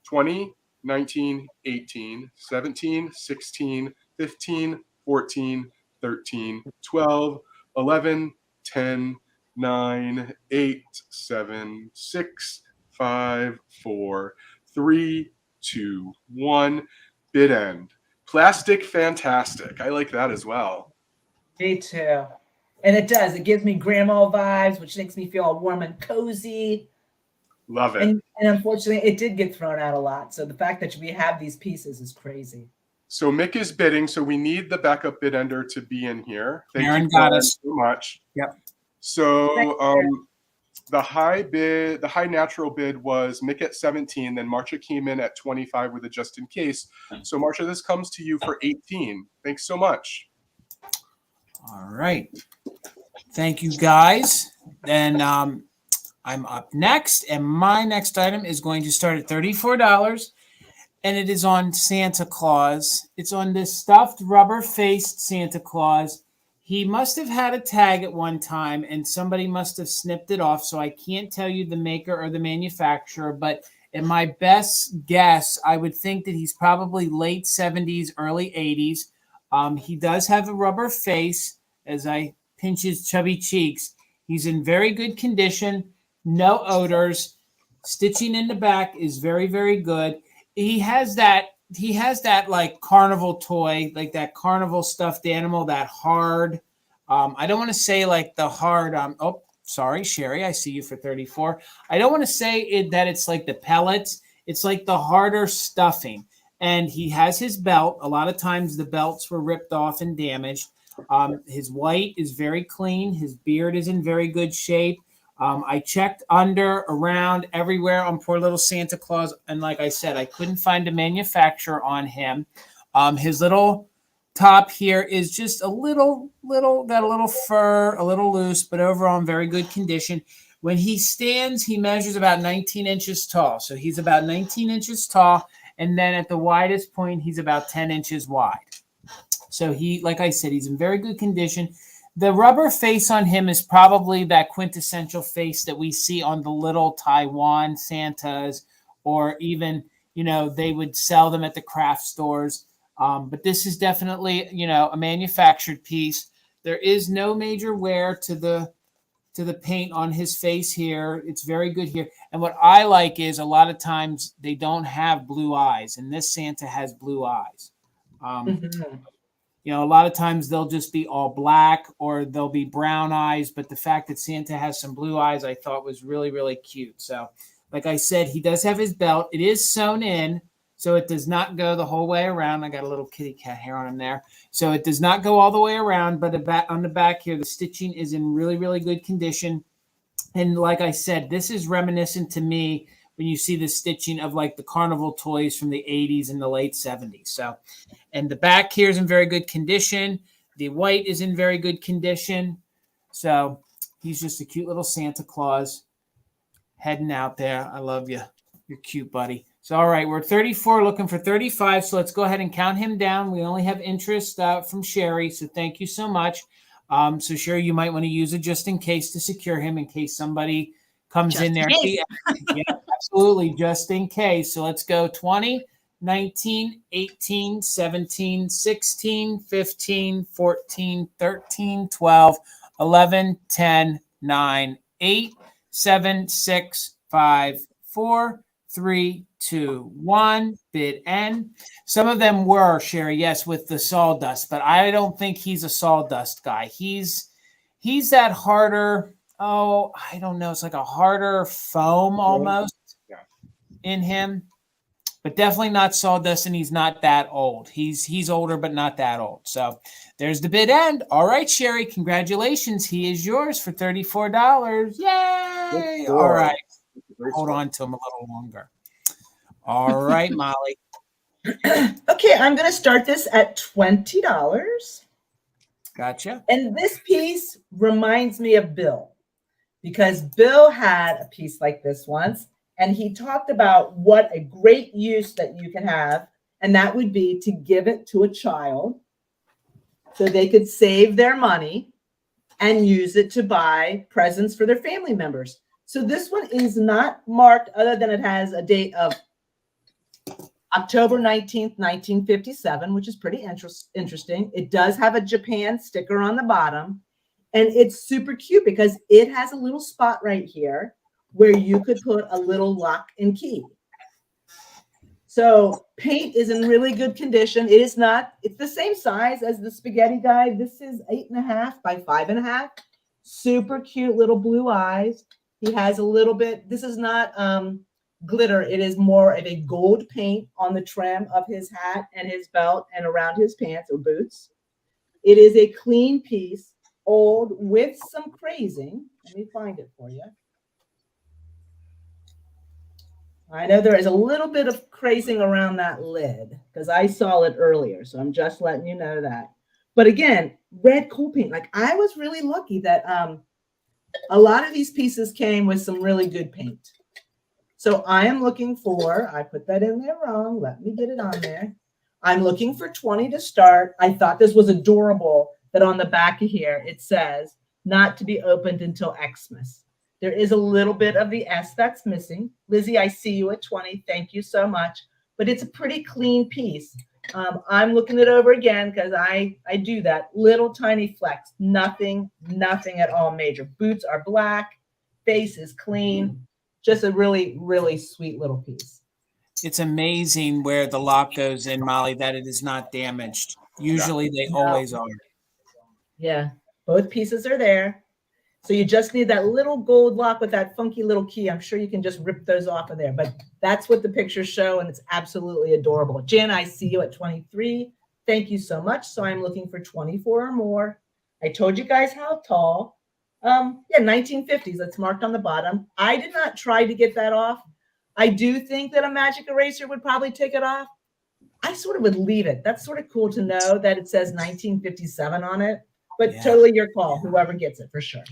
D: 20, 19, 18, 17, 16, 15, 14, 13, 12, 11, 10, 9, 8, 7, 6, 5, 4, 3, 2, 1. Bid end. Plastic fantastic. I like that as well.
C: Me too. And it does. It gives me grandma vibes, which makes me feel all warm and cozy.
D: Love it.
C: And unfortunately, it did get thrown out a lot. So the fact that we have these pieces is crazy.
D: So Mick is bidding. So we need the backup bid ender to be in here. Thank
A: Aaron
D: you
A: got us.
D: so much.
A: Yep.
D: So the high natural bid was Mick at 17. Then Marcia came in at 25 with a just in case. So Marcia, this comes to you for 18. Thanks so much.
A: All right. Thank you, guys. Then I'm up next, and my next item is going to start at $34, and it is on Santa Claus. It's on this stuffed rubber-faced Santa Claus. He must have had a tag at one time, and somebody must have snipped it off, so I can't tell you the maker or the manufacturer, but in my best guess, I would think that he's probably late 70s, early 80s. He does have a rubber face. As I pinch his chubby cheeks, he's in very good condition. No odors. Stitching in the back is very, very good. He has that like carnival toy, like that carnival stuffed animal, that hard. I don't want to say like the hard. Oh, sorry, Sherry, I see you for 34. I don't want to say that it's like the pellets. It's like the harder stuffing. And he has his belt. A lot of times the belts were ripped off and damaged. His white is very clean. His beard is in very good shape. I checked under, around, everywhere on poor little Santa Claus. And like I said, I couldn't find a manufacturer on him. His little top here is just got a little fur, a little loose, but overall in very good condition. When he stands, he measures about 19 inches tall. So he's about 19 inches tall. And then at the widest point, he's about 10 inches wide. So he, like I said, he's in very good condition. The rubber face on him is probably that quintessential face that we see on the little Taiwan Santas, or even, they would sell them at the craft stores. But this is definitely, a manufactured piece. There is no major wear to to the paint on his face here. It's very good here. And what I like is a lot of times they don't have blue eyes, and this Santa has blue eyes. You know, a lot of times they'll just be all black or they'll be brown eyes, but the fact that Santa has some blue eyes I thought was really, really cute. So like I said, he does have his belt. It is sewn in, so it does not go the whole way around. I got a little kitty cat hair on him there. So it does not go all the way around, but on the back here, the stitching is in really, really good condition. And like I said, this is reminiscent to me when you see the stitching of like the carnival toys from the 80s and the late 70s. So, and the back here is in very good condition. The white is in very good condition. So he's just a cute little Santa Claus heading out there. I love you. You're cute, buddy. So, all right, we're 34, looking for 35. So let's go ahead and count him down. We only have interest from Sherry. So thank you so much. So Sherry, you might want to use it just in case to secure him in case somebody comes
B: Just
A: in there. Yeah, absolutely. Just in case. So let's go 20, 19, 18, 17, 16, 15, 14, 13, 12, 11, 10, 9, 8, 7, 6, 5, 4, 3, 2, 1. Bid end. Some of them were, Sherry, yes, with the sawdust, but I don't think he's a sawdust guy. He's that harder. Oh, I don't know. It's like a harder foam almost in him, but definitely not sawdust, and he's not that old. He's older, but not that old. So there's the bid end. All right, Sherry, congratulations. He is yours for $34. Yay! All right. Hold on to him a little longer. All right, Molly.
C: Okay, I'm going to start this at $20.
A: Gotcha.
C: And this piece reminds me of Bill, because Bill had a piece like this once, and he talked about what a great use that you can have, and that would be to give it to a child so they could save their money and use it to buy presents for their family members. So this one is not marked other than it has a date of October 19th, 1957, which is pretty interesting. It does have a Japan sticker on the bottom, and it's super cute because it has a little spot right here where you could put a little lock and key. So paint is in really good condition. It's the same size as the spaghetti guy. This is 8.5 by 5.5. Super cute little blue eyes. He has a little bit, this is not glitter. It is more of a gold paint on the trim of his hat and his belt and around his pants or boots. It is a clean piece, old, with some crazing. Let me find it for you. I know there is a little bit of crazing around that lid because I saw it earlier. So I'm just letting you know that. But again, red coal paint. Like, I was really lucky that a lot of these pieces came with some really good paint. So I am looking for, I put that in there wrong. Let me get it on there. I'm looking for 20 to start. I thought this was adorable that on the back of here, it says not to be opened until Xmas. There is a little bit of the S that's missing. Lizzie, I see you at 20. Thank you so much. But it's a pretty clean piece. I'm looking it over again because I do that. Little tiny flecks. Nothing at all major. Boots are black. Face is clean. Just a really, really sweet little piece.
A: It's amazing where the lock goes in, Molly, that it is not damaged. Usually they always are.
C: Yeah, both pieces are there. So you just need that little gold lock with that funky little key. I'm sure you can just rip those off of there. But that's what the pictures show, and it's absolutely adorable. Jen, I see you at 23. Thank you so much. So I'm looking for 24 or more. I told you guys how tall. Yeah, 1950s. That's marked on the bottom. I did not try to get that off. I do think that a magic eraser would probably take it off. I sort of would leave it. That's sort of cool to know that it says 1957 on it. But totally your call, whoever gets it, for sure.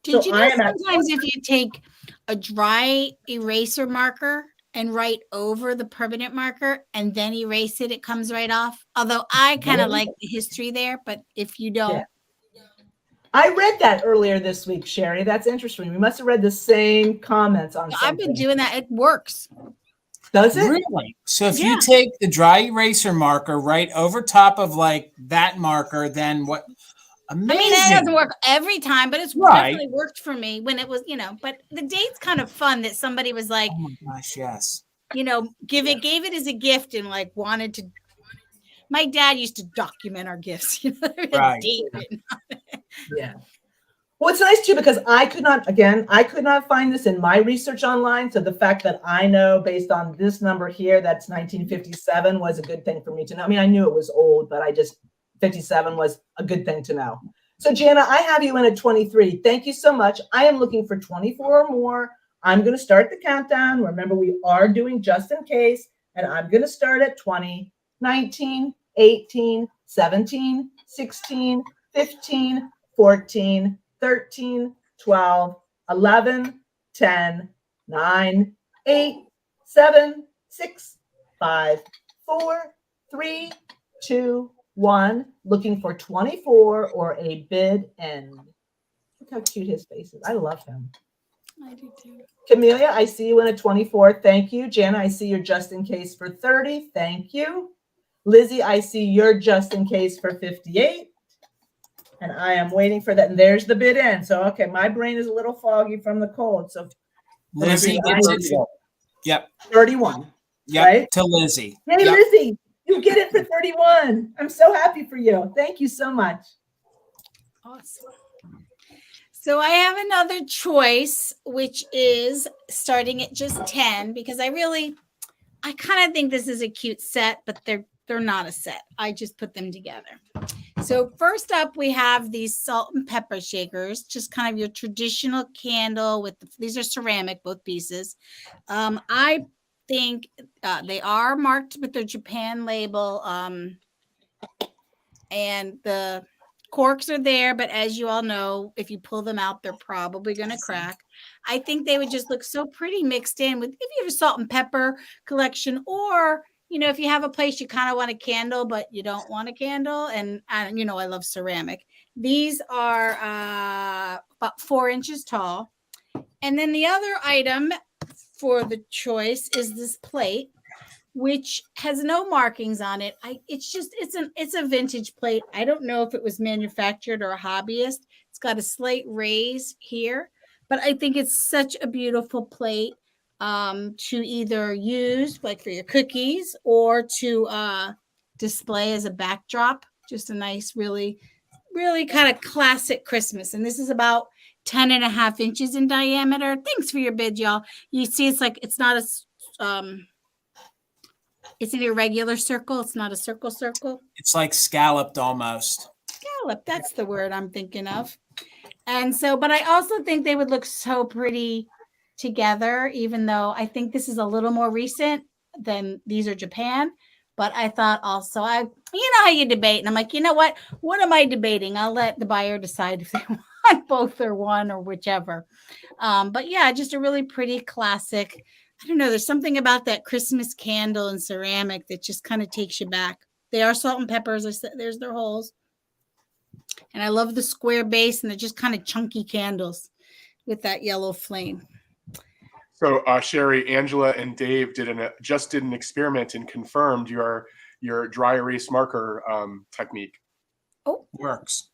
B: Did you know sometimes if you take a dry eraser marker and write over the permanent marker and then erase it, it comes right off? Although I kind of like the history there, but if you don't.
C: Yeah. I read that earlier this week, Sherry. That's interesting. We must have read the same comments on something.
B: I've been doing that. It works.
C: Does it?
A: Really? So if you take the dry eraser marker right over top of like that marker, then what? Amazing.
B: I mean, it doesn't work every time, but it's
A: Right.
B: definitely worked for me when it was, but the date's kind of fun that somebody was like,
A: Oh my gosh, yes.
B: gave it as a gift and like wanted to. My dad used to document our gifts,
A: Right.
B: date written.
C: Yeah. Well, it's nice too because I could not find this in my research online. So the fact that I know based on this number here, that's 1957 was a good thing for me to know. I mean, I knew it was old, but 57 was a good thing to know. So Jana, I have you in at 23. Thank you so much. I am looking for 24 or more. I'm going to start the countdown. Remember, we are doing just in case, and I'm going to start at 20, 19, 18, 17, 16, 15, 14, 13, 12, 11, 10, 9, 8, 7, 6, 5, 4, 3, 2, 1. Looking for 24 or a bid end. Look how cute his face is. I love him.
B: I do too.
C: Camelia, I see you in a 24. Thank you. Jana, I see you're just in case for 30. Thank you. Lizzie, I see you're just in case for 58. And I am waiting for that. And there's the bid end. So, okay, my brain is a little foggy from the cold. So,
A: Lizzie gets it. Yep.
C: 31.
A: Yep.
C: Right?
A: To Lizzie.
C: Hey,
A: Yep.
C: Lizzie, you get it for 31. I'm so happy for you. Thank you so much.
B: Awesome. So I have another choice, which is starting at just 10, because I kind of think this is a cute set, but they're not a set. I just put them together. So first up, we have these salt and pepper shakers, just kind of your traditional candle with these are ceramic, both pieces. I think they are marked with their Japan label, and the corks are there, but as you all know, if you pull them out, they're probably going to crack. I think they would just look so pretty mixed in with if you have a salt and pepper collection, or if you have a place you kind of want a candle, but you don't want a candle. And I love ceramic. These are about 4 inches tall. And then the other item for the choice is this plate, which has no markings on it. It's a vintage plate. I don't know if it was manufactured or a hobbyist. It's got a slight raise here, but I think it's such a beautiful plate to either use like for your cookies or to display as a backdrop. Just a nice, really, really kind of classic Christmas. And this is about 10.5 inches in diameter. Thanks for your bid, y'all. You see, it's not a it's an irregular circle. It's not a circle.
A: It's like scalloped almost.
B: Scallop. That's the word I'm thinking of. And so, but I also think they would look so pretty together, even though I think this is a little more recent than these are Japan. But I thought also, you know how you debate. And I'm like, you know what? What am I debating? I'll let the buyer decide if they want both or one or whichever. But yeah, just a really pretty classic. I don't know. There's something about that Christmas candle and ceramic that just kind of takes you back. They are salt and peppers. I said, there's their holes. And I love the square base, and they're just kind of chunky candles with that yellow flame.
D: So Sherry, Angela, and Dave did an experiment and confirmed your dry erase marker technique.
B: Oh,
A: Works.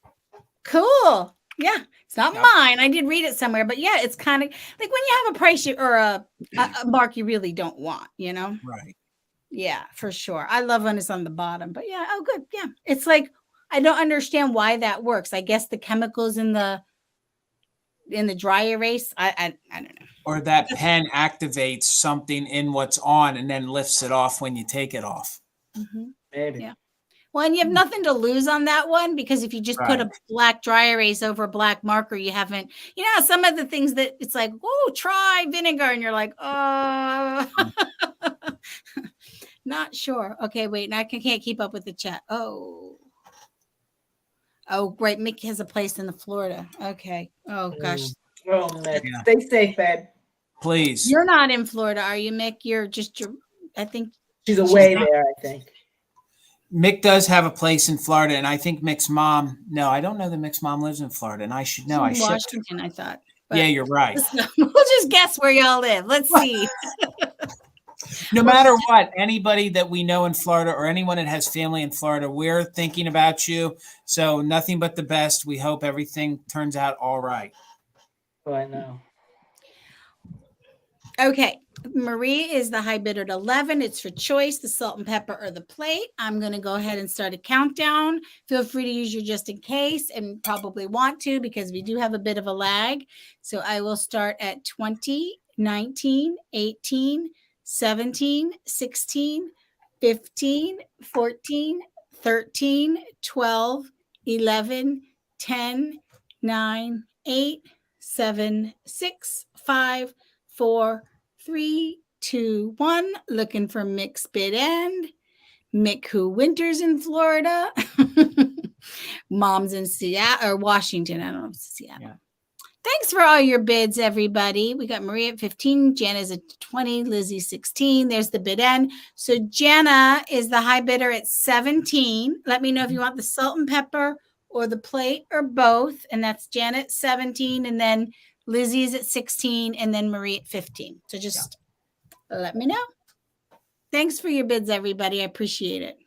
B: Cool. Yeah, it's not mine. I did read it somewhere, but yeah, it's kind of like when you have a price or a mark you really don't want,
A: Right.
B: Yeah, for sure. I love when it's on the bottom, but yeah. Oh, good. Yeah, it's like I don't understand why that works. I guess the chemicals in the dry erase. I don't know.
A: Or that pen activates something in what's on and then lifts it off when you take it off.
B: Mm-hmm.
C: Maybe.
B: Yeah. Well, and you have nothing to lose on that one, because if you just put a black dry erase over a black marker, you haven't, some of the things that it's like, oh, try vinegar. And you're like, oh, not sure. Okay, wait. Now I can't keep up with the chat. Oh, great. Mick has a place in Florida. Okay. Oh, gosh.
C: Oh, Mick. Yeah. Stay safe, babe.
A: Please.
B: You're not in Florida, are you, Mick? I think.
C: She's away there, I think.
A: Mick does have a place in Florida, and I think Mick's mom. No, I don't know that Mick's mom lives in Florida, and I should know.
B: In Washington, I thought.
A: Yeah, you're right.
B: We'll just guess where y'all live. Let's see.
A: No matter what, anybody that we know in Florida or anyone that has family in Florida, we're thinking about you. So nothing but the best. We hope everything turns out all right.
C: Oh, I know.
B: Okay. Marie is the high bidder at 11. It's for choice, the salt and pepper or the plate. I'm going to go ahead and start a countdown. Feel free to use your just in case and probably want to because we do have a bit of a lag. So I will start at 20, 19, 18, 17, 16, 15, 14, 13, 12, 11, 10, 9, 8, 7, 6, 5, 4, 3, 2, 1. Looking for Mick's bid end. Mick, who winters in Florida. Mom's in Seattle or Washington. I don't know if it's Seattle.
A: Yeah.
B: Thanks for all your bids, everybody. We got Maria at 15, Jana's at 20, Lizzie 16. There's the bid end. So Jana is the high bidder at 17. Let me know if you want the salt and pepper or the plate or both. And that's Jana at 17. And then Lizzie's at 16 and then Marie at 15. So just let me know. Thanks for your bids, everybody. I appreciate it.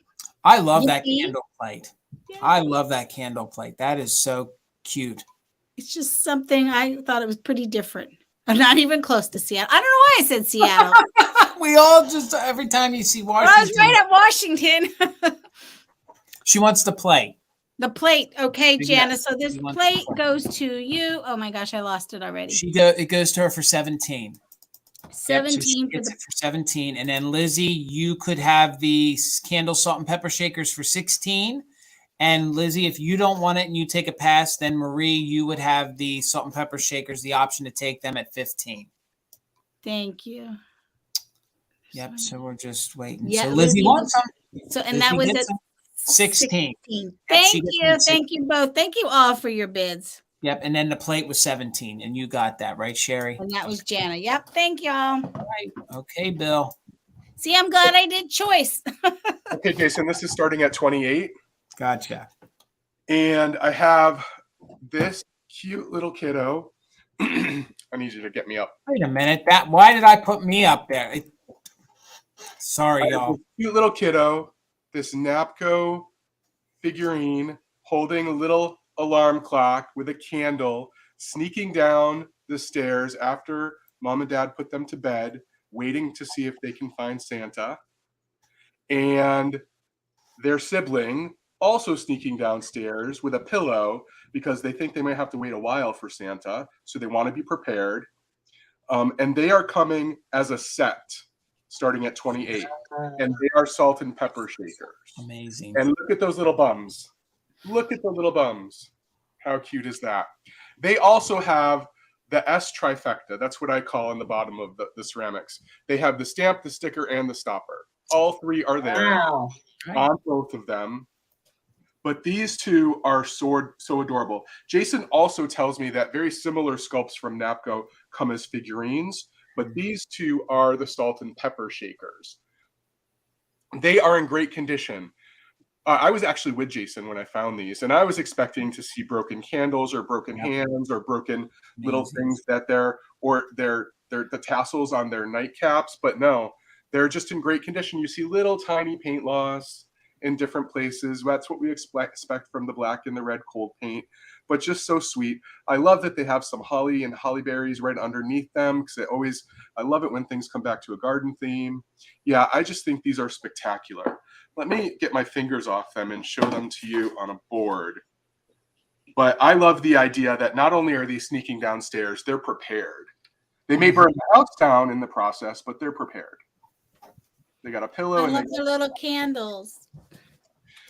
A: I love that
B: Nikki?
A: candle plate.
B: Yeah.
A: I love that candle plate. That is so cute.
B: It's just something I thought it was pretty different. I'm not even close to Seattle. I don't know why I said Seattle.
A: We all just, every time you see Washington.
B: I was right at Washington.
A: She wants to play.
B: The plate. Okay,
A: Yes,
B: Jana. So this
A: she wants
B: plate
A: the plate.
B: goes to you. Oh my gosh, I lost it already.
A: It goes to her for 17.
B: 17
A: Yep, so she
B: for
A: gets
B: the
A: it for 17. And then Lizzie, you could have the candle salt and pepper shakers for 16. And Lizzie, if you don't want it and you take a pass, then Marie, you would have the salt and pepper shakers, the option to take them at 15.
B: Thank you.
A: Yep. So we're just waiting.
B: Yeah,
A: So Lizzie wants them.
B: So and
A: Lizzie
B: that was
A: gets
B: at
A: them. 16. Yep,
B: Thank
A: she gets them
B: you.
A: at
B: Thank you both. Thank you all for your bids.
A: Yep. And then the plate was 17. And you got that, right, Sherry?
B: And that was Jana. Yep. Thank y'all.
A: Right. Okay, Bill.
B: See, I'm glad I did choice.
D: Okay, Jason, this is starting at 28.
A: Gotcha.
D: And I have this cute little kiddo. I need you to get me up.
A: Wait a minute. Why did I put me up there? Sorry,
D: I have
A: y'all.
D: this cute little kiddo, this Napco figurine holding a little alarm clock with a candle, sneaking down the stairs after mom and dad put them to bed, waiting to see if they can find Santa. And their sibling also sneaking downstairs with a pillow because they think they might have to wait a while for Santa, so they want to be prepared. And they are coming as a set starting at 28, and they are salt and pepper shakers.
A: Amazing.
D: And look at those little bums. Look at the little bums. How cute is that? They also have the S trifecta. That's what I call in the bottom of the ceramics. They have the stamp, the sticker, and the stopper. All three are there
C: Wow.
D: on both of them. But these two are so adorable. Jason also tells me that very similar sculpts from Napco come as figurines, but these two are the salt and pepper shakers. They are in great condition. I was actually with Jason when I found these, and I was expecting to see broken candles or broken hands or broken little things that the tassels on their nightcaps, but no, they're just in great condition. You see little tiny paint loss in different places. That's what we expect from the black and the red cold paint, but just so sweet. I love that they have some holly and holly berries right underneath them because I love it when things come back to a garden theme. Yeah, I just think these are spectacular. Let me get my fingers off them and show them to you on a board. But I love the idea that not only are they sneaking downstairs, they're prepared. They may burn the house down in the process, but they're prepared. They got a pillow.
B: I
D: and
B: love their little candles.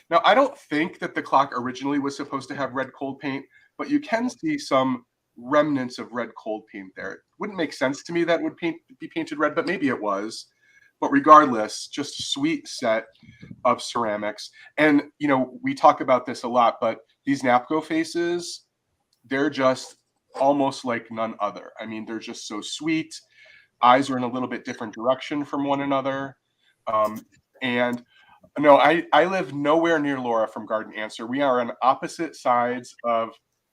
D: Now, I don't think that the clock originally was supposed to have red cold paint, but you can see some remnants of red cold paint there. It wouldn't make sense to me that it would be painted red, but maybe it was. But regardless, just a sweet set of ceramics. And, we talk about this a lot, but these Napco faces, they're just almost like none other. I mean, they're just so sweet. Eyes are in a little bit different direction from one another. And no, I live nowhere near Laura from Garden Answer. We are on opposite sides of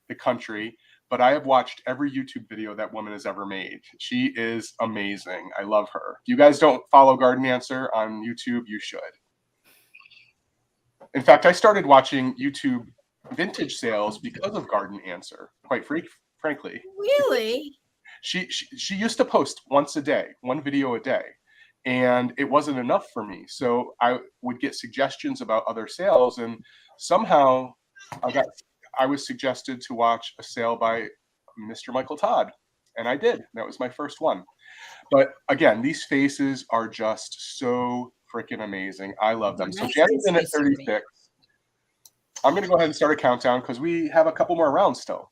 D: the country, but I have watched every YouTube video that woman has ever made. She is amazing. I love her. If you guys don't follow Garden Answer on YouTube, you should. In fact, I started watching YouTube vintage sales because of Garden Answer, quite frankly.
B: Really?
D: She used to post once a day, one video a day, and it wasn't enough for me. So I would get suggestions about other sales, and somehow I was suggested to watch a sale by Mr. Michael Todd, and I did. That was my first one. But again, these faces are just so freaking amazing. I love them. So Janet's in at 36. I'm going to go ahead and start a countdown because we have a couple more rounds still.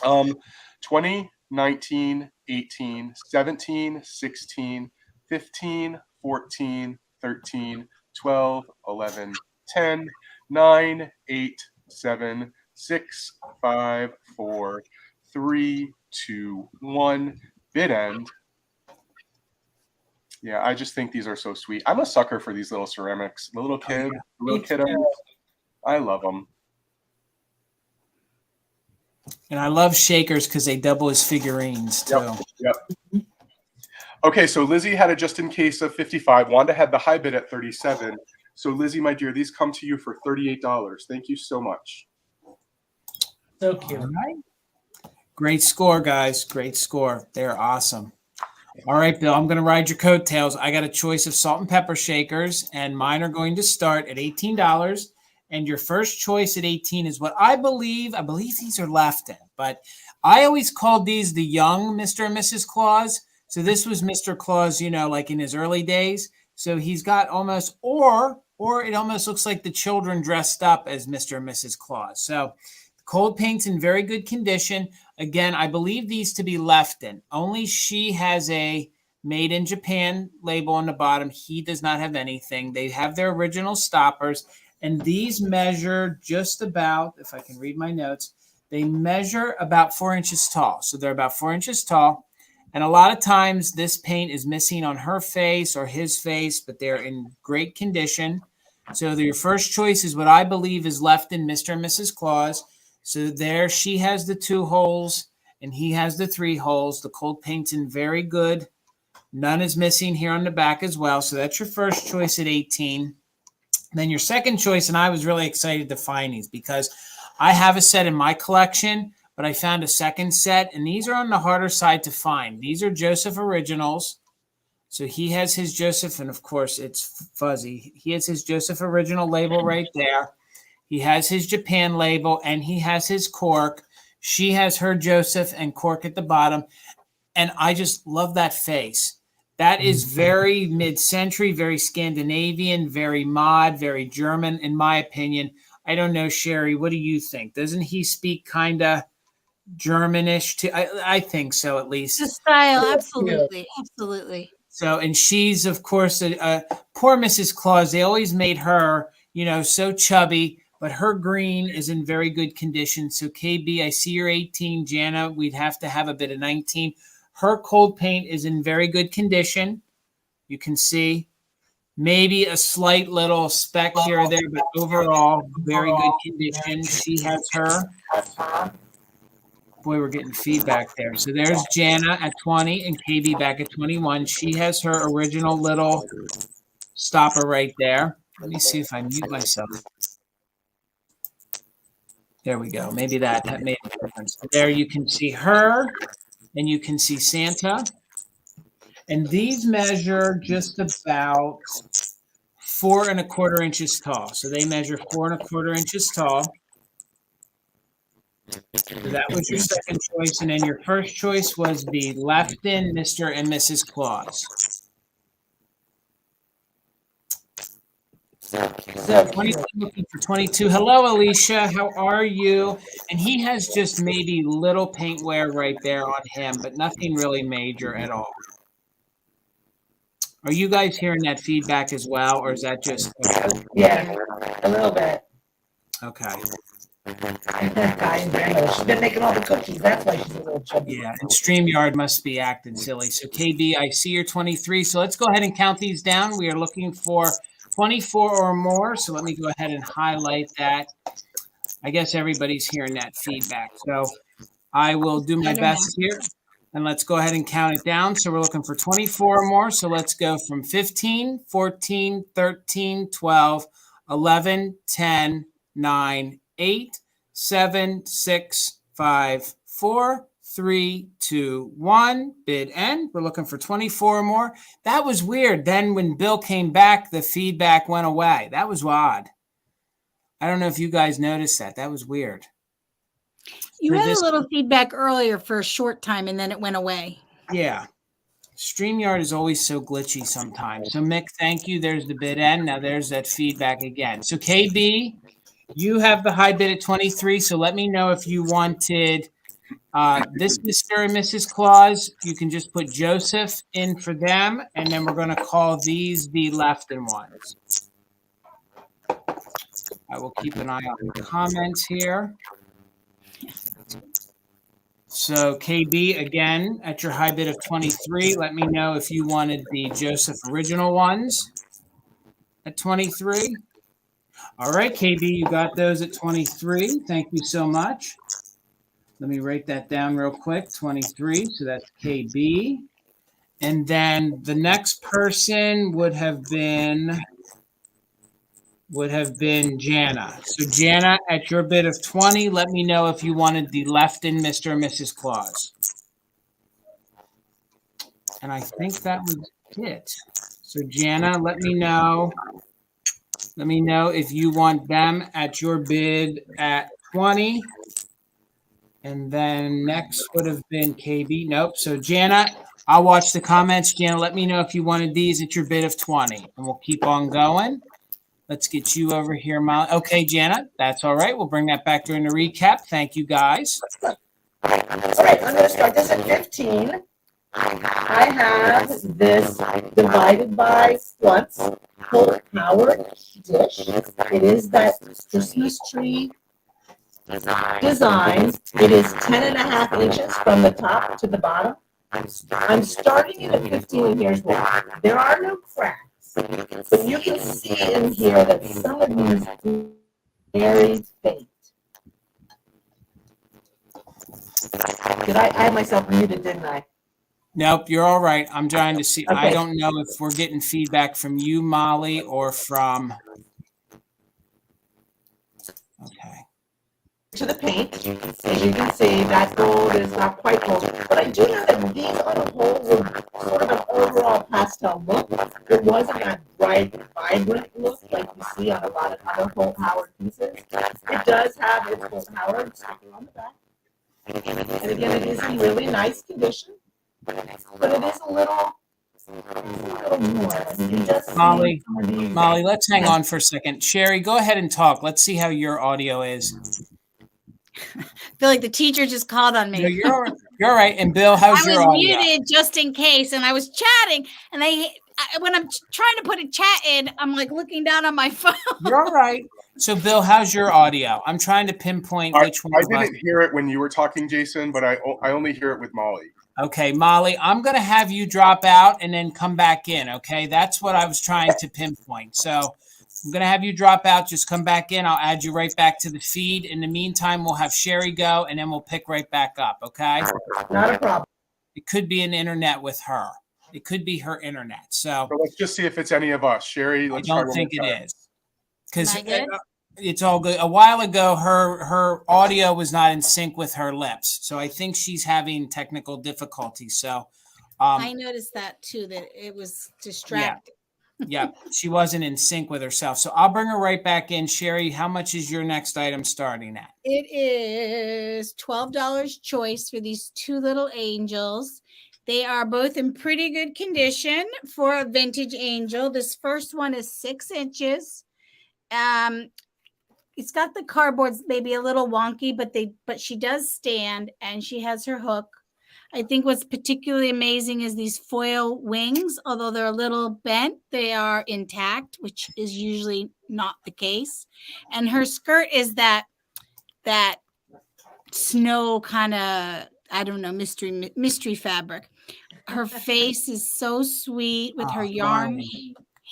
D: 20, 19, 18, 17, 16, 15, 14, 13, 12, 11, 10, 9, 8, 7, 6, 5, 4, 3, 2, 1. Bid end. Yeah, I just think these are so sweet. I'm a sucker for these little ceramics. The little kid, little kiddos. I love them.
A: And I love shakers because they double as figurines too.
D: Yep. Okay, so Lizzie had a just in case of 55. Wanda had the high bid at 37. So Lizzie, my dear, these come to you for $38. Thank you so much.
C: So cute.
A: All right. Great score, guys. Great score. They're awesome. All right, Bill, I'm going to ride your coattails. I got a choice of salt and pepper shakers, and mine are going to start at $18. And your first choice at 18 is what I believe these are Lefton, but I always called these the young Mr. and Mrs. Claus. So this was Mr. Claus, you know, like in his early days. So he's got almost, or it almost looks like the children dressed up as Mr. and Mrs. Claus. So the cold paint's in very good condition. Again, I believe these to be Lefton. Only she has a made in Japan label on the bottom. He does not have anything. They have their original stoppers. And these measure just about, if I can read my notes, they measure about 4 inches tall. So they're about 4 inches tall. And a lot of times this paint is missing on her face or his face, but they're in great condition. So your first choice is what I believe is Lefton, Mr. and Mrs. Claus. So there she has the 2 holes and he has the 3 holes. The cold paint's in very good. None is missing here on the back as well. So that's your first choice at 18. Then your second choice, and I was really excited to find these because I have a set in my collection, but I found a second set, and these are on the harder side to find. These are Joseph Originals. So he has his Joseph, and of course it's fuzzy. He has his Joseph Original label right there. He has his Japan label, and he has his cork. She has her Joseph and cork at the bottom, and I just love that face. That is very mid-century, very Scandinavian, very mod, very German, in my opinion. I don't know, Sherry, what do you think? Doesn't he speak kind of Germanish too? I think so, at least.
B: The style, absolutely, absolutely.
A: So, and she's, of course, poor Mrs. Claus. They always made her, you know, so chubby, but her green is in very good condition. So, KB, I see you're 18. Jana, we'd have to have a bit of 19. Her cold paint is in very good condition. You can see maybe a slight little speck here or there, but overall, very good condition. She has her. Boy, we're getting feedback there. So there's Jana at 20 and KB back at 21. She has her original little stopper right there. Let me see if I mute myself. There we go. Maybe that made a difference. There you can see her. And you can see Santa. And these measure just about 4 1/4 inches tall. So they measure 4 1/4 inches tall. So that was your second choice. And then your first choice was the Lefton, Mr. and Mrs. Claus. So 22, looking for 22. Hello, Alicia. How are you? And he has just maybe little paint wear right there on him, but nothing really major at all. Are you guys hearing that feedback as well, or is that just okay?
C: Yeah, a little bit.
A: Okay.
C: She's been making all the cookies. That's why she's a little chubby.
A: Yeah, and StreamYard must be acting silly. So KB, I see you're 23. So let's go ahead and count these down. We are looking for 24 or more. So let me go ahead and highlight that. I guess everybody's hearing that feedback. So I will do my best here. And let's go ahead and count it down. So we're looking for 24 or more. So let's go from 15, 14, 13, 12, 11, 10, 9, 8, 7, 6, 5, 4, 3, 2, 1. Bid end. We're looking for 24 or more. That was weird. Then when Bill came back, the feedback went away. That was odd. I don't know if you guys noticed that. That was weird.
B: You had a little feedback earlier for a short time, and then it went away.
A: Yeah. StreamYard is always so glitchy sometimes. So, Mick, thank you. There's the bid end. Now there's that feedback again. So, KB, you have the high bid at 23. So let me know if you wanted this Mr. and Mrs. Claus. You can just put Joseph in for them, and then we're going to call these the Lefton ones. I will keep an eye on the comments here. So KB, again, at your high bid of 23, let me know if you wanted the Joseph original ones at 23. All right, KB, you got those at 23. Thank you so much. Let me write that down real quick, 23. So that's KB. And then the next person would have been Jana. So Jana, at your bid of 20, let me know if you wanted the Lefton Mr. and Mrs. Claus. And I think that was it. So Jana, let me know if you want them at your bid at 20. And then next would have been KB. Nope. So Jana, I'll watch the comments. Jana, let me know if you wanted these at your bid of 20. And we'll keep on going. Let's get you over here, Molly. Okay, Janet, that's all right. We'll bring that back during the recap. Thank you, guys.
C: All right, I'm going to start this at 15. I have this divided by once whole power dish. It is that Christmas tree design. It is 10.5 inches from the top to the bottom. I'm starting it at 15, and here's why. There are no cracks. But you can see in here that some of these are very faint. I had myself muted, didn't I?
A: Nope, you're all right. I'm trying to see.
C: Okay.
A: I don't know if we're getting feedback from you, Molly, or from. Okay.
C: To the paint, as you can see, that gold is not quite gold, but I do know that these on a whole were sort of an overall pastel look. It wasn't that bright, vibrant look like you see on a lot of other whole power pieces. It does have its whole power sticker on the back. And again, it is in really nice condition, but it is a little more.
A: Molly, let's hang on for a second. Sherry, go ahead and talk. Let's see how your audio is.
B: I feel like the teacher just called on me.
A: No, you're all right. And Bill, how's your audio?
B: I was muted just in case, and I was chatting, and when I'm trying to put a chat in, I'm like looking down on my phone.
A: You're all right. So, Bill, how's your audio? I'm trying to pinpoint which one.
D: I didn't hear it when you were talking, Jason, but I only hear it with Molly.
A: Okay, Molly, I'm going to have you drop out and then come back in, okay? That's what I was trying to pinpoint. So I'm going to have you drop out, just come back in. I'll add you right back to the feed. In the meantime, we'll have Sherry go, and then we'll pick right back up, okay?
C: Not a problem.
A: It could be an internet with her. It could be her internet. So
D: let's just see if it's any of us. Sherry, let's
A: I don't think it is. Because it's all good. A while ago, her audio was not in sync with her lips. So I think she's having technical difficulties. So
B: I noticed that too, that it was distracting.
A: Yeah, she wasn't in sync with herself. So I'll bring her right back in. Sherry, how much is your next item starting at?
B: It is $12 choice for these two little angels. They are both in pretty good condition for a vintage angel. This first one is 6 inches. It's got the cardboard's maybe a little wonky, but she does stand, and she has her hook. I think what's particularly amazing is these foil wings. Although they're a little bent, they are intact, which is usually not the case. And her skirt is that snow kind of, I don't know, mystery fabric. Her face is so sweet with her yarn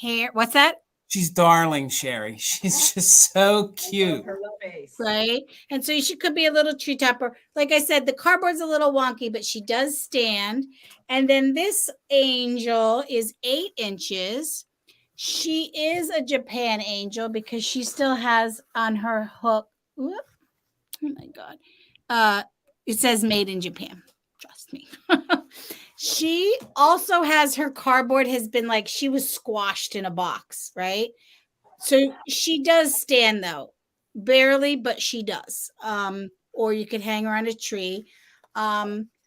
B: hair. What's that?
A: She's darling, Sherry. She's just so cute.
C: Her little face.
B: Right. And so she could be a little tree topper. Like I said, the cardboard's a little wonky, but she does stand. And then this angel is 8 inches. She is a Japan angel because she still has on her hook. Whoop, oh my God. It says made in Japan. Trust me. She also has her cardboard has been like she was squashed in a box, right? So she does stand though, barely, but she does. Or you could hang her on a tree.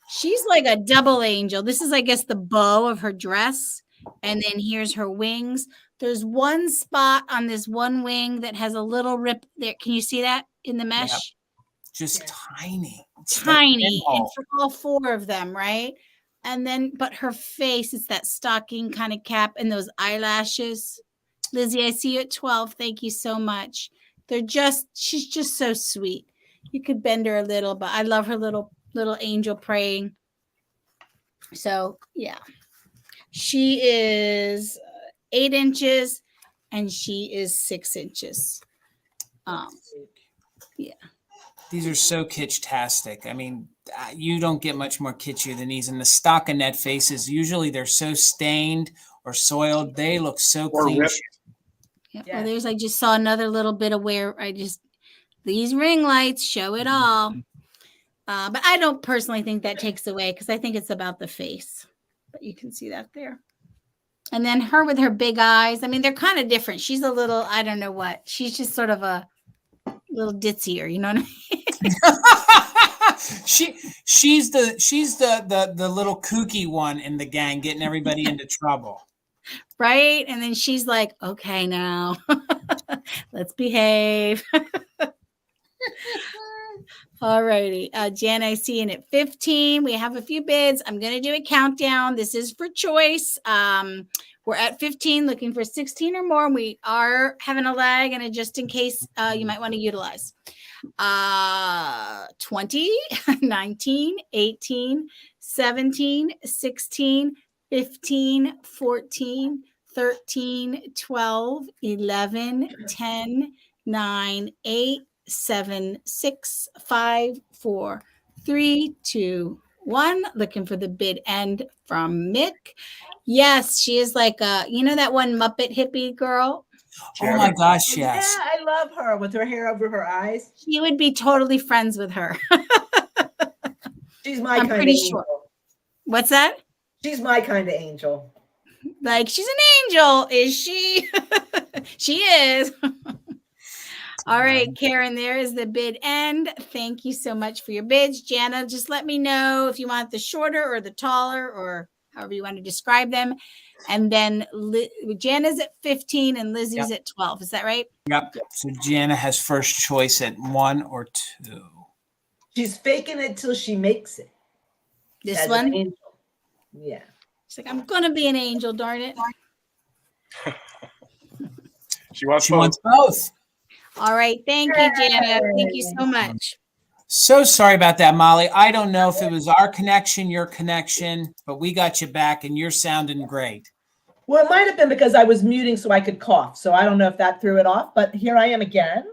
B: She's like a double angel. This is, I guess, the bow of her dress, and then here's her wings. There's one spot on this one wing that has a little rip there. Can you see that in the mesh?
A: Yep. Just tiny. It's
B: Tiny,
A: like
B: and for all 4 of them, right? And then, but her face, it's that stocking kind of cap and those eyelashes. Lizzie, I see you at 12. Thank you so much. She's just so sweet. You could bend her a little, but I love her little angel praying. So yeah, she is 8 inches and she is 6 inches. Yeah.
A: These are so kitsch-tastic. I mean, you don't get much more kitschier than these. And the stockinette faces, usually they're so stained or soiled. They look so clean.
B: Yeah. Well, I just saw another little bit of where these ring lights show it all. But I don't personally think that takes away because I think it's about the face. But you can see that there. And then her with her big eyes. I mean, they're kind of different. She's a little, I don't know what. She's just sort of a little ditzier, you know what I mean?
A: she's the little kooky one in the gang getting everybody into trouble.
B: Right? And then she's like, okay, now let's behave. All righty. Jan, I see in at 15. We have a few bids. I'm going to do a countdown. This is for choice. We're at 15, looking for 16 or more. We are having a lag and just in case you might want to utilize. 20, 19, 18, 17, 16, 15, 14, 13, 12, 11, 10, 9, 8, 7, 6, 5, 4, 3, 2, 1. Looking for the bid end from Mick. Yes, she is like that one Muppet hippie girl.
A: Oh my gosh, yes.
C: Yeah, I love her with her hair over her eyes.
B: She would be totally friends with her.
C: She's my kind of angel. Sure.
B: What's that?
C: She's my kind of angel.
B: Like she's an angel, is she? She is. All right, Karen, there is the bid end. Thank you so much for your bids. Jana, just let me know if you want the shorter or the taller or however you want to describe them. And then Jana's at 15 and Lizzie's at 12. Is that right?
A: Yep. So Jana has first choice at 1 or 2.
C: She's faking it till she makes it.
B: This one?
C: Yeah.
B: She's like, I'm going to be an angel, darn it.
D: She wants
A: both.
B: All right. Thank you, Jana. Thank you so much.
A: So sorry about that, Molly. I don't know if it was our connection, your connection, but we got you back and you're sounding great.
C: Well, it might have been because I was muting so I could cough. So I don't know if that threw it off, but here I am again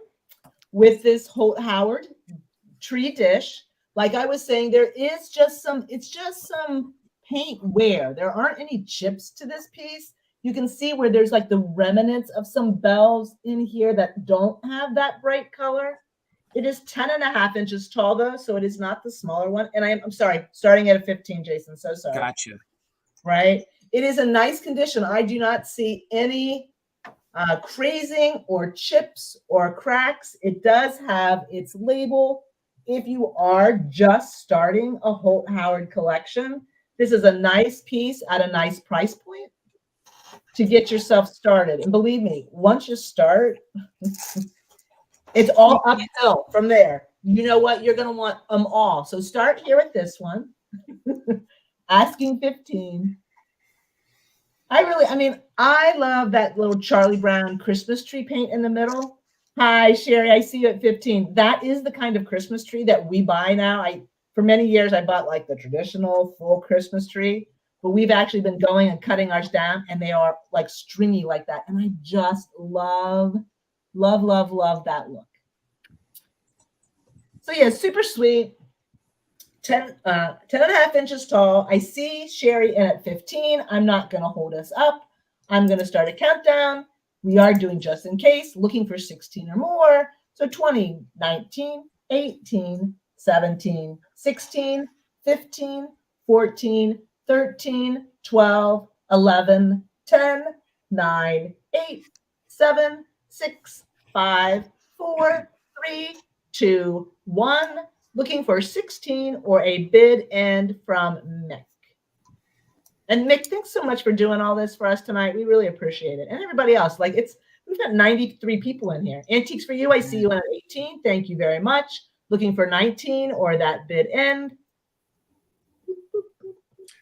C: with this Holt Howard tree dish. Like I was saying, it's just some paint wear. There aren't any chips to this piece. You can see where there's like the remnants of some bells in here that don't have that bright color. It is 10.5 inches tall though, so it is not the smaller one. And I'm sorry, starting at a 15, Jason, so sorry.
A: Gotcha.
C: Right? It is a nice condition. I do not see any crazing or chips or cracks. It does have its label. If you are just starting a Holt Howard collection, this is a nice piece at a nice price point to get yourself started. And believe me, once you start, it's all uphill from there. You know what? You're going to want them all. So start here with this one. Asking 15. I love that little Charlie Brown Christmas tree paint in the middle. Hi, Sherry. I see you at 15. That is the kind of Christmas tree that we buy now. For many years, I bought like the traditional full Christmas tree. but we've actually been going and cutting ours down, and they are like stringy like that. And I just love, love, love, love that look. So yeah, super sweet. 10 and a half inches tall. I see Sherry in at 15. I'm not going to hold us up. I'm going to start a countdown. We are doing just in case, looking for 16 or more. So 20, 19, 18, 17, 16, 15, 14, 13, 12, 11, 10, 9, 8, 7, 6, 5, 4, 3, 2, 1. Looking for 16 or a bid end from Mick. And Mick, thanks so much for doing all this for us tonight. We really appreciate it. And everybody else, like we've got 93 people in here. Antiques for You, I see you in at 18. Thank you very much. Looking for 19 or that bid end.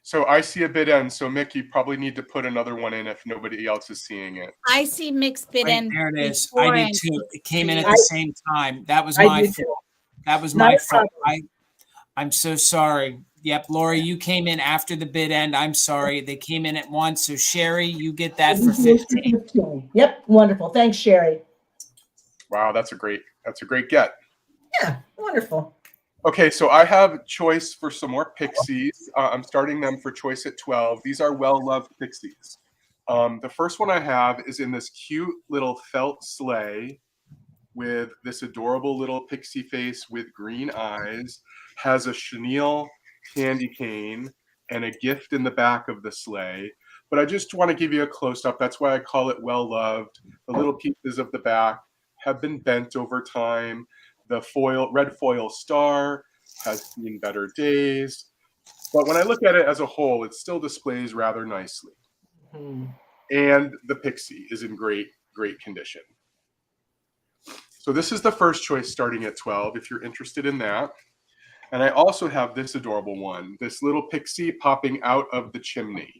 D: So I see a bid end. So Mick, you probably need to put another one in if nobody else is seeing it.
B: I see Mick's bid end.
A: There it is.
B: before
A: I did
B: Antiques
A: too. It came in at
B: for
A: the
B: You.
A: same time. That was
C: I
A: my
C: did too.
A: fault. That was
C: Not
A: my
C: a
A: fault.
C: problem.
A: I'm so sorry. Yep, Lori, you came in after the bid end. I'm sorry. They came in at once. So Sherry, you get that for 15.
C: Yep, wonderful. Thanks, Sherry.
D: Wow, that's a great get.
C: Yeah, wonderful.
D: Okay, so I have choice for some more pixies. I'm starting them for choice at 12. These are well-loved pixies. The first one I have is in this cute little felt sleigh with this adorable little pixie face with green eyes, has a chenille candy cane and a gift in the back of the sleigh. But I just want to give you a close-up. That's why I call it well-loved. The little pieces of the back have been bent over time. The red foil star has seen better days. But when I look at it as a whole, it still displays rather nicely.
C: Hmm.
D: And the pixie is in great, great condition. So this is the first choice starting at 12 if you're interested in that. And I also have this adorable one, this little pixie popping out of the chimney.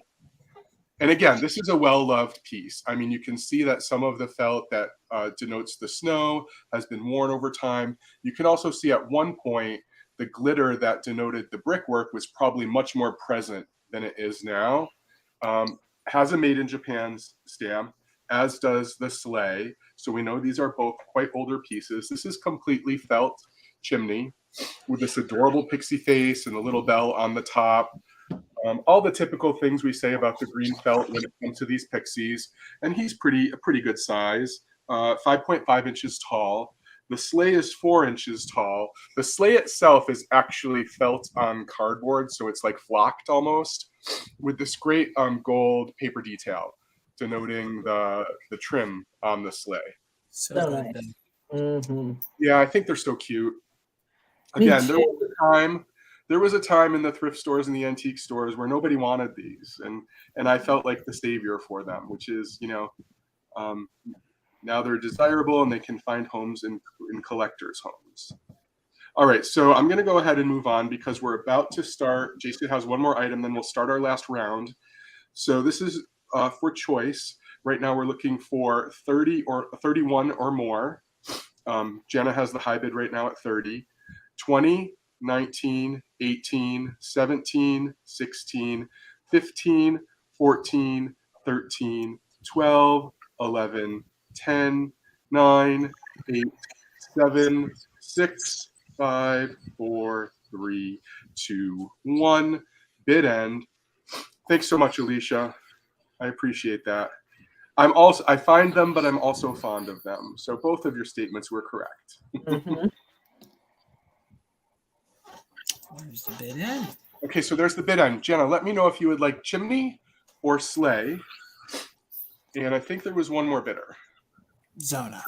D: And again, this is a well-loved piece. I mean, you can see that some of the felt that denotes the snow has been worn over time. You can also see at one point the glitter that denoted the brickwork was probably much more present than it is now. Has a made in Japan stamp, as does the sleigh. So we know these are both quite older pieces. This is completely felt chimney with this adorable pixie face and the little bell on the top. All the typical things we say about the green felt when it comes to these pixies. And he's a pretty good size, 5.5 inches tall. The sleigh is 4 inches tall. The sleigh itself is actually felt on cardboard, so it's like flocked almost, with this great gold paper detail denoting the trim on the sleigh.
A: So
C: So
A: good.
C: nice. Mm-hmm.
D: Yeah, I think they're so cute. Again, there was a time in the thrift stores and the antique stores where nobody wanted these, and I felt like the savior for them, which is, now they're desirable and they can find homes in collectors' homes. All right, so I'm going to go ahead and move on because we're about to start. Jason has one more item, then we'll start our last round. So this is for choice. Right now we're looking for 30 or 31 or more. Jenna has the high bid right now at 30. 20, 19, 18, 17, 16, 15, 14, 13, 12, 11, 10, 9, 8, 7, 6, 5, 4, 3, 2, 1. Bid end. Thanks so much, Alicia. I appreciate that. I find them, but I'm also fond of them. So both of your statements were correct.
C: Mm-hmm.
A: Where's the bid end?
D: Okay, so there's the bid end. Jenna, let me know if you would like chimney or sleigh. And I think there was one more bidder.
A: Zona.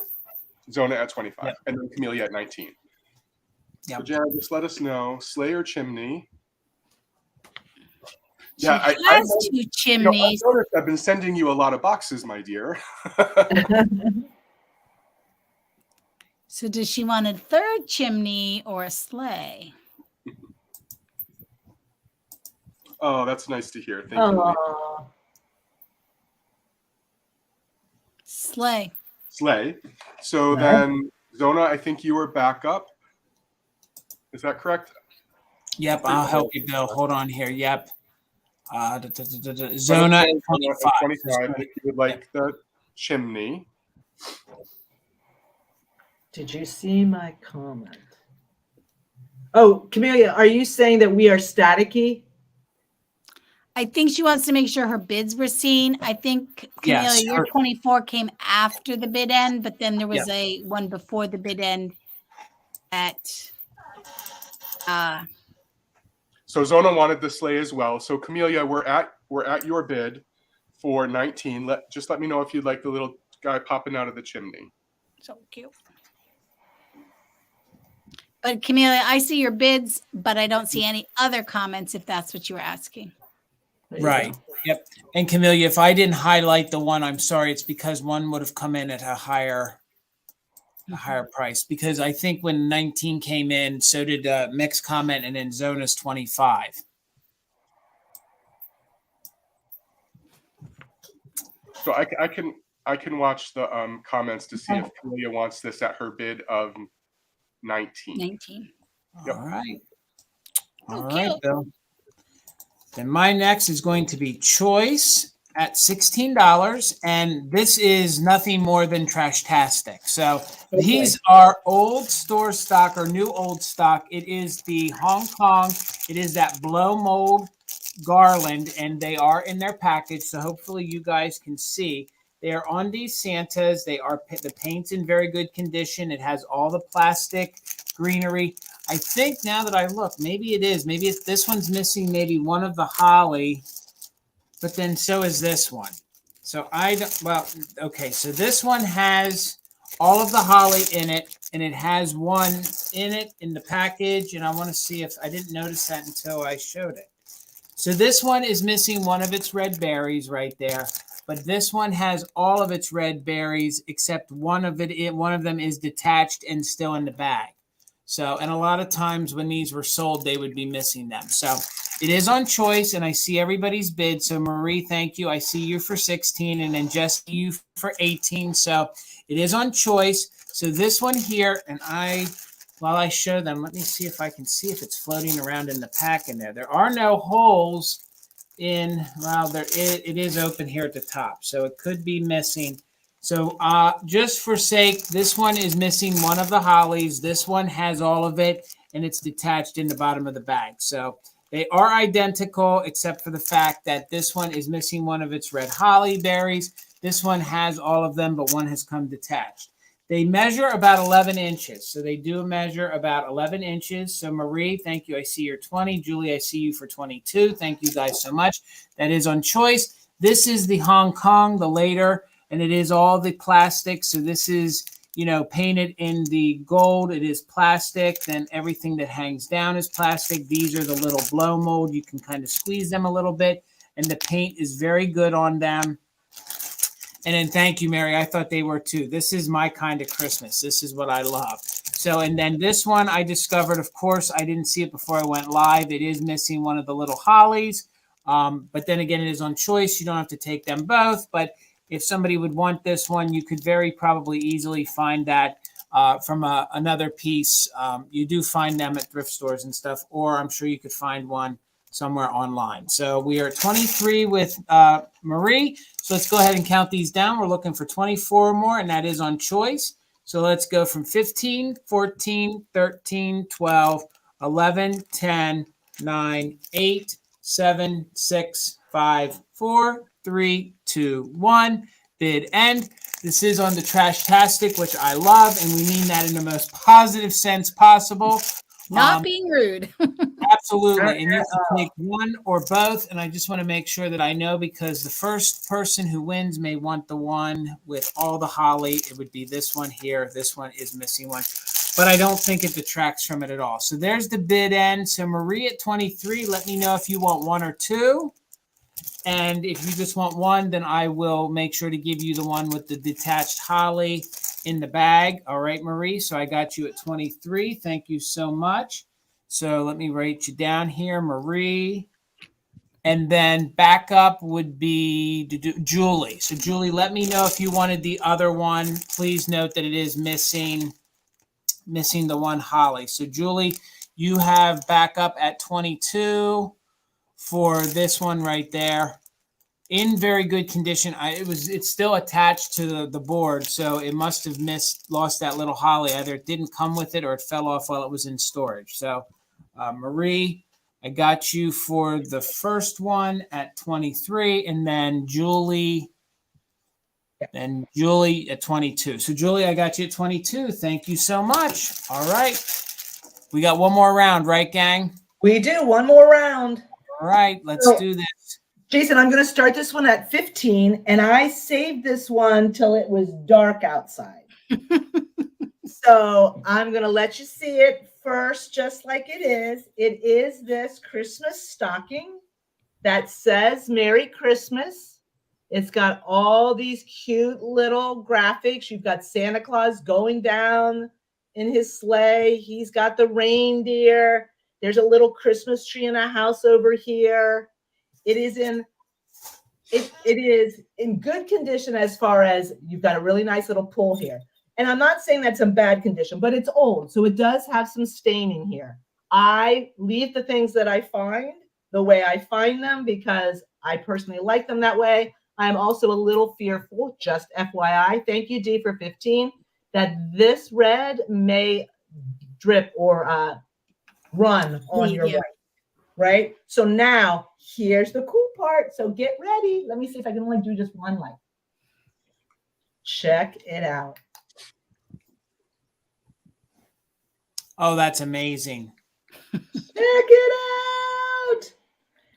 D: Zona at 25.
A: Yep.
D: And then Camellia at 19.
A: Yep.
D: So Jenna, just let us know. Sleigh or chimney?
B: She has two chimneys.
D: I've been sending you a lot of boxes, my dear.
B: So does she want a third chimney or a sleigh?
D: Oh, that's nice to hear. Thank you.
C: Aw.
B: Sleigh.
D: Sleigh. So
C: Right.
D: then, Zona, I think you were back up. Is that correct?
A: Yep, I'll help you, Bill. Hold on here. Yep. Zona at 25.
D: 25 if you would like the chimney.
C: Did you see my comment? Oh, Camelia, are you saying that we are staticky?
B: I think she wants to make sure her bids were seen. I think, Camilla,
A: Yes,
B: your 24 came after the bid end, but then there was a one before the bid end at
D: So Zona wanted the sleigh as well. So Camelia, we're at your bid for 19. Just let me know if you'd like the little guy popping out of the chimney.
B: so cute. But Camelia, I see your bids, but I don't see any other comments if that's what you were asking.
A: Right. Yep. And Camelia, if I didn't highlight the one, I'm sorry. It's because one would have come in at a higher price. Because I think when 19 came in, so did Mick's comment, and then Zona's 25.
D: So I can watch the comments to see if Camelia wants this at her bid of 19.
B: 19.
D: Yep.
A: All right.
B: Oh,
A: All right,
B: cute.
A: Bill. Then my next is going to be Choice at $16. And this is nothing more than Trashtastic. So these are old store stock or new old stock. It is the Hong Kong. It is that blow mold garland, and they are in their package. So hopefully you guys can see. They are on these Santas. The paint's in very good condition. It has all the plastic greenery. I think now that I look, maybe it is. Maybe this one's missing maybe one of the holly, but then so is this one. So okay. So this one has all of the holly in it, and it has one in it in the package. And I want to see if I didn't notice that until I showed it. So this one is missing one of its red berries right there. But this one has all of its red berries except one of them is detached and still in the bag. So, and a lot of times when these were sold, they would be missing them. So it is on Choice, and I see everybody's bid. So Marie, thank you. I see you for 16, and then Jesse, you for 18. So it is on Choice. So this one here, and while I show them, let me see if I can see if it's floating around in the pack in there. There are no holes it is open here at the top, so it could be missing. So just for sake, this one is missing one of the hollies. This one has all of it, and it's detached in the bottom of the bag. So they are identical, except for the fact that this one is missing one of its red holly berries. This one has all of them, but one has come detached. They measure about 11 inches. So they do measure about 11 inches. So Marie, thank you. I see you're 20. Julie, I see you for 22. Thank you guys so much. That is on Choice. This is the Hong Kong, the later, and it is all the plastic. So this is, painted in the gold. It is plastic. Then everything that hangs down is plastic. These are the little blow mold. You can kind of squeeze them a little bit, and the paint is very good on them. And then thank you, Mary. I thought they were too. This is my kind of Christmas. This is what I love. So, and then this one I discovered, of course, I didn't see it before I went live. It is missing one of the little hollies. But then again, it is on Choice. You don't have to take them both. But if somebody would want this one, you could very probably easily find that from another piece. You do find them at thrift stores and stuff, or I'm sure you could find one somewhere online. So we are at 23 with Marie. So let's go ahead and count these down. We're looking for 24 more, and that is on Choice. So let's go from 15, 14, 13, 12, 11, 10, 9, 8, 7, 6, 5, 4, 3, 2, 1. Bid end. This is on the Trashtastic, which I love, and we mean that in the most positive sense possible.
B: Not being rude.
A: Absolutely. And you can take one or both. And I just want to make sure that I know, because the first person who wins may want the one with all the holly. It would be this one here. This one is missing one. But I don't think it detracts from it at all. So there's the bid end. So Marie at 23, let me know if you want one or two. And if you just want one, then I will make sure to give you the one with the detached holly in the bag. All right, Marie. So I got you at 23. Thank you so much. So let me write you down here, Marie. And then backup would be Julie. So Julie, let me know if you wanted the other one. Please note that it is missing the one holly. So Julie, you have backup at 22. for this one right there. In very good condition. It's still attached to the board, so it must have lost that little holly. Either it didn't come with it or it fell off while it was in storage. So, Marie, I got you for the first one at 23, and then Julie at 22. So, Julie, I got you at 22. Thank you so much. All right. We got one more round, right, gang?
C: We do one more round.
A: All right, let's do this.
C: Jason, I'm going to start this one at 15, and I saved this one till it was dark outside. So I'm going to let you see it first, just like it is. It is this Christmas stocking that says Merry Christmas. It's got all these cute little graphics. You've got Santa Claus going down in his sleigh. He's got the reindeer. There's a little Christmas tree in a house over here. It is in good condition as far as you've got a really nice little pull here. And I'm not saying that's in bad condition, but it's old. So it does have some staining here. I leave the things that I find the way I find them because I personally like them that way. I'm also a little fearful, just FYI. Thank you, Dee, for 15, that this red may drip or run on your white. Right? So now here's the cool part. So get ready. Let me see if I can only do just one light. Check it out.
A: Oh, that's amazing.
C: Check it out.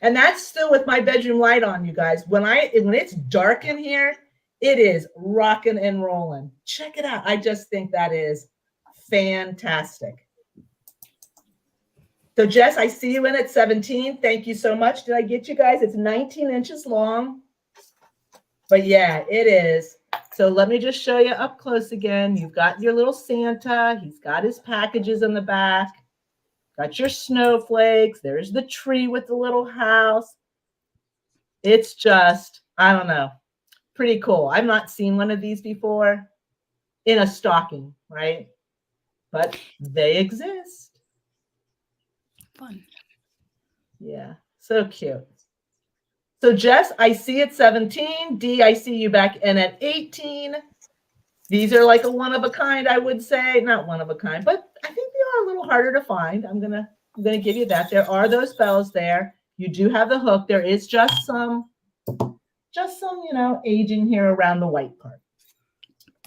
C: And that's still with my bedroom light on, you guys. When it's dark in here, it is rocking and rolling. Check it out. I just think that is fantastic. So Jess, I see you in at 17. Thank you so much. Did I get you guys? It's 19 inches long. But yeah, it is. So let me just show you up close again. You've got your little Santa. He's got his packages in the back. Got your snowflakes. There's the tree with the little house. It's just, I don't know, pretty cool. I've not seen one of these before in a stocking, right? But they exist.
B: Fun.
C: Yeah, so cute. So Jess, I see at 17. Dee, I see you back in at 18. These are like a one of a kind, I would say. Not one of a kind, but I think they are a little harder to find. I'm gonna give you that. There are those bells there. You do have the hook. There is just some, aging here around the white part.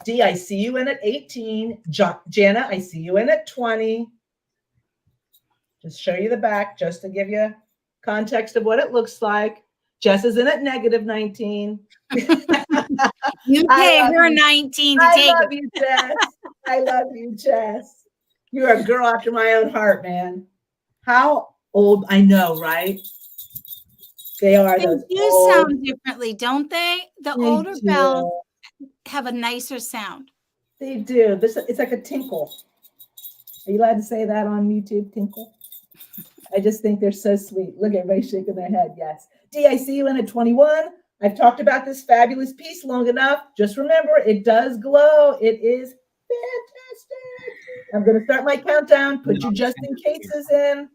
C: Dee, I see you in at 18. Jana, I see you in at 20. Just show you the back, just to give you context of what it looks like. Jess is in at negative 19.
B: You pay her 19 to take it.
C: I love you, Jess. I love you, Jess. You are a girl after my own heart, man. How old? I know, right? They are.
B: They
C: those
B: do
C: old,
B: sound differently, don't they? The
C: they
B: older
C: do.
B: bells have a nicer sound.
C: They do. It's like a tinkle. Are you allowed to say that on YouTube? Tinkle? I just think they're so sweet. Look at everybody shaking their head. Yes. Dee, I see you in at 21. I've talked about this fabulous piece long enough. Just remember, it does glow. It is fantastic. I'm going to start my countdown. Put your just in cases in.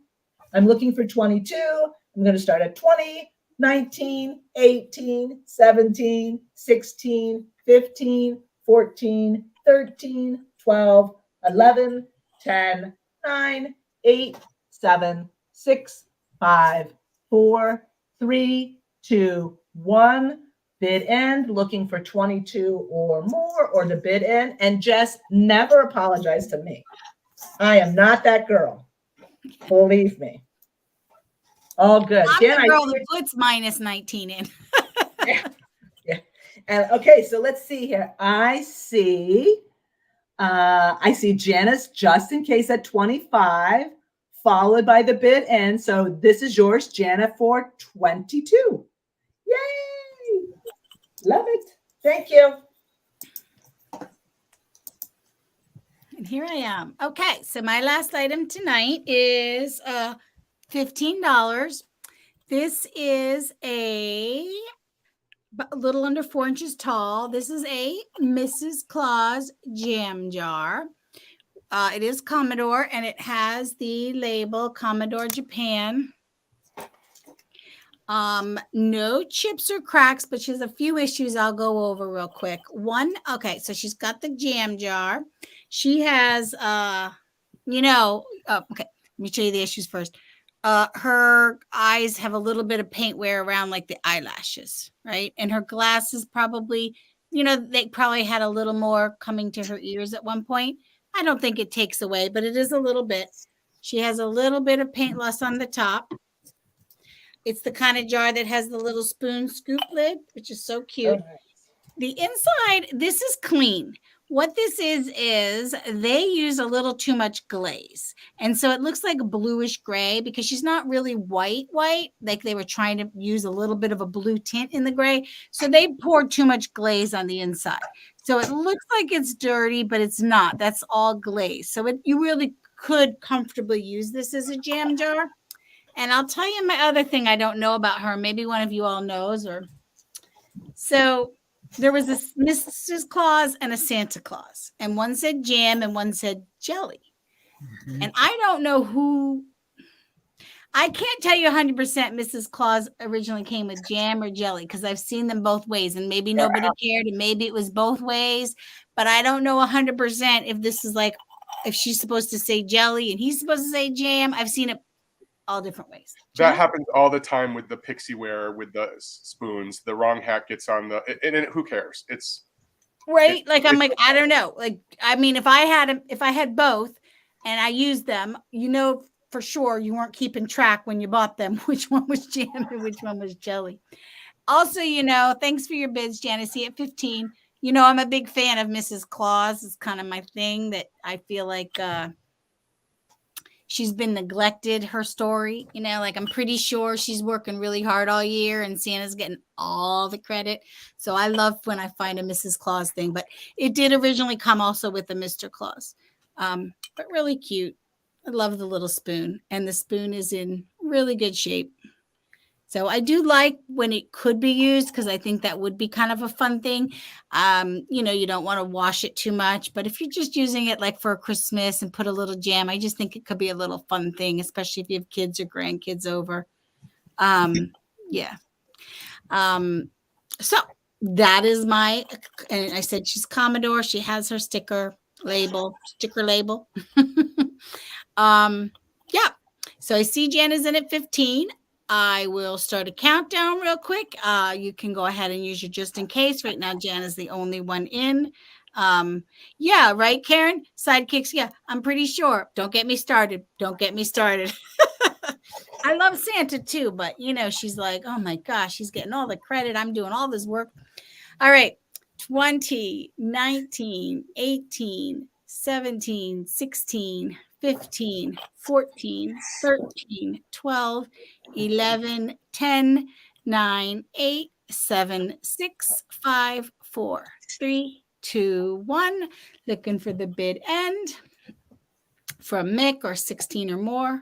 C: I'm looking for 22. I'm going to start at 20, 19, 18, 17, 16, 15, 14, 13, 12, 11, 10, 9, 8, 7, 6, 5, 4, 3, 2, 1. Bid end, looking for 22 or more, or the bid end. And Jess, never apologize to me. I am not that girl. Believe me. All good.
B: I'm
C: Jen,
B: the girl that puts minus 19 in.
C: yeah. And okay, so let's see here. I see Janice just in case at 25, followed by the bid end. So this is yours, Jana, for 22. Yay! Love it. Thank you.
B: And here I am. Okay, so my last item tonight is $15. This is a little under 4 inches tall. This is a Mrs. Claus jam jar. It is Commodore, and it has the label Commodore Japan. No chips or cracks, but she has a few issues I'll go over real quick. One, okay, so she's got the jam jar. She has okay, let me show you the issues first. Her eyes have a little bit of paint wear around like the eyelashes, right? And her glasses probably, they probably had a little more coming to her ears at one point. I don't think it takes away, but it is a little bit. She has a little bit of paint loss on the top. It's the kind of jar that has the little spoon scoop lid, which is so cute.
C: Oh, nice.
B: The inside, this is clean. What this is they use a little too much glaze. And so it looks like a bluish gray because she's not really white, like they were trying to use a little bit of a blue tint in the gray. So they poured too much glaze on the inside. So it looks like it's dirty, but it's not. That's all glaze. So you really could comfortably use this as a jam jar. And I'll tell you my other thing I don't know about her. Maybe one of you all knows. So there was a Mrs. Claus and a Santa Claus. And one said jam and one said jelly. Mm-hmm. And I don't know who. I can't tell you 100% Mrs. Claus originally came with jam or jelly because I've seen them both ways. And maybe nobody cared and maybe it was both ways. But I don't know 100% if this is like, if she's supposed to say jelly and he's supposed to say jam. I've seen it all different ways.
D: That happens all the time with the pixie ware with the spoons. The wrong hat gets on and who cares? It's
B: right. I'm like, I don't know. Like, I mean, if I had both and I used them, for sure you weren't keeping track when you bought them, which one was jam and which one was jelly. Also, thanks for your bids, Janice. At 15, I'm a big fan of Mrs. Claus. It's kind of my thing that I feel like, she's been neglected, her story, I'm pretty sure she's working really hard all year and Santa's getting all the credit. So I love when I find a Mrs. Claus thing, but it did originally come also with the Mr. Claus. But really cute. I love the little spoon and the spoon is in really good shape. So I do like when it could be used because I think that would be kind of a fun thing. You don't want to wash it too much, but if you're just using it like for Christmas and put a little jam, I just think it could be a little fun thing, especially if you have kids or grandkids over. Yeah. So that is and I said she's Commodore. She has her sticker label. Yeah. So I see Jan is in at 15. I will start a countdown real quick. You can go ahead and use your just in case. Right now, Jan is the only one in. Yeah, right, Karen? Sidekicks. Yeah, I'm pretty sure. Don't get me started. I love Santa too, but she's like, oh my gosh, she's getting all the credit. I'm doing all this work. All right. 20, 19, 18, 17, 16, 15, 14, 13, 12, 11, 10, 9, 8, 7, 6, 5, 4, 3, 2, 1. Looking for the bid end from Mick or 16 or more.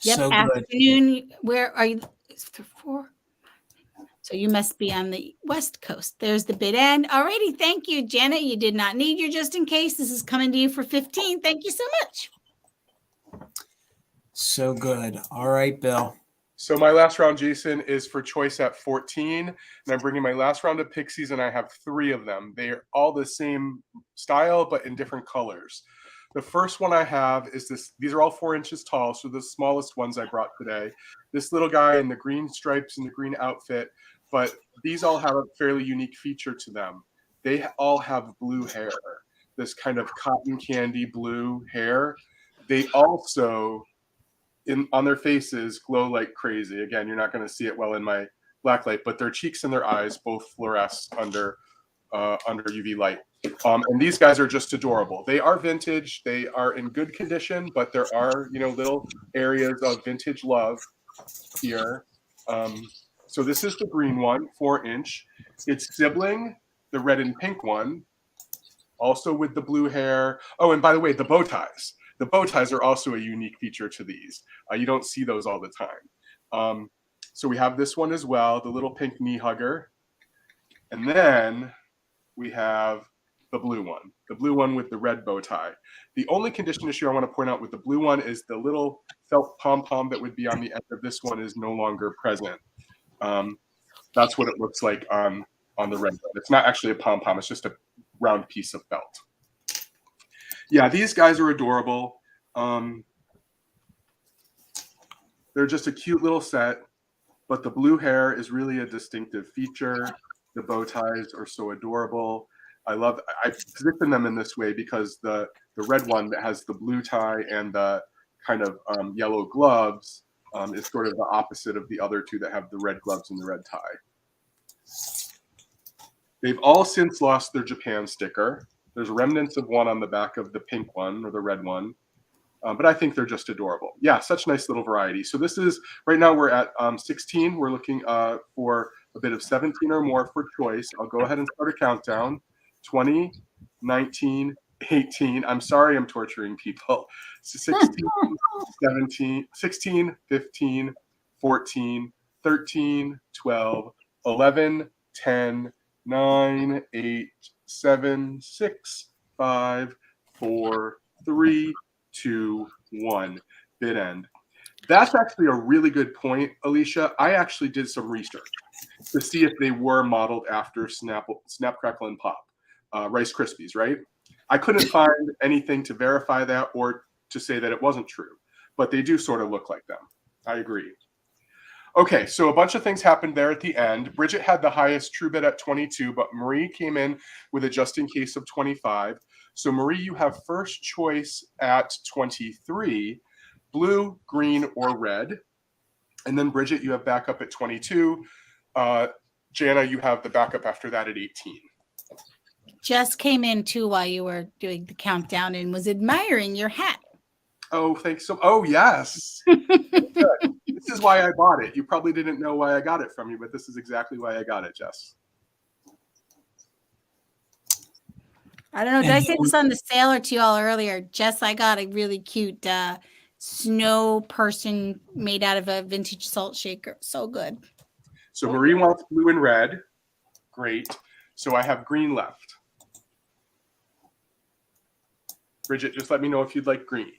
B: Yep,
A: so
B: afternoon.
A: Good.
B: Where are you? It's 4. So you must be on the West Coast. There's the bid end. Alrighty, thank you, Janet. You did not need your just in case. This is coming to you for 15. Thank you so much.
A: So good. All right, Bill.
D: So my last round, Jason, is for choice at 14. And I'm bringing my last round of pixies, and I have 3 of them. They are all the same style, but in different colors. The first one I have is this. These are all 4 inches tall, so the smallest ones I brought today. This little guy in the green stripes and the green outfit, but these all have a fairly unique feature to them. They all have blue hair, this kind of cotton candy blue hair. They also, on their faces, glow like crazy. Again, you're not going to see it well in my black light, but their cheeks and their eyes both fluoresce under UV light. And these guys are just adorable. They are vintage. They are in good condition, but there are, little areas of vintage love here. So this is the green one, 4-inch. Its sibling, the red and pink one, also with the blue hair. Oh, and by the way, the bow ties. The bow ties are also a unique feature to these. You don't see those all the time. So we have this one as well, the little pink knee hugger. And then we have the blue one with the red bow tie. The only condition issue I want to point out with the blue one is the little felt pom-pom that would be on the end of this one is no longer present. That's what it looks like on the red one. It's not actually a pom-pom, it's just a round piece of felt. Yeah, these guys are adorable. They're just a cute little set, but the blue hair is really a distinctive feature. The bow ties are so adorable. I position them in this way because the red one that has the blue tie and the kind of yellow gloves is sort of the opposite of the other two that have the red gloves and the red tie. They've all since lost their Japan sticker. There's remnants of one on the back of the pink one or the red one. But I think they're just adorable. Yeah, such nice little variety. So this is, right now we're at 16. We're looking for a bit of 17 or more for choice. I'll go ahead and start a countdown. 20, 19, 18. I'm sorry I'm torturing people. 16, 17, 16, 15, 14, 13, 12, 11, 10, 9, 8, 7, 6, 5, 4, 3, 2, 1. Bid end. That's actually a really good point, Alicia. I actually did some research to see if they were modeled after Snap, Crackle, and Pop, Rice Krispies, right? I couldn't find anything to verify that or to say that it wasn't true, but they do sort of look like them. I agree. Okay, so a bunch of things happened there at the end. Bridget had the highest true bid at 22, but Marie came in with a just in case of 25. So Marie, you have first choice at 23, blue, green, or red. And then Bridget, you have backup at 22. Jana, you have the backup after that at 18.
B: Just came in too while you were doing the countdown and was admiring your hat.
D: Oh, thanks. Oh, yes. This is why I bought it. You probably didn't know why I got it from you, but this is exactly why I got it, Jess.
B: I don't know. Did I say this on the sale or to you all earlier? Jess, I got a really cute snow person made out of a vintage salt shaker. So good.
D: So Marie wants blue and red. Great. So I have green left. Bridget, just let me know if you'd like green.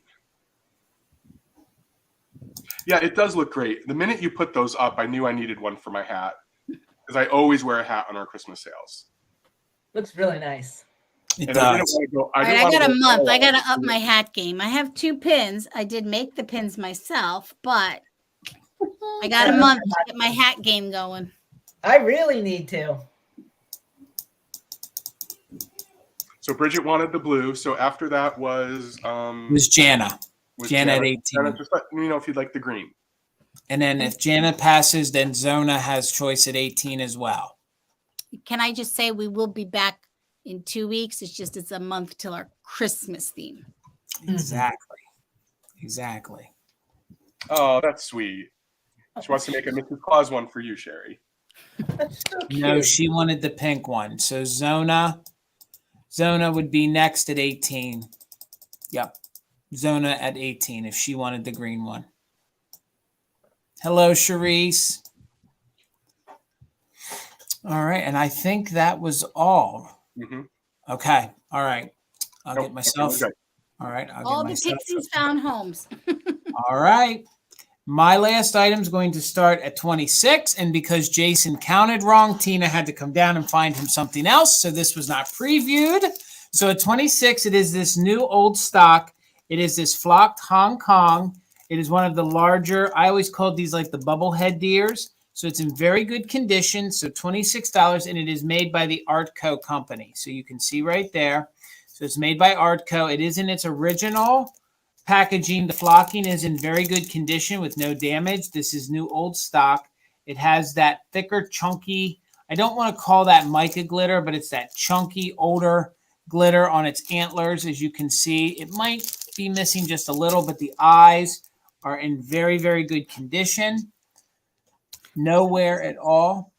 D: Yeah, it does look great. The minute you put those up, I knew I needed one for my hat because I always wear a hat on our Christmas sales.
C: Looks really nice.
A: It does.
B: I got a month. I got to up my hat game. I have 2 pins. I did make the pins myself, but I got a month to get my hat game going.
C: I really need to.
D: So Bridget wanted the blue. So after that was
A: Jana. Jana at 18.
D: Jana, just let me know if you'd like the green.
A: And then if Jana passes, then Zona has choice at 18 as well.
B: Can I just say we will be back in 2 weeks? It's a month till our Christmas theme.
A: Exactly. Exactly.
D: Oh, that's sweet. She wants to make a Mrs. Claus one for you, Sherry.
C: That's so cute.
A: No, she wanted the pink one. So Zona would be next at 18. Yep. Zona at 18 if she wanted the green one. Hello, Charisse. All right. And I think that was all.
D: Mm-hmm.
A: Okay. All right. I'll get myself.
D: Okay.
A: All right.
B: All the pixies found homes.
A: All right. My last item is going to start at 26. And because Jason counted wrong, Tina had to come down and find him something else. So this was not previewed. So at 26, it is this new old stock. It is this flocked Hong Kong. It is one of the larger, I always called these like the bubblehead deers. So it's in very good condition. So $26, and it is made by the Artco company. So you can see right there. So it's made by Artco. It is in its original packaging. The flocking is in very good condition with no damage. This is new old stock. It has that thicker, chunky, I don't want to call that mica glitter, but it's that chunky, older glitter on its antlers. As you can see, it might be missing just a little, but the eyes are in very, very good condition. No wear at all.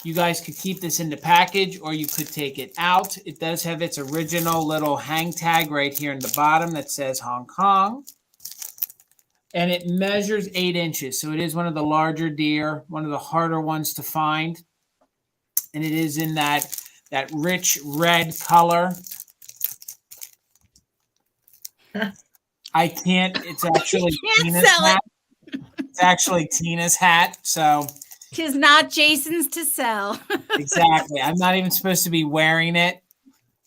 A: You guys could keep this in the package or you could take it out. It does have its original little hang tag right here in the bottom that says Hong Kong. And it measures 8 inches. So it is one of the larger deer, one of the harder ones to find. And it is in that that rich red color. I can't. It's actually
B: can't
A: Tina's
B: sell it.
A: hat. It's actually Tina's hat. So
B: Tis not Jason's to sell.
A: exactly. I'm not even supposed to be wearing it.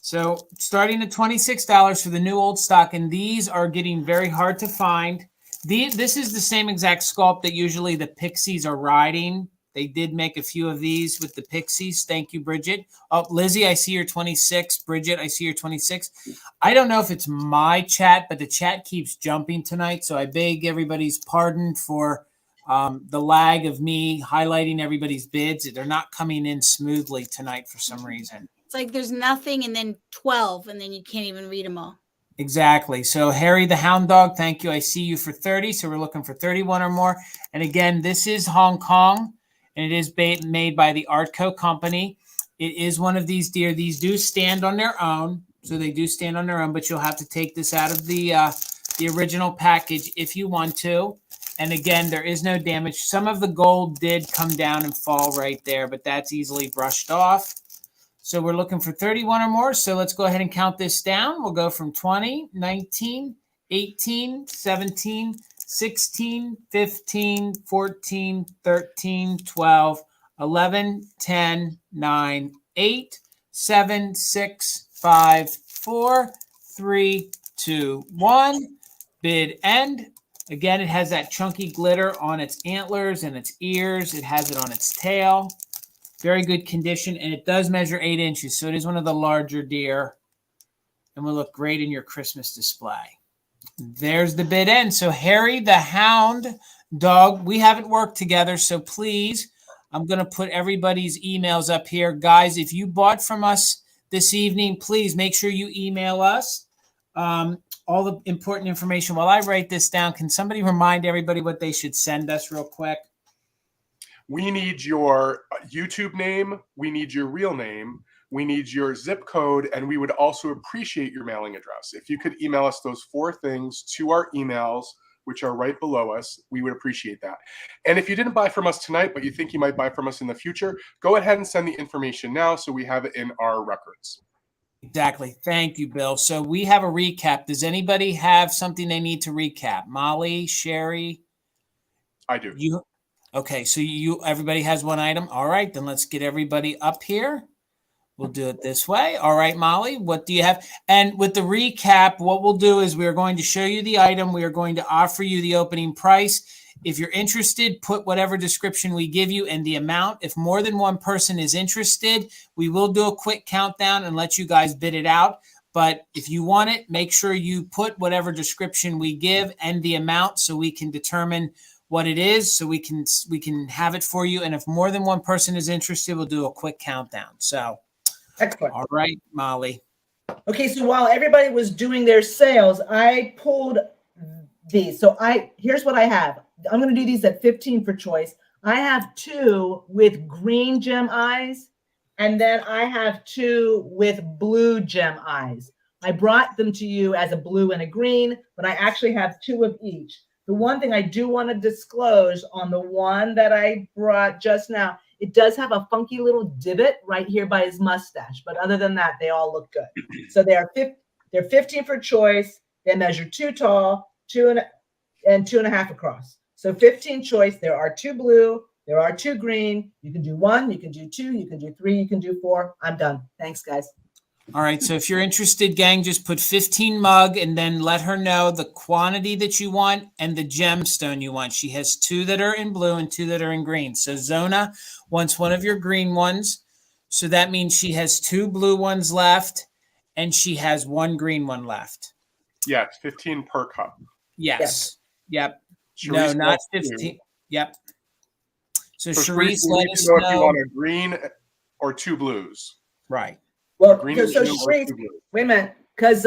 A: So starting at $26 for the new old stock, and these are getting very hard to find. This is the same exact sculpt that usually the Pixies are riding. They did make a few of these with the Pixies. Thank you, Bridget. Oh, Lizzie, I see you're 26. Bridget, I see you're 26. I don't know if it's my chat, but the chat keeps jumping tonight. So I beg everybody's pardon for the lag of me highlighting everybody's bids. They're not coming in smoothly tonight for some reason.
B: It's like there's nothing and then 12 and then you can't even read them all.
A: Exactly. So Harry the Hound Dog, thank you. I see you for 30. So we're looking for 31 or more. And again, this is Hong Kong, and it is made by the Artco company. It is one of these deer. These do stand on their own. So they do stand on their own, but you'll have to take this out of the original package if you want to. And again, there is no damage. Some of the gold did come down and fall right there, but that's easily brushed off. So we're looking for 31 or more. So let's go ahead and count this down. We'll go from 20, 19, 18, 17, 16, 15, 14, 13, 12, 11, 10, 9, 8, 7, 6, 5, 4, 3, 2, 1. Bid end. Again, it has that chunky glitter on its antlers and its ears. It has it on its tail. Very good condition, and it does measure 8 inches, so it is one of the larger deer and will look great in your Christmas display. There's the bid end. So Harry the Hound Dog, we haven't worked together, so please, I'm going to put everybody's emails up here. Guys, if you bought from us this evening, please make sure you email us all the important information. While I write this down, can somebody remind everybody what they should send us real quick?
D: We need your YouTube name. We need your real name. We need your zip code. And we would also appreciate your mailing address. If you could email us those 4 things to our emails, which are right below us, we would appreciate that. And if you didn't buy from us tonight, but you think you might buy from us in the future, go ahead and send the information now so we have it in our records.
A: Exactly. Thank you, Bill. So we have a recap. Does anybody have something they need to recap? Molly, Sherry?
D: I do.
A: Okay, so everybody has one item. All right, then let's get everybody up here. We'll do it this way. All right, Molly, what do you have? And with the recap, what we'll do is we are going to show you the item. We are going to offer you the opening price. If you're interested, put whatever description we give you and the amount. If more than one person is interested, we will do a quick countdown and let you guys bid it out. But if you want it, make sure you put whatever description we give and the amount so we can determine what it is, so we can have it for you. And if more than one person is interested, we'll do a quick countdown. So,
C: excellent.
A: All right, Molly.
C: Okay, so while everybody was doing their sales, I pulled these. So here's what I have. I'm going to do these at 15 for choice. I have 2 with green gem eyes, and then I have 2 with blue gem eyes. I brought them to you as a blue and a green, but I actually have 2 of each. The one thing I do want to disclose on the one that I brought just now, it does have a funky little divot right here by his mustache. But other than that, they all look good. So they're 15 for choice. They measure 2 tall, 2 and 2.5 across. So 15 choice. There are 2 blue. There are 2 green. You can do 1. You can do 2. You can do 3. You can do 4. I'm done. Thanks, guys.
A: All right, so if you're interested, gang, just put 15 mug and then let her know the quantity that you want and the gemstone you want. She has 2 that are in blue and 2 that are in green. So Zona wants one of your green ones. So that means she has 2 blue ones left and she has 1 green one left.
D: Yeah, it's 15 per cup.
A: Yes. Yep.
D: Sharice
A: No, not
D: wants
A: 15.
D: 2.
A: Yep. So
D: Sharice,
A: Sharice,
D: we
A: let
D: need
A: us
D: to know
A: know.
D: if you want a green or 2 blues.
A: Right.
C: Well,
D: Green
C: so
D: and blue or
C: Sharice,
D: 2 blues.
C: wait a minute, because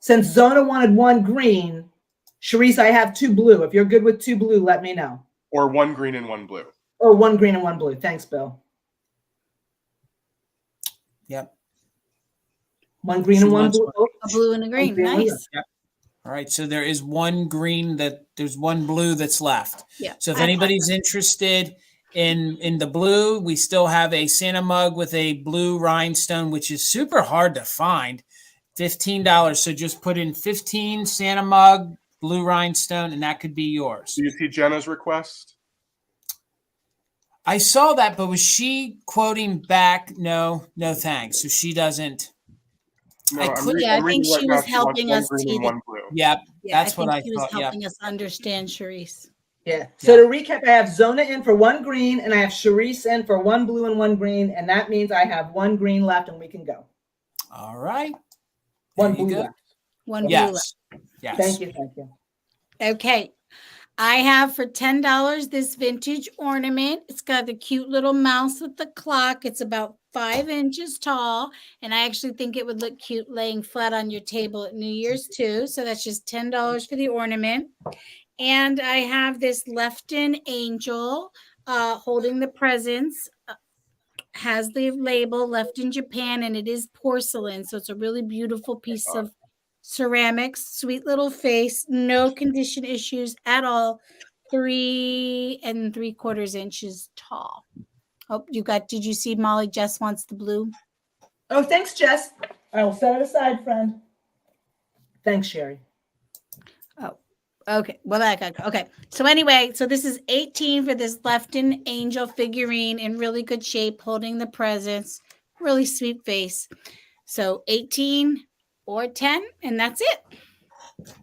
C: since Zona wanted 1 green, Sharice, I have 2 blue. If you're good with 2 blue, let me know.
D: Or 1 green and 1 blue.
C: Or 1 green and 1 blue. Thanks, Bill.
A: Yep.
C: 1 green
A: She
C: and 1
A: wants
C: blue.
A: one.
B: A blue and a green.
C: green,
B: Nice.
A: Yep. All right. So there is 1 green there's 1 blue that's left.
B: Yeah.
A: So if anybody's interested In the blue, we still have a Santa mug with a blue rhinestone, which is super hard to find. $15. So just put in 15 Santa mug, blue rhinestone, and that could be yours.
D: Do you see Jenna's request?
A: I saw that, but was she quoting back? No, thanks. So she doesn't.
D: No,
A: I
D: I'm
A: could-
D: reading,
B: Yeah, I
D: I'm
B: think
D: reading right
B: she
D: now.
B: was
D: She wants
B: helping
D: one
B: us
D: green
B: see
D: and
B: the-
D: one blue.
A: Yep,
B: Yeah,
A: that's
B: I think
A: what I
B: she was
A: thought. Yep.
B: helping us understand, Charisse.
C: Yeah. So to recap, I have Zona in for one green, and I have Charisse in for one blue and one green, and that means I have one green left, and we can go.
A: All right.
C: One
A: There you
C: blue
A: go.
C: left.
B: One blue left.
A: Yes.
C: Thank you. Thank you.
B: Okay. I have for $10 this vintage ornament. It's got the cute little mouse with the clock. It's about 5 inches tall. And I actually think it would look cute laying flat on your table at New Year's too. So that's just $10 for the ornament. And I have this Lefton angel holding the presents. Has the label left in Japan, and it is porcelain. So it's a really beautiful piece of ceramics, sweet little face, no condition issues at all. 3 3/4 inches tall. Oh, did you see Molly? Jess wants the blue.
C: Oh, thanks, Jess. I will set it aside, friend. Thanks, Sherry.
B: Oh, okay. Well, okay. So anyway, so this is 18 for this Lefton angel figurine in really good shape, holding the presents, really sweet face. So 18 or 10, and that's it.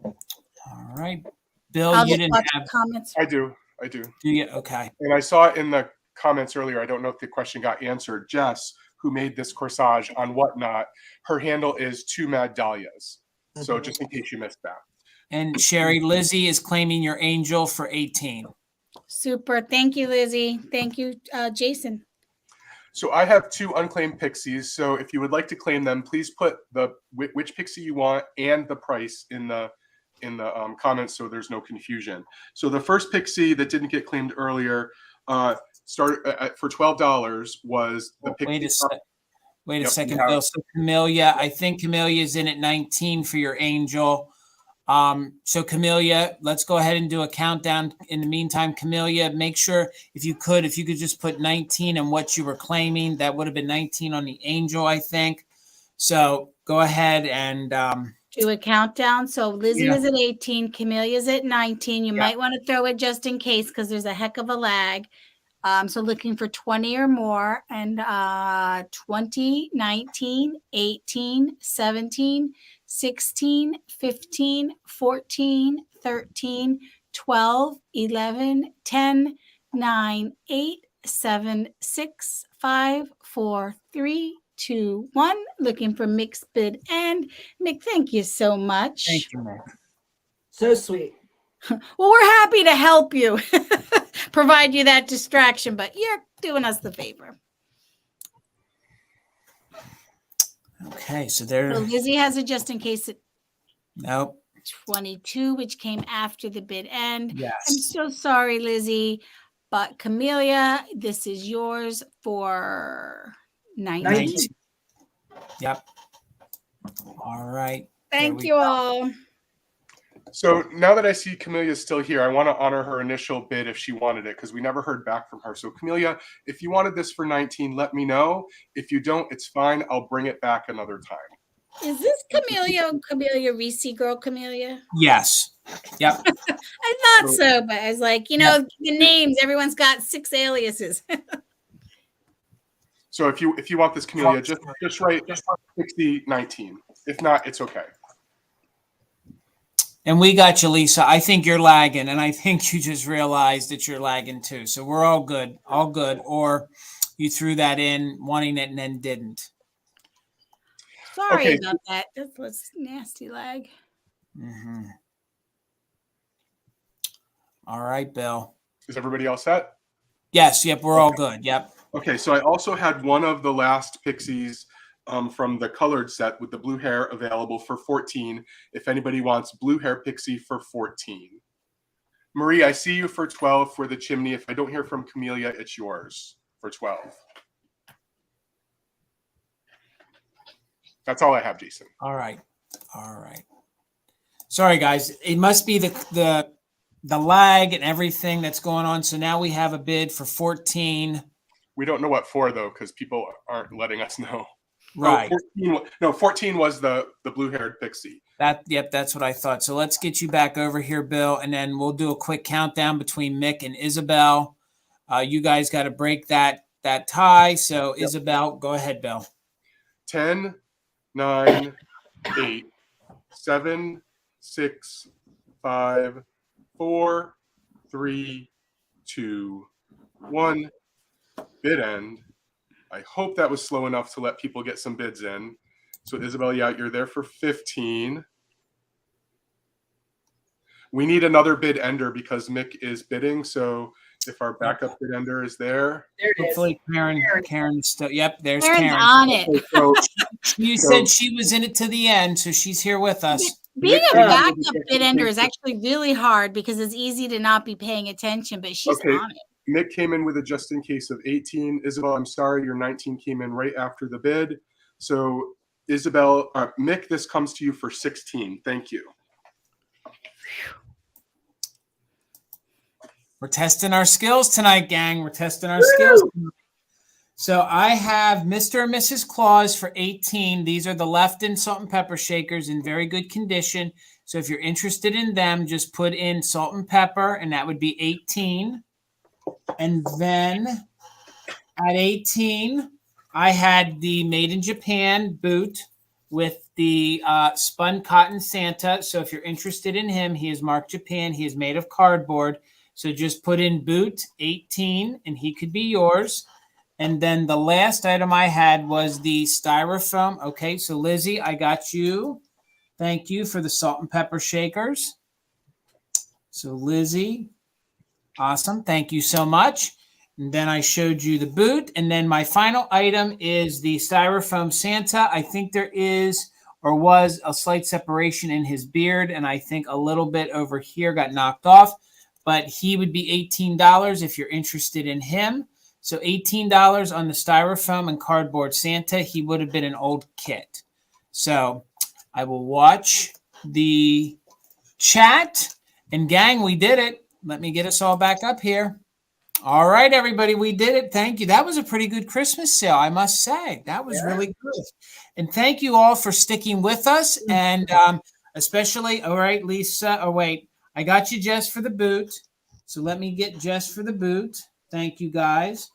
A: All right. Bill,
B: I'll
A: you
B: just
A: didn't
B: watch
A: have.
B: the comments.
D: I do.
A: Do you? Okay.
D: And I saw it in the comments earlier. I don't know if the question got answered. Jess, who made this corsage on Whatnot, her handle is 2 Mad Dahlias. So just in case you missed that.
A: And Sherry, Lizzie is claiming your angel for 18.
B: Super. Thank you, Lizzie. Thank you, Jason.
D: So I have 2 unclaimed pixies. So if you would like to claim them, please put which pixie you want and the price in the comments so there's no confusion. So the first pixie that didn't get claimed earlier started for $12 was the pixie.
A: Wait a
D: Yep,
A: second,
D: yeah.
A: Bill. So Camellia, I think Camellia is in at 19 for your angel. So Camellia, let's go ahead and do a countdown. In the meantime, Camellia, make sure if you could just put 19 and what you were claiming, that would have been 19 on the angel, I think. So go ahead and
B: do a countdown. So Lizzie was at 18, Camelia's at 19. You might want to throw it just in case because there's a heck of a lag. So looking for 20 or more, and 20, 19, 18, 17, 16, 15, 14, 13, 12, 11, 10, 9, 8, 7, 6, 5, 4, 3, 2, 1. Looking for Mick's bid end. Mick, thank you so much.
A: thank you, Mick.
C: So sweet.
B: Well, we're happy to help you provide you that distraction, but you're doing us the favor.
A: Okay, so
B: So Lizzie has it just in case it
A: nope.
B: 22, which came after the bid end.
A: Yes.
B: I'm so sorry, Lizzie, but Camellia, this is yours for 19.
A: Yep. All right.
B: Thank you all.
D: So now that I see Camelia's still here, I want to honor her initial bid if she wanted it, because we never heard back from her. So Camelia, if you wanted this for 19, let me know. If you don't, it's fine. I'll bring it back another time.
B: Is this Camellia Reese girl Camellia?
A: Yes. Yep.
B: I thought so, but I was like, the names, everyone's got 6 aliases.
D: So if you want this, Camelia, just write 6019. If not, it's okay.
A: And we got you, Lisa. I think you're lagging, and I think you just realized that you're lagging too. So we're all good. All good. Or you threw that in wanting it and then didn't.
B: Sorry about that. That was nasty lag.
A: Mm-hmm. All right, Bill.
D: Is everybody else set?
A: Yes. Yep. We're all good. Yep.
D: Okay. So I also had one of the last pixies from the colored set with the blue hair available for 14. If anybody wants blue hair pixie for 14. Marie, I see you for 12 for the chimney. If I don't hear from Camellia, it's yours for 12. That's all I have, Jason.
A: All right. All right. Sorry, guys. It must be the the lag and everything that's going on. So now we have a bid for 14.
D: We don't know what for though, because people aren't letting us know.
A: Right.
D: 14 was the blue-haired pixie.
A: Yep, that's what I thought. So let's get you back over here, Bill, and then we'll do a quick countdown between Mick and Isabel. You guys got to break that tie. So yep. Isabel, go ahead, Bill.
D: 10, 9, 8, 7, 6, 5, 4, 3, 2, 1. Bid end. I hope that was slow enough to let people get some bids in. So Isabel, yeah, you're there for 15. We need another bid ender because Mick is bidding. So if our backup bid ender is there.
A: Hopefully Karen's still, yep, there's
B: Karen's
A: Karen.
B: on it.
A: You said she was in it to the end, so she's here with us.
B: Being a backup bid ender is actually really hard because it's easy to not be paying attention, but she's on it.
D: Mick came in with a just in case of 18. Isabel, I'm sorry, your 19 came in right after the bid. So Isabel, Mick, this comes to you for 16. Thank you.
A: We're testing our skills tonight, gang. We're testing our skills. So I have Mr. and Mrs. Claus for 18. These are the Lefton salt and pepper shakers in very good condition. So if you're interested in them, just put in salt and pepper, and that would be 18. And then at 18, I had the Made in Japan boot with the spun cotton Santa. So if you're interested in him, he is marked Japan. He is made of cardboard. So just put in boot 18 and he could be yours. And then the last item I had was the styrofoam. Okay, so Lizzie, I got you. Thank you for the salt and pepper shakers. So Lizzie, awesome. Thank you so much. And then I showed you the boot. And then my final item is the styrofoam Santa. I think there is or was a slight separation in his beard. And I think a little bit over here got knocked off. But he would be $18 if you're interested in him. So $18 on the styrofoam and cardboard Santa. He would have been an old kit. So I will watch the chat. And gang, we did it. Let me get us all back up here. All right, everybody, we did it. Thank you. That was a pretty good Christmas sale, I must say. That was really good. And thank you all for sticking with us. And especially, all right, Lisa. Oh, wait. I got you Jess for the boot. So let me get Jess for the boot. Thank you, guys.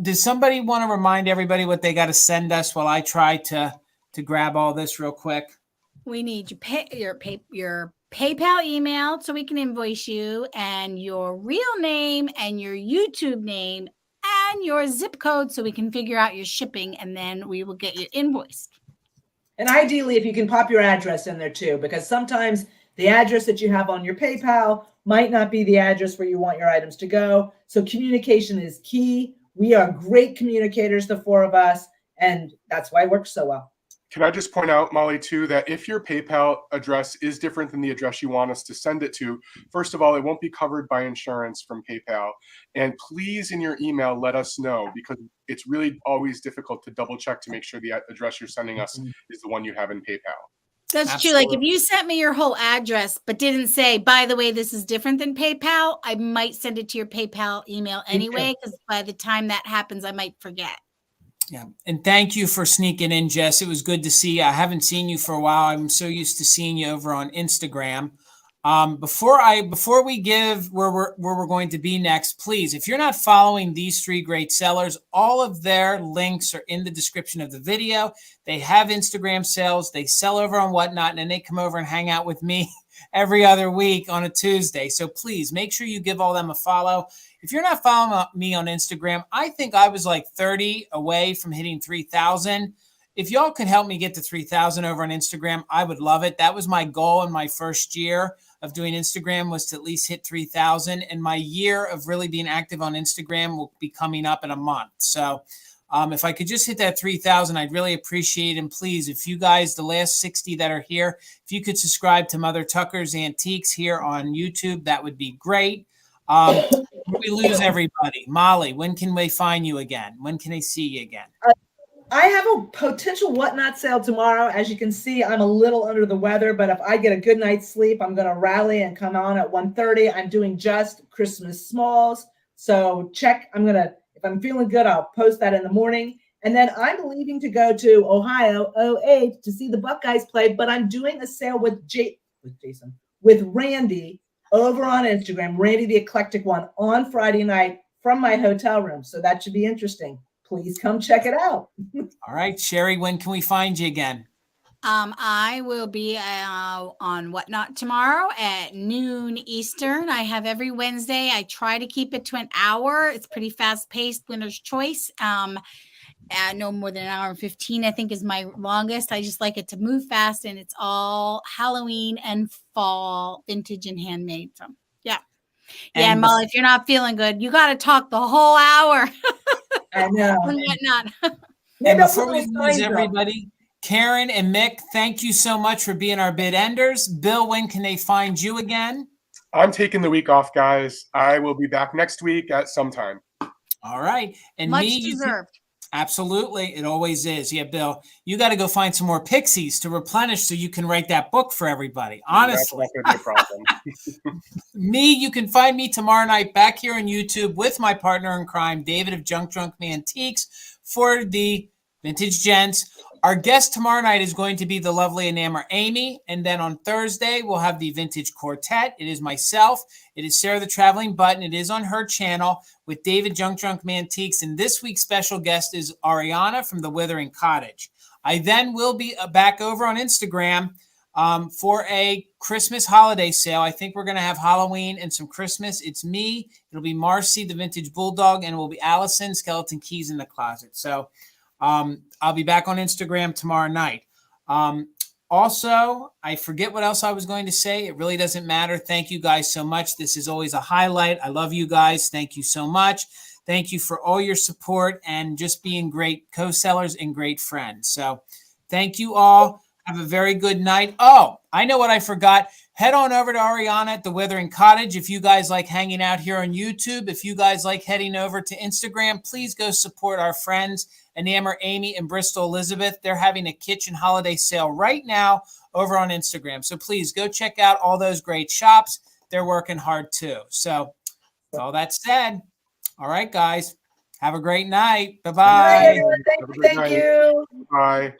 A: Does somebody want to remind everybody what they got to send us while I try to grab all this real quick?
B: We need your PayPal email so we can invoice you, and your real name and your YouTube name and your zip code so we can figure out your shipping, and then we will get you invoiced.
C: And ideally, if you can pop your address in there too, because sometimes the address that you have on your PayPal might not be the address where you want your items to go. So communication is key. We are great communicators, the four of us, and that's why it works so well.
D: Can I just point out, Molly, too, that if your PayPal address is different than the address you want us to send it to, first of all, it won't be covered by insurance from PayPal. And please, in your email, let us know, because it's really always difficult to double check to make sure the address you're sending us is the one you have in PayPal.
B: That's Absolutely. True. Like if you sent me your whole address, but didn't say, by the way, this is different than PayPal, I might send it to your PayPal email anyway, because by the time that happens, I might forget.
A: Yeah. And thank you for sneaking in, Jess. It was good to see you. I haven't seen you for a while. I'm so used to seeing you over on Instagram. Before we give where we're going to be next, please, if you're not following these three great sellers, all of their links are in the description of the video. They have Instagram sales. They sell over on Whatnot, and then they come over and hang out with me every other week on a Tuesday. So please make sure you give all them a follow. If you're not following me on Instagram, I think I was like 30 away from hitting 3,000. If y'all could help me get to 3,000 over on Instagram, I would love it. That was my goal in my first year of doing Instagram, was to at least hit 3,000. And my year of really being active on Instagram will be coming up in a month. So if I could just hit that 3,000, I'd really appreciate it. And please, if you guys, the last 60 that are here, if you could subscribe to Mother Tucker's Antiques here on YouTube, that would be great. We lose everybody. Molly, when can we find you again? When can they see you again?
C: I have a potential whatnot sale tomorrow. As you can see, I'm a little under the weather, but if I get a good night's sleep, I'm going to rally and come on at 1:30. I'm doing just Christmas smalls. So check. If I'm feeling good, I'll post that in the morning. And then I'm leaving to go to Ohio, OH, to see the Buckeyes play, but I'm doing a sale with Randy over on Instagram, Randy the Eclectic One, on Friday night from my hotel room. So that should be interesting. Please come check it out.
A: All right, Sherry, when can we find you again?
B: I will be on Whatnot tomorrow at noon Eastern. I have every Wednesday. I try to keep it to an hour. It's pretty fast paced. Winner's choice. No more than an hour and 15, I think, is my longest. I just like it to move fast, and it's all Halloween and fall, vintage and handmade. So yeah. Yeah,
A: And
B: Molly, if you're not feeling good, you got to talk the whole hour.
C: I know.
B: And Whatnot.
A: And before we lose everybody, Karen and Mick, thank you so much for being our bid enders. Bill, when can they find you again?
D: I'm taking the week off, guys. I will be back next week at some time.
A: All right. And
B: Much
A: me,
B: deserved.
A: Absolutely. It always is. Yeah, Bill, you got to go find some more pixies to replenish so you can write that book for everybody. Honestly.
D: That's not going to be a problem.
A: Me, you can find me tomorrow night back here on YouTube with my partner in crime, David of Junk Drunk Antiques, for the Vintage Gents. Our guest tomorrow night is going to be the lovely Enamor Amy. And then on Thursday, we'll have the Vintage Quartet. It is myself. It is Sarah the Traveling Button. It is on her channel with David Junk Drunk Antiques. And this week's special guest is Ariana from the Withering Cottage. I then will be back over on Instagram for a Christmas holiday sale. I think we're going to have Halloween and some Christmas. It's me. It'll be Marcy, the Vintage Bulldog, and it will be Allison, Skeleton Keys in the Closet. So I'll be back on Instagram tomorrow night. Also, I forget what else I was going to say. It really doesn't matter. Thank you guys so much. This is always a highlight. I love you guys. Thank you so much. Thank you for all your support and just being great co-sellers and great friends. So thank you all. Have a very good night. Oh, I know what I forgot. Head on over to Ariana at the Withering Cottage. If you guys like hanging out here on YouTube, if you guys like heading over to Instagram, please go support our friends, Enamor Amy and Bristol Elizabeth. They're having a kitchen holiday sale right now over on Instagram. So please go check out all those great shops. They're working hard too. So with all that said, all right, guys, have a great night. Bye-bye.
C: Thank you.
D: Bye.